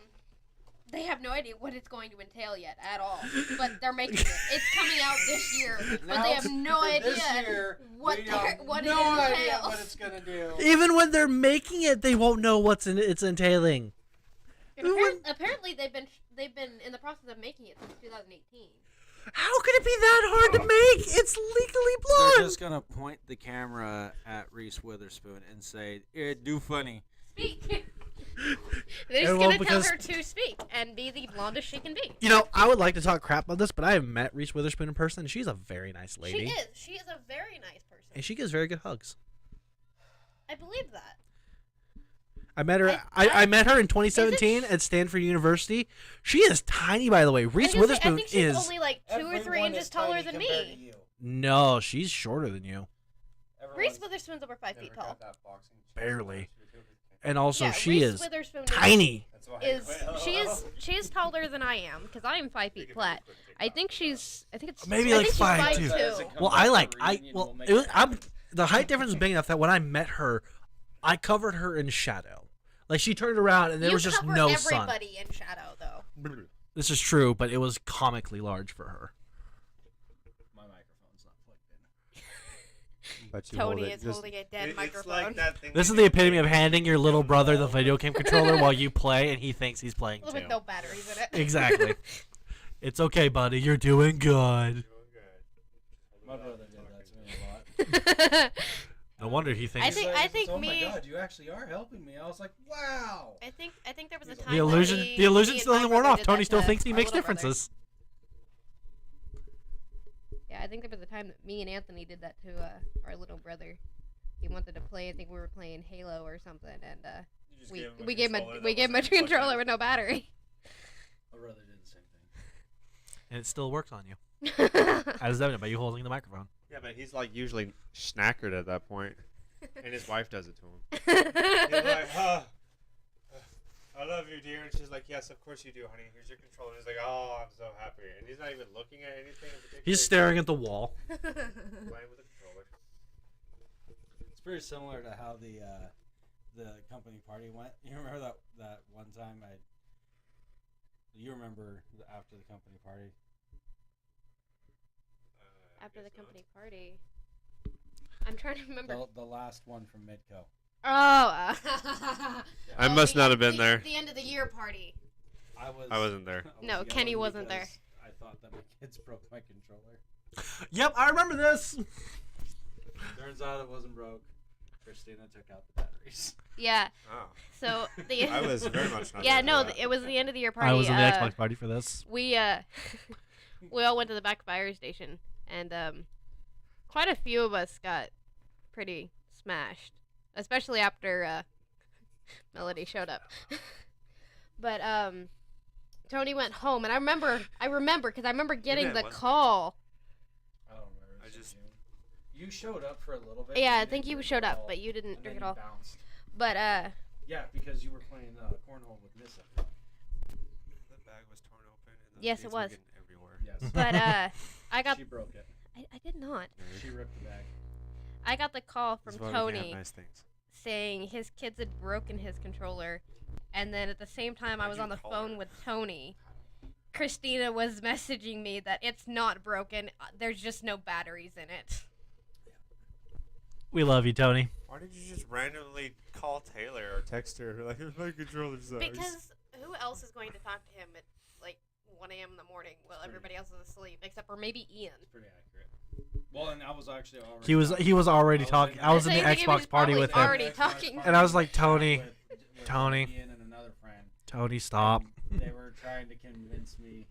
They have no idea what it's going to entail yet at all, but they're making it. It's coming out this year, but they have no For idea this year, what we have what no it idea entails. what it's gonna do. Even when they're making it, they won't know what's it's entailing. And apparently they've been in the process of making it since 2018. How could it be that hard to make? It's Legally They're Blonde. just gonna point the camera at Reese Witherspoon and say, "Do funny." Speak. They're just And well, gonna tell because- her to speak and be the blondest she can be. I would like to talk crap about this, but I have met Reese Witherspoon in person. She's a very nice lady. She is a very nice person. And she gives very good hugs. I believe that. I met her. I met her in 2017 at Stanford University. She is tiny, by the way. Reese I Witherspoon think she's is only like 2 or 3 inches taller than me. no. She's shorter than you, Reese Witherspoon's over 5 feet tall. barely. And also, Yeah, she Reese is Witherspoon tiny. she is taller than I am because I am 5 feet flat. I think it's Maybe I like think she's 5'2". 5'2". Well, the height difference was big enough that when I met her, I covered her in shadow. Like she turned around and there You was just cover no sun. everybody in shadow though. This is true, but it was comically large for her. My microphone's not plugged in. But you hold Tony it is just- holding a dead It's microphone. like that thing This they is the do epitome with of handing your little brother the video game controller while With you play, and he thinks he's playing too. no batteries in it. Exactly. It's okay, buddy. You're doing good. My brother did that to me a lot. No wonder he thinks. I think oh me- my god, you actually are helping me. I was like, wow. I think there was a The time the that illusion. me- The illusion me and still my hasn't worn brother off. did Tony that still to thinks he our makes little brother. differences. Yeah, I think there was a time that me and Anthony did that to our little brother. He wanted to play. I think we were playing Halo or something, and we gave him a controller with no battery. My brother did the same thing. And it still works on you. As evident by you holding the microphone. Yeah, but he's like usually snackered at that point, and his wife does it to him. He's like, I love you, dear. And she's like, yes, of course you do, honey. Here's your controller. He's like, oh, I'm so happy. And he's not even looking at anything in particular. He's staring at the wall. Playing with the controller. It's pretty similar to how the company party went. You remember that one time you remember after the company party? After the company party, I'm trying to remember. The last one from Midco. Oh, I must not have been the, there. The end of the year party. I wasn't there. No, yelling Kenny wasn't there. because I thought that my kids broke my controller. Yep, I remember this. Turns out it wasn't broke. Christina took out the batteries. Yeah. Oh. So the I was very much not yeah, there no, for that. it was the end of the year party. I was in the Xbox party for this. We we all went to the back fire station, and quite a few of us got pretty smashed, especially after Melody showed up. But Tony went home, and I remember because I remember getting I the wasn't call. I don't remember. I just- You showed up for a little bit. Yeah, I and think then you drink showed it up, all, but you didn't and drink then it all. you bounced. But Yeah, because you were playing cornhole with Nissa. The bag was torn open. And the Yes, it beads were was. getting everywhere. Yes. but I got She broke it. I did not. She ripped the bag. I got the call from This is why we can't have Tony nice things. saying his kids had broken his controller, and then at the same time I Why'd was you on the call phone her? with Tony. Christina was messaging me that it's not broken. There's just no batteries in it. We love you, Tony. Why did you just randomly call Taylor or text her like, here's my controller size? Because who else is going to talk to him at like 1 a.m. in the morning while everybody else is asleep, except for maybe Ian? It's pretty accurate. Well, and I was actually already. He was already I was talking. in- I was in the I think he Xbox was party probably with him. already talking. And I was like, Tony, with Tony. Ian and another friend. Tony, stop. And they were trying to convince me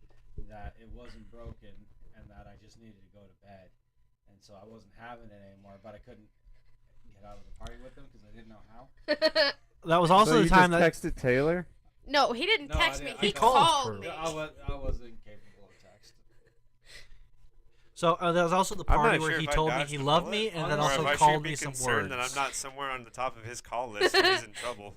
that it wasn't broken and that I just needed to go to bed, and so I wasn't having it anymore. But I couldn't get out of the party with them because I didn't know how. That was also the time that texted Taylor? No, he didn't No, I text me. didn't. He I called called me. I wasn't capable of text. So there was also the I'm not party where sure he if I told me dodged he the loved bullet, me and or then if also I should called be me some concerned words. that I'm not somewhere on the top of his call list and he's in trouble.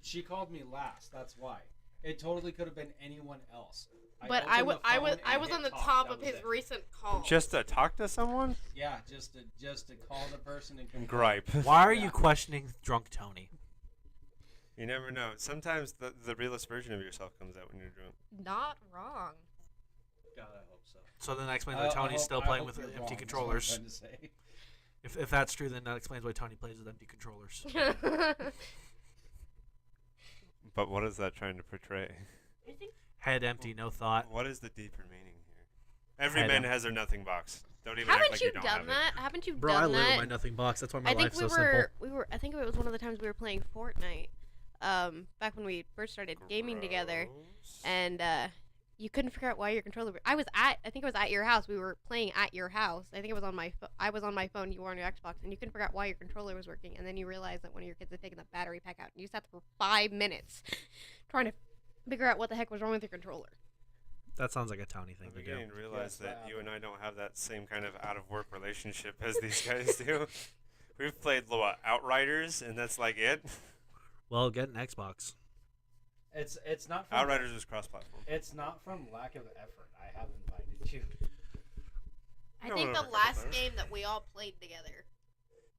She called me last. That's why. It totally could have been anyone else. But opened the I phone and was hit on the talk. top That of was his it. recent call. Just to talk to someone? Yeah, just to call the person and complain. Gripe. Why are Yeah. you questioning drunk Tony? You never know. Sometimes the realest version of yourself comes out when you're drunk. Not wrong. God, I hope so. So then that explains why Tony's still playing with empty controllers. If that's true, then that explains why Tony plays with empty controllers. But what is that trying to portray? I think Head empty, no thought. What is the deeper meaning here? Every I man don't- has their nothing box. Don't even act haven't like you you don't done have that? Haven't you Bro, done I live in that? my nothing box. That's why my I think life's we so were simple. I think it was one of the times we were playing Fortnite. Back when we first started it. gaming together, Gross. and you couldn't figure out why your controller. I think it was at your house. We were playing at your house. I think it was on my. I was on my phone. You were on your Xbox, and you couldn't figure out why your controller was working. And then you realized that one of your kids had taken the battery pack out, and you sat there for 5 minutes trying to figure out what the heck was wrong with your controller. That sounds like a Tony thing I'm to do. beginning to realize Yes, that that you and I don't have that same kind of out-of-work relationship as these guys do. We've played Outriders, and that's like it. Well, get an Xbox. It's not from Outriders is cross-platform. It's not from lack of effort. I have invited you. I No, think no, the no, last no. game that we all played together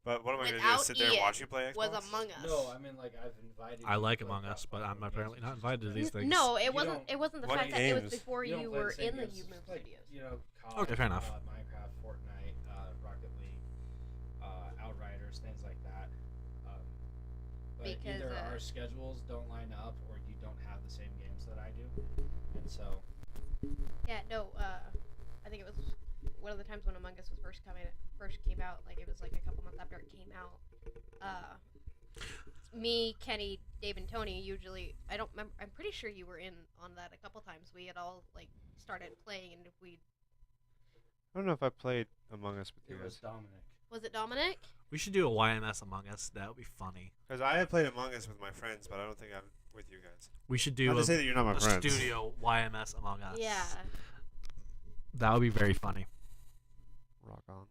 But what am I going to do? without Sit there and Ian watch you play Xbox? was Among Us. No, I mean like I've invited. I you like to play Among Us, but I'm cross-platform apparently games, not which is invited to these great. things. No, You it wasn't. don't- It wasn't the What fact that it was games? before You you don't play were the same in the games. YouMove Like, studios. you know, COD, Okay, fair enough. Minecraft, Fortnite, Rocket League. Outriders, things like that. But Because, either our schedules don't line up, or you don't have the same games that I do, and so Yeah, no. I think it was one of the times when Among Us was first came out. Like it was like a couple months after it came out. Me, Kenny, Dave, and Tony usually. I don't remember. I'm pretty sure you were in on that a couple times. We had all like started playing, and we I don't know if I played Among Us with you it was guys. Dominic. was it Dominic? We should do a YMS Among Us. That would be funny. Because I have played Among Us with my friends, but I don't think I'm with you guys. We should do Not to say that you're not my a friends. studio YMS Among Us. Yeah. That would be very funny. Rock on.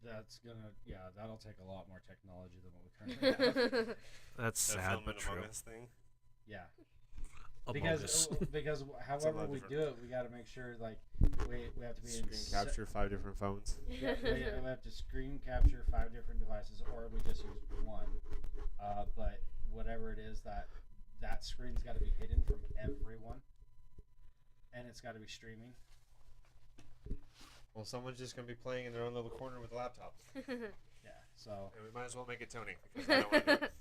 That'll take a lot more technology than what we currently have. That's The sad film but and true. Among Us thing. Yeah. Among Us. because a however lot we different. do it, we got to make sure like we have to be in Screen capture 5 different phones. Yeah, we have to screen capture 5 different devices, or we just use one. But whatever it is, that screen's got to be hidden from everyone, and it's got to be streaming. Well, someone's just going to be playing in their own little corner with a laptop. Yeah. So And we might as well make it Tony, because I don't want to do it.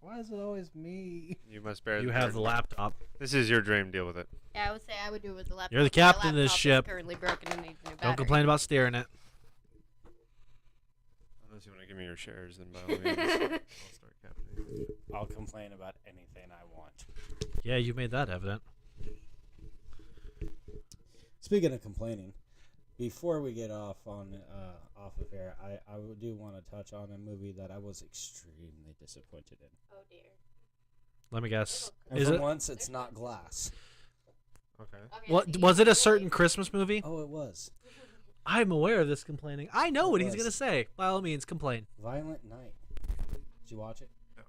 why is it always me? You must bear You the have the burden. laptop. This is your dream. Deal with it. Yeah, I would say I would do it with the laptop. You're the My captain of this laptop is ship. Currently broken and needs a new battery. Don't complain about steering it. Unless you want to give me your shares, then by all means, I'll start captaining. I'll complain about anything I want. Yeah, you made that evident. Speaking of complaining, before we get off of here, I do want to touch on a movie that I was extremely disappointed in. Oh dear. Let me guess. And Is for it? once, it's not Glass. Okay. Okay, What so was you it? A really- certain Christmas movie? Oh, it was I'm aware of this complaining. I know what It he's was. gonna say. By all means, complain. Violent Night. Did you watch it? No.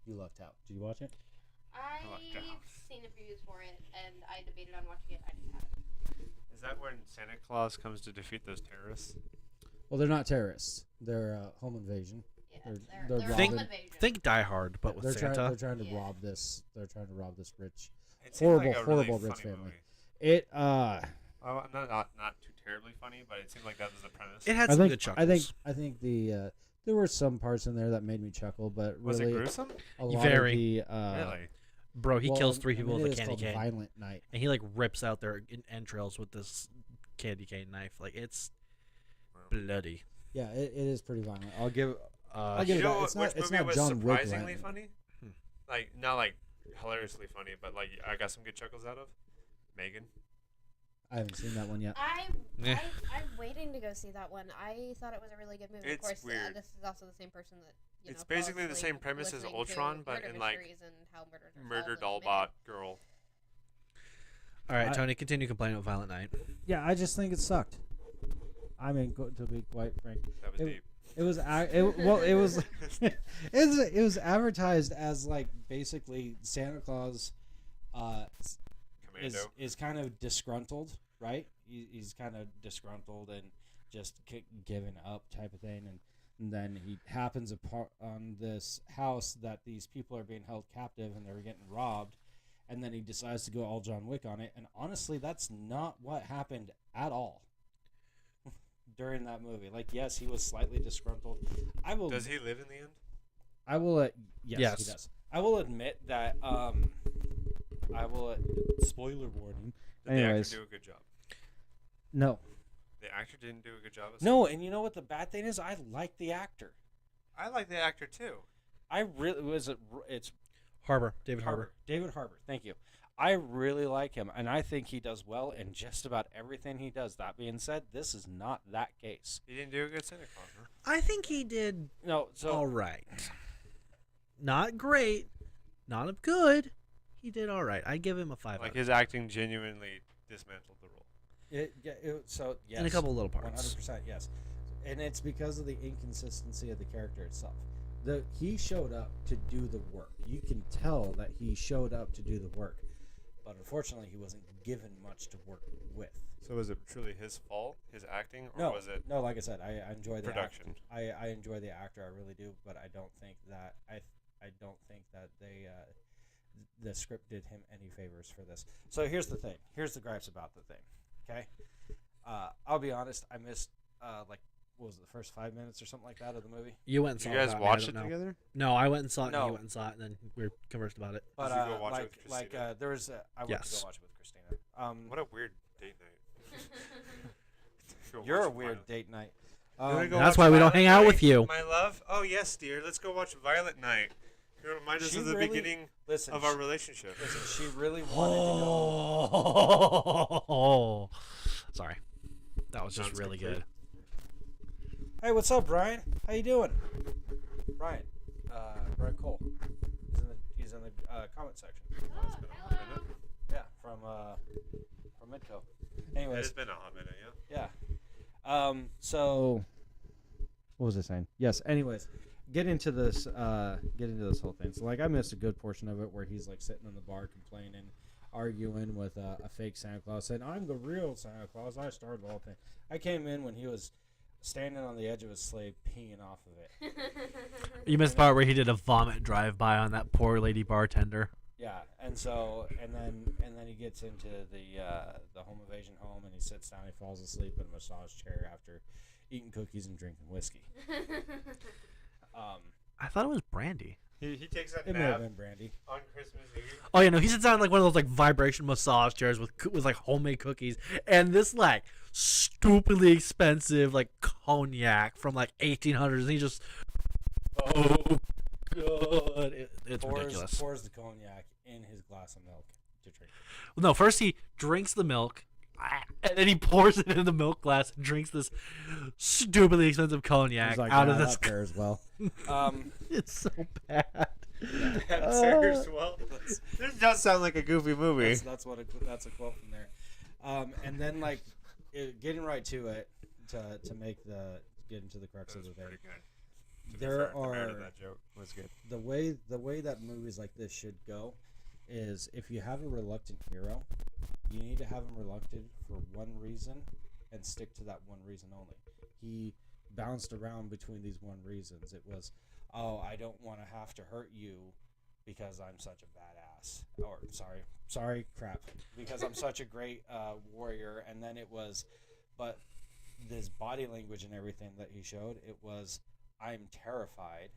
You lucked out. Did you watch it? I've Locked down. seen the previews for it, and I debated on watching it. I just haven't. Is that when Santa Claus comes to defeat those terrorists? Well, they're not terrorists. They're home invasion. Yeah, They're they're robbing- home invasion. Think Die Hard, but with They're Santa. trying to Yeah. rob this. They're trying to rob this rich. It seemed Horrible, like a really horrible rich funny family. movie. It Not too terribly funny, but it seemed like that was the premise. It had I some think good chuckles. I think the there were some parts in there that made me chuckle, but Was it really gruesome? a lot Very. of the Really? Bro, he well, kills 3 I mean, people it with is a candy called cane, Violent Night. and he like rips out their entrails with this candy cane knife. Like it's bloody. Yeah, it is pretty violent. I'll give Uh, give You it know that. It's which not. It's movie not was John Wick. surprisingly violent. funny? Hmm. Like, not like hilariously funny, but like I got some good chuckles out of Megan. I haven't seen that one yet. Eh. I'm waiting to go see that one. I thought it was a really good movie. It's of course, weird. this is also the same person that It's fell basically the same asleep premise as listening Ultron, to but murder in, like, mysteries and how murders are Murder solved and Dollbot girl. all right, I- Tony, continue complaining about Violent Night. Yeah, I just think it sucked. I mean, to be quite frank, That was It- deep. it was it was it was advertised as like basically Santa Claus Commando. is kind of disgruntled, right? He's kind of disgruntled and just giving up type of thing, and then he happens on this house that these people are being held captive and they're getting robbed, and then he decides to go all John Wick on it. And honestly, that's not what happened at all during that movie. Like, yes, he was slightly disgruntled. I will. Does he live in the end? I will. Yes, Yes. he does. I will admit that. I will. Spoiler warning. Did Anyways, the actor do a good job? no, The actor didn't do a good job. no, and you know what the bad thing is? I like the actor. I like the actor too. I really was. It's Harbor, David Harbor. David Harbour. Thank you. I really like him, and I think he does well in just about everything he does. That being said, this is not that case. He didn't do a good Santa Claus. Huh? I think he did No, so all right. Not great, not good. He did all right. I give him a 5 Like out his acting genuinely dismantled the role. so yes, in a couple little parts. 100% yes, and it's because of the inconsistency of the character itself. He showed up to do the work. You can tell that he showed up to do the work, but unfortunately, he wasn't given much to work with. So was it truly his fault, his acting, or No, was it no. Like I said, I enjoy the production? I enjoy the actor, I really do, but I don't think that I don't think that they the script did him any favors for this. So here's the thing. Here's the gripes about the thing. Okay, I'll be honest. I missed what was it, the first 5 minutes or something like that of the movie. You went and Did saw you it. guys without me, watch I it don't know. together? No, I went and saw it, and No. you went and saw it, and then we conversed about it. But Did you go watch it with Christina? there was I went to Yes. go watch it with Christina. What a weird date night. Go You're watch a it weird finally. date night. You wanna go That's watch why we don't Violet hang out Night, with you. My love? Oh, yes, dear. Let's go watch Violet Night. You remind us She of the really- beginning listen, of our relationship. Listen, she really wanted to go. Oh, sorry, that was just Sounds really complete. good. Hey, what's up, Brian? How you doing? Brian, Brian Cole. He's in the comment section. Yeah, from Midco. It Anyways, has been a hot minute, yeah. yeah. So, what was I saying? Yes. Anyways, get into this whole thing. So, like, I missed a good portion of it where he's like sitting in the bar complaining, arguing with a fake Santa Claus, saying, "I'm the real Santa Claus. I started the whole thing." I came in when he was standing on the edge of his sleigh, peeing off of it. You missed the part where he did a vomit drive-by on that poor lady bartender. Yeah, and then he gets into the home invasion home, and he sits down. He falls asleep in a massage chair after eating cookies and drinking whiskey. I thought it was brandy. He takes that It may have nap been brandy. on Christmas Eve. Oh yeah, no, he sits down in, like one of those like vibration massage chairs with like homemade cookies and this like stupidly expensive like cognac from like 1800s. And he just good. It's ridiculous. Pours the cognac in his glass of milk to drink. No, first he drinks the milk, and then he pours it in the milk glass and drinks this stupidly expensive cognac He's like, out "Yeah, of this. that pairs well." It's so bad. That serves well. This does sound like a goofy movie. That's a quote from there. And then like getting right to it to get into the crux of the thing. Pretty good. There The merit of are that joke was good. the way that movies like this should go is if you have a reluctant hero, you need to have him reluctant for one reason and stick to that one reason only. He bounced around between these one reasons. It was, oh, I don't want to have to hurt you because I'm such a badass. Or sorry, crap. Because I'm such a great warrior. And then it was, but this body language and everything that he showed, it was, I'm terrified.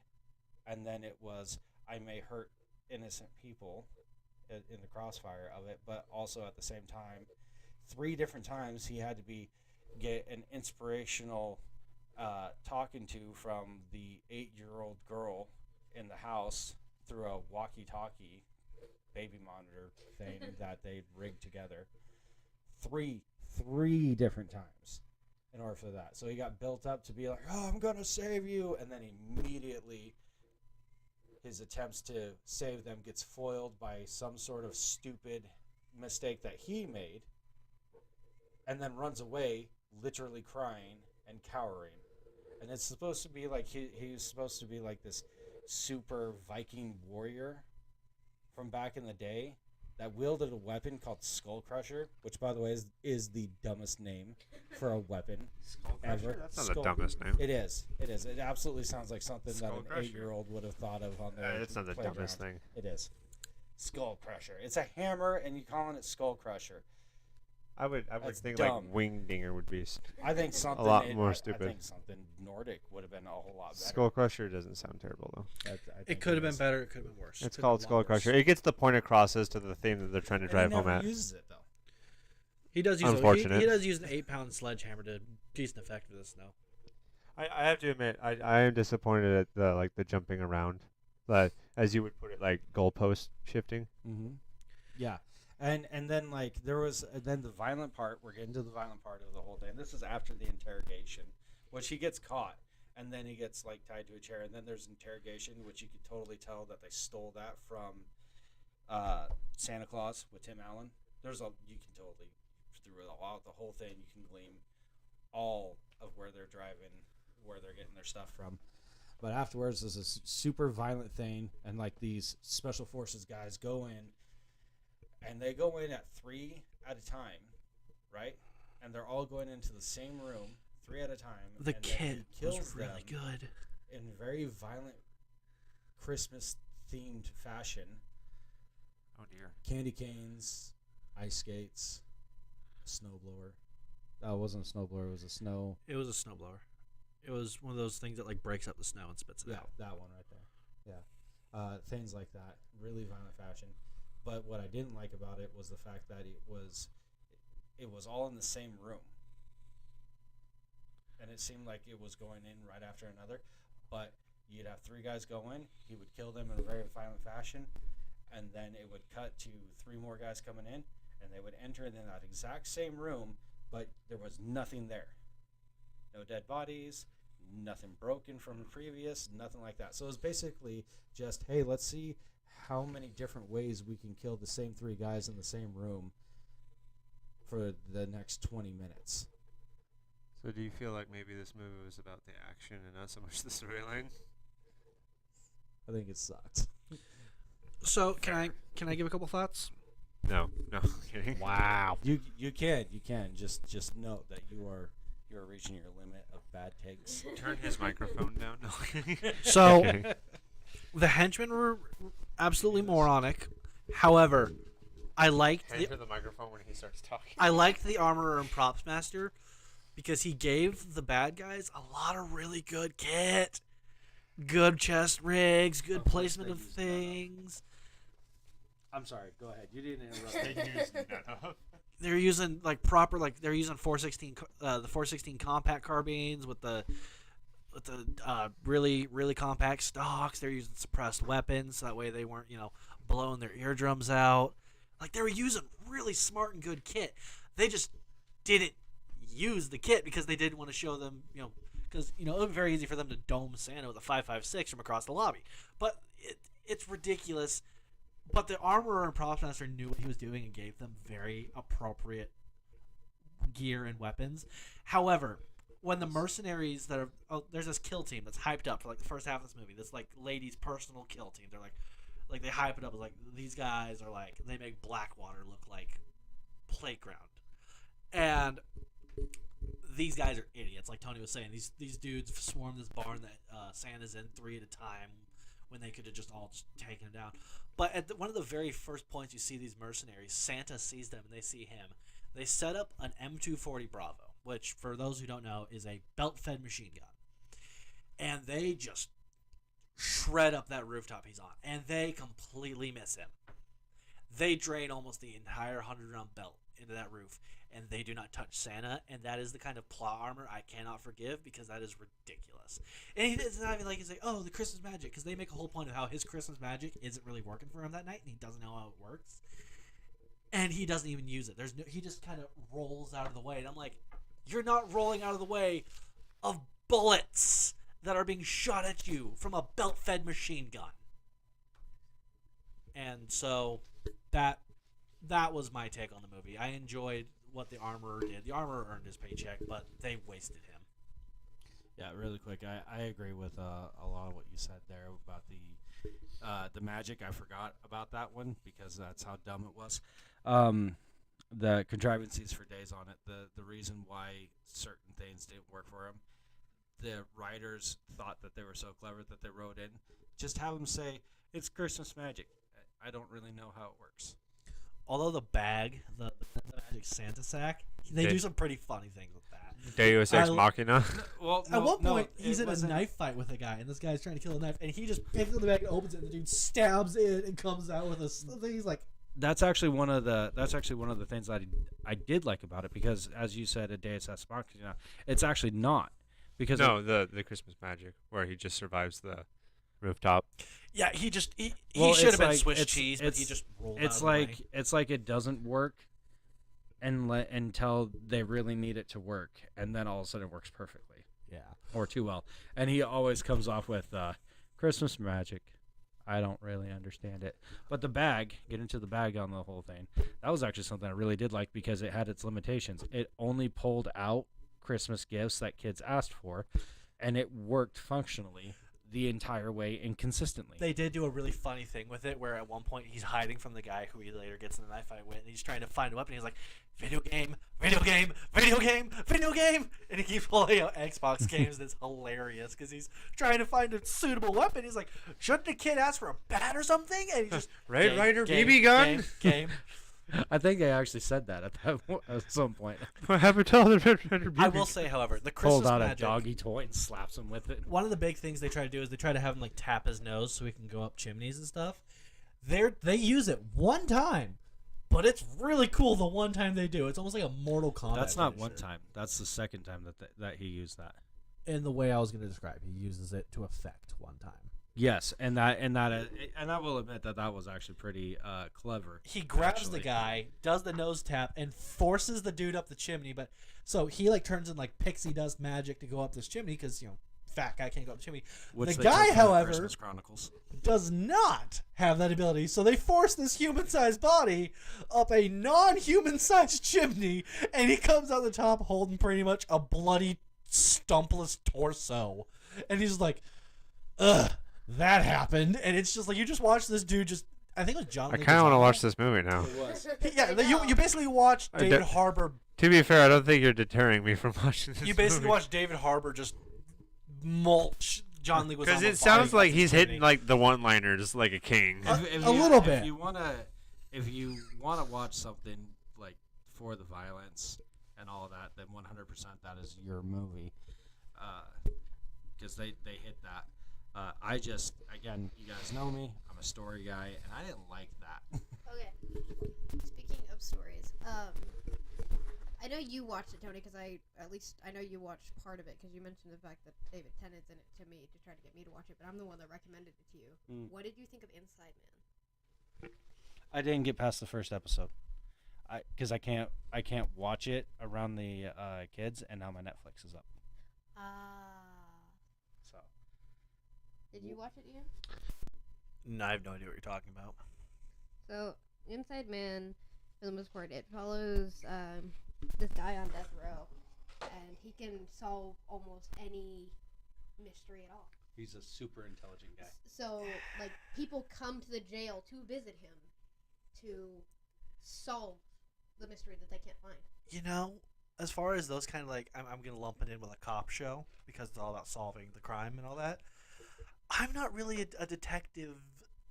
And then it was, I may hurt innocent people in the crossfire of it, but also at the same time, 3 different times he had to get an inspirational talking to from the 8-year-old girl in the house through a walkie-talkie baby monitor thing that they rigged together. Three different times in order for that. So he got built up to be like, oh, I'm gonna save you, and then immediately his attempts to save them gets foiled by some sort of stupid mistake that he made, and then runs away literally crying and cowering. And it's supposed to be like he's supposed to be like this super Viking warrior from back in the day that wielded a weapon called Skull Crusher, which by the way is the dumbest name for a weapon ever. That's not the dumbest name. It is. It absolutely sounds like something Skull that an Crusher. 8-year-old would have thought of on their It's not the playground. dumbest thing. It is. Skull Crusher. It's a hammer, and you're calling it Skull Crusher. I would That's think dumb. like Wingdinger would be. I think something lot more I stupid. think something Nordic would have been a whole lot better. Skull Crusher doesn't sound terrible though. I It think could have been is. better. It could have been worse. It's Could've called been a Skull lot worse. Crusher. It gets the point across as to the theme that they're trying to And drive he home never at. uses it though. He does use Unfortunate. he does use an 8-pound sledgehammer to decent effect for the snow. I have to admit, I am disappointed at the jumping around, as you would put it, like goalpost shifting. Mm-hmm. Yeah, and then like there was then the violent part. We're getting to the violent part of the whole thing. This is after the interrogation, which he gets caught, and then he gets like tied to a chair, and then there's interrogation, which you could totally tell that they stole that from Santa Claus with Tim Allen. You can totally throughout the whole thing you can glean all of where they're driving, where they're getting their stuff from. But afterwards, there's a super violent thing, and like these special forces guys go in, and they go in at 3 at a time, right? And they're all going into the same room, 3 at a time. The and then kid he kills was really them good. in very violent Christmas themed fashion. Oh dear. Candy canes, ice skates, snowblower. Oh, it wasn't a snowblower. It was a snow. It was a snowblower. It was one of those things that like breaks up the snow and spits it Yeah, out. that one right there. Yeah, things like that, really violent fashion. But what I didn't like about it was the fact that it was all in the same room, and it seemed like it was going in right after another. But you'd have 3 guys go in, he would kill them in a very violent fashion, and then it would cut to 3 more guys coming in, and they would enter in that exact same room, but there was nothing there. No dead bodies, nothing broken from the previous, nothing like that. So it was basically just, hey, let's see how many different ways we can kill the same 3 guys in the same room for the next 20 minutes. So do you feel like maybe this movie was about the action and not so much the storyline? I think it sucked. So can I give a couple thoughts? No, kidding. Wow. You can just note that you're reaching your limit of bad takes. Turn his microphone down. No. So Okay. the henchmen were absolutely moronic. However, I liked Hand the her the microphone when he starts talking. I liked the armorer and props master because he gave the bad guys a lot of really good kit, good chest rigs, good placement of things. I'm sorry. Go ahead. You didn't interrupt. They're using like proper they're using 416 the 416 compact carbines with the really really compact stocks. They're using suppressed weapons so that way they weren't blowing their eardrums out. Like they were using really smart and good kit. They just didn't use the kit because they didn't want to show them because it would be very easy for them to dome Santa with a 5.56 from across the lobby. But it's ridiculous. But the armorer and props master knew what he was doing and gave them very appropriate gear and weapons. However, when the mercenaries there's this kill team that's hyped up for like the first half of this movie, this like ladies' personal kill team. They're like they hype it up as like these guys are like they make Blackwater look like playground, and these guys are idiots. Like Tony was saying, these dudes swarm this barn that Santa's in 3 at a time when they could have just taken him down. But at one of the very first points you see these mercenaries, Santa sees them and they see him. They set up an M240 Bravo, which for those who don't know is a belt-fed machine gun, and they just shred up that rooftop he's on, and they completely miss him. They drain almost the entire 100-round belt into that roof, and they do not touch Santa, and that is the kind of plot armor I cannot forgive because that is ridiculous. And it's not even like he's like, oh, the Christmas magic, because they make a whole point of how his Christmas magic isn't really working for him that night, and he doesn't know how it works, and he doesn't even use it. He just kind of rolls out of the way, and I'm like, you're not rolling out of the way of bullets that are being shot at you from a belt-fed machine gun. And so that was my take on the movie. I enjoyed what the armorer did. The armorer earned his paycheck, but they wasted him. Yeah, really quick. I agree with a lot of what you said there about the magic. I forgot about that one because that's how dumb it was. The contrivances for days on it. The reason why certain things didn't work for him. The writers thought that they were so clever that they wrote in. Just have them say it's Christmas magic. I don't really know how it works. Although the bag, the magic Santa sack, they do some pretty funny things with that. Deus Ex Machina. Well, At one point, he's in a knife fight with a guy, and this guy's trying to kill a knife, and he just picks up the bag and opens it, and the dude stabs it and comes out with a thing. He's like, that's actually one of the things that I did like about it because, as you said, a Deus Ex Machina, it's actually not because No, the Christmas magic where he just survives the rooftop. yeah, he should Well, have it's been like- Swiss it's- cheese, but he just rolled out it's of the like way. it's like it doesn't work until they really need it to work, and then all of a sudden it works perfectly Yeah. or too well. And he always comes off with Christmas magic. I don't really understand it, but the bag, get into the bag on the whole thing. That was actually something I really did like because it had its limitations. It only pulled out Christmas gifts that kids asked for, and it worked functionally the entire way and consistently. They did do a really funny thing with it where at one point he's hiding from the guy who he later gets in a knife fight with, and he's trying to find a weapon. He's like, video game, video game, video game, video game, and he keeps pulling out Xbox games. That's hilarious because he's trying to find a suitable weapon. He's like, shouldn't the kid ask for a bat or something? And he just Red game, Ryder game, BB gun? game. I think I actually said that at some point. What happened to all the I will say, however, the Pulled Christmas out magic. a doggy toy and slaps him with it. One of the big things they try to do is they try to have him like tap his nose so he can go up chimneys and stuff. They use it one time, but it's really cool the one time they do. It's almost like a Mortal Kombat. That's not one finisher. time. That's the second time that he used that. In the way I was going to describe, he uses it to effect one time. Yes, and I will admit that was actually pretty clever. He grabs actually. the guy, does the nose tap, and forces the dude up the chimney. But so he like turns in like pixie dust magic to go up this chimney because fat guy can't go up the chimney. Which the they guy, took from the however, Christmas Chronicles. does not have that ability. So they force this human-sized body up a non-human-sized chimney, and he comes out the top holding pretty much a bloody, stumpless torso. And he's like, ugh, that happened. And it's just like, you just watch this dude just, I think it was John I kind of want to Leguizamo. watch this movie now. It was. Yeah, you basically watch I David don't- Harbour. To be fair, I don't think you're deterring me from watching this You basically movie. watch David Harbour just mulch John Leguizamo. Because it body sounds like against he's his hitting chimney. like the one-liners like a king. A little bit. If you wanna watch something like for the violence and all of that, then 100% that is your movie. Because they hit that. I just, again, you guys know me. I'm a story guy, and I didn't like that. Okay. Speaking of stories, I know you watched it, Tony, because I know you watched part of it because you mentioned the fact that David Tennant's in it to me to try to get me to watch it, but I'm the one that recommended it to you. What did you think of Inside Man? I didn't get past the first episode. Because I can't watch it around the kids, and now my Netflix is up. So Did you watch it, Ian? No, I have no idea what you're talking about. So, Inside Man, for the most part, it follows this guy on death row, and he can solve almost any mystery at all. he's a super intelligent guy. So, like, people come to the jail to visit him to solve the mystery that they can't find. You know, as far as those kind of like, I'm going to lump it in with a cop show because it's all about solving the crime and all that. I'm not really a detective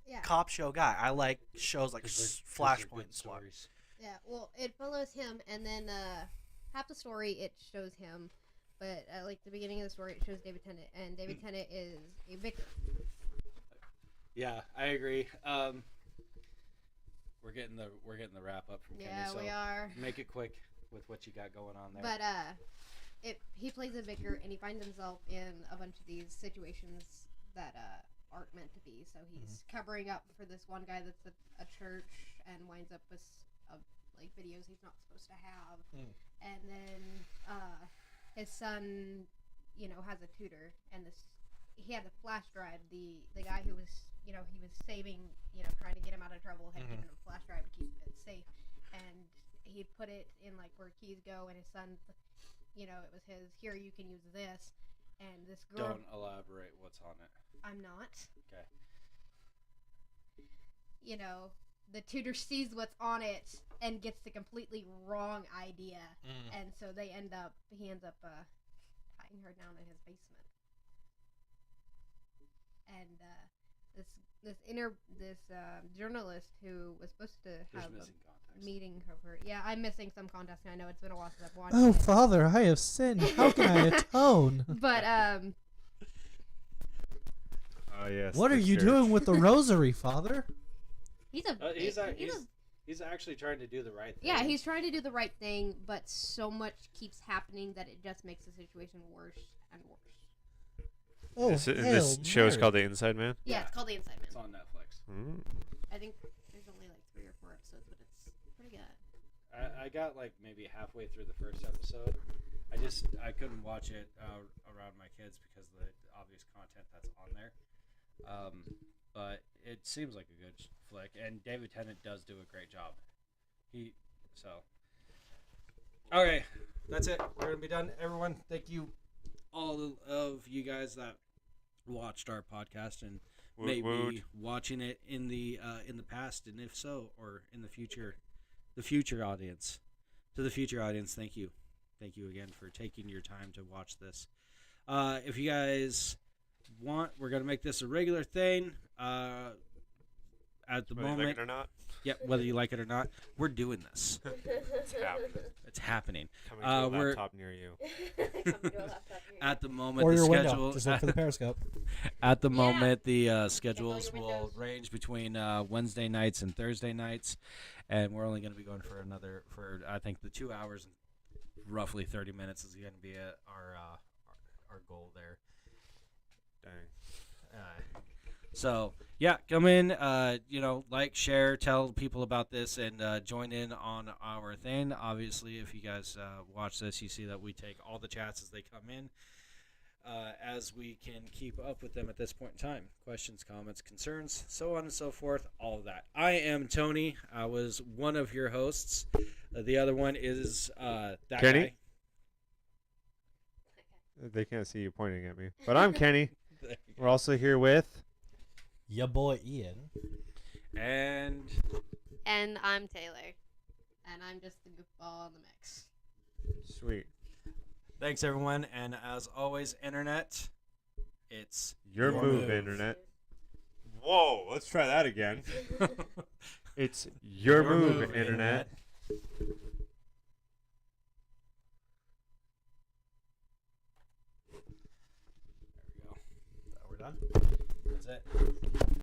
Yeah. cop show guy. I like shows like Flashpoint and SWAT. stories. Yeah, well, it follows him, and then half the story it shows him, but like the beginning of the story it shows David Tennant, and David Tennant is a vicar. Yeah, I agree. We're getting the wrap up from Yeah, Kenny, so we are. make it quick with what you got going on there. But he plays a vicar, and he finds himself in a bunch of these situations that aren't meant to be. So he's covering up for this one guy that's a church, and winds up with like videos he's not supposed to have. And then his son, has a tutor, and he had a flash drive. The guy who was, he was saving, trying to get him out of trouble, had given him a flash drive to keep it safe, and he put it in like where keys go, and his son, it was his. Here, you can use this, and this girl. Don't elaborate what's on it. I'm not. Okay. The tutor sees what's on it and gets the completely wrong idea, and so he ends up tying her down in his basement. And this journalist who was supposed to There's have missing a context. meeting over. Yeah, I'm missing some context. I know it's been a while since I've watched Oh, it. Father, I have sinned. How can I atone? But Oh yes. What are the you church. doing with the rosary, Father? He's actually trying to do the right thing. yeah, he's trying to do the right thing, but so much keeps happening that it just makes the situation worse and worse. Oh, This Hail show is Mary. called The Inside Man. Yeah, it's called The Inside It's Man. on Netflix. I think there's only like 3 or 4 episodes, but it's pretty good. I got like maybe halfway through the first episode. I couldn't watch it around my kids because of the obvious content that's on there. But it seems like a good flick, and David Tennant does do a great job. Okay, that's it. We're gonna be done. Everyone, thank you, all of you guys that watched our podcast and Woot may woot. be watching it in the past, and if so, or in the future audience. To the future audience, thank you again for taking your time to watch this. If you guys want, we're gonna make this a regular thing. at the Whether you moment, like it or not. yeah, whether you like it or not, we're doing this. It's happening. It's happening. Coming to a we're- laptop near you. At the moment, Or the your schedule. window. Just look for the Periscope. At the Yeah. moment, the schedules your will windows. range between Wednesday nights and Thursday nights, and we're only going to be going for I think the 2 hours and roughly 30 minutes is going to be our goal there. Dang. So yeah, come in, like, share, tell people about this, and join in on our thing. Obviously, if you guys watch this, you see that we take all the chats as they come in, as we can keep up with them at this point in time. Questions, comments, concerns, so on and so forth, all of that. I am Tony. I was one of your hosts. The other one is that Kenny? guy. They can't see you pointing at me, but I'm Kenny. There you We're also here with. Ya boy Ian. And And I'm Taylor. And I'm just the goofball in the mix. Sweet. thanks, everyone. And as always, Internet, it's Your Your move, move. internet. Whoa, let's try that again. It's your move, internet. There we go. We're done. That's it.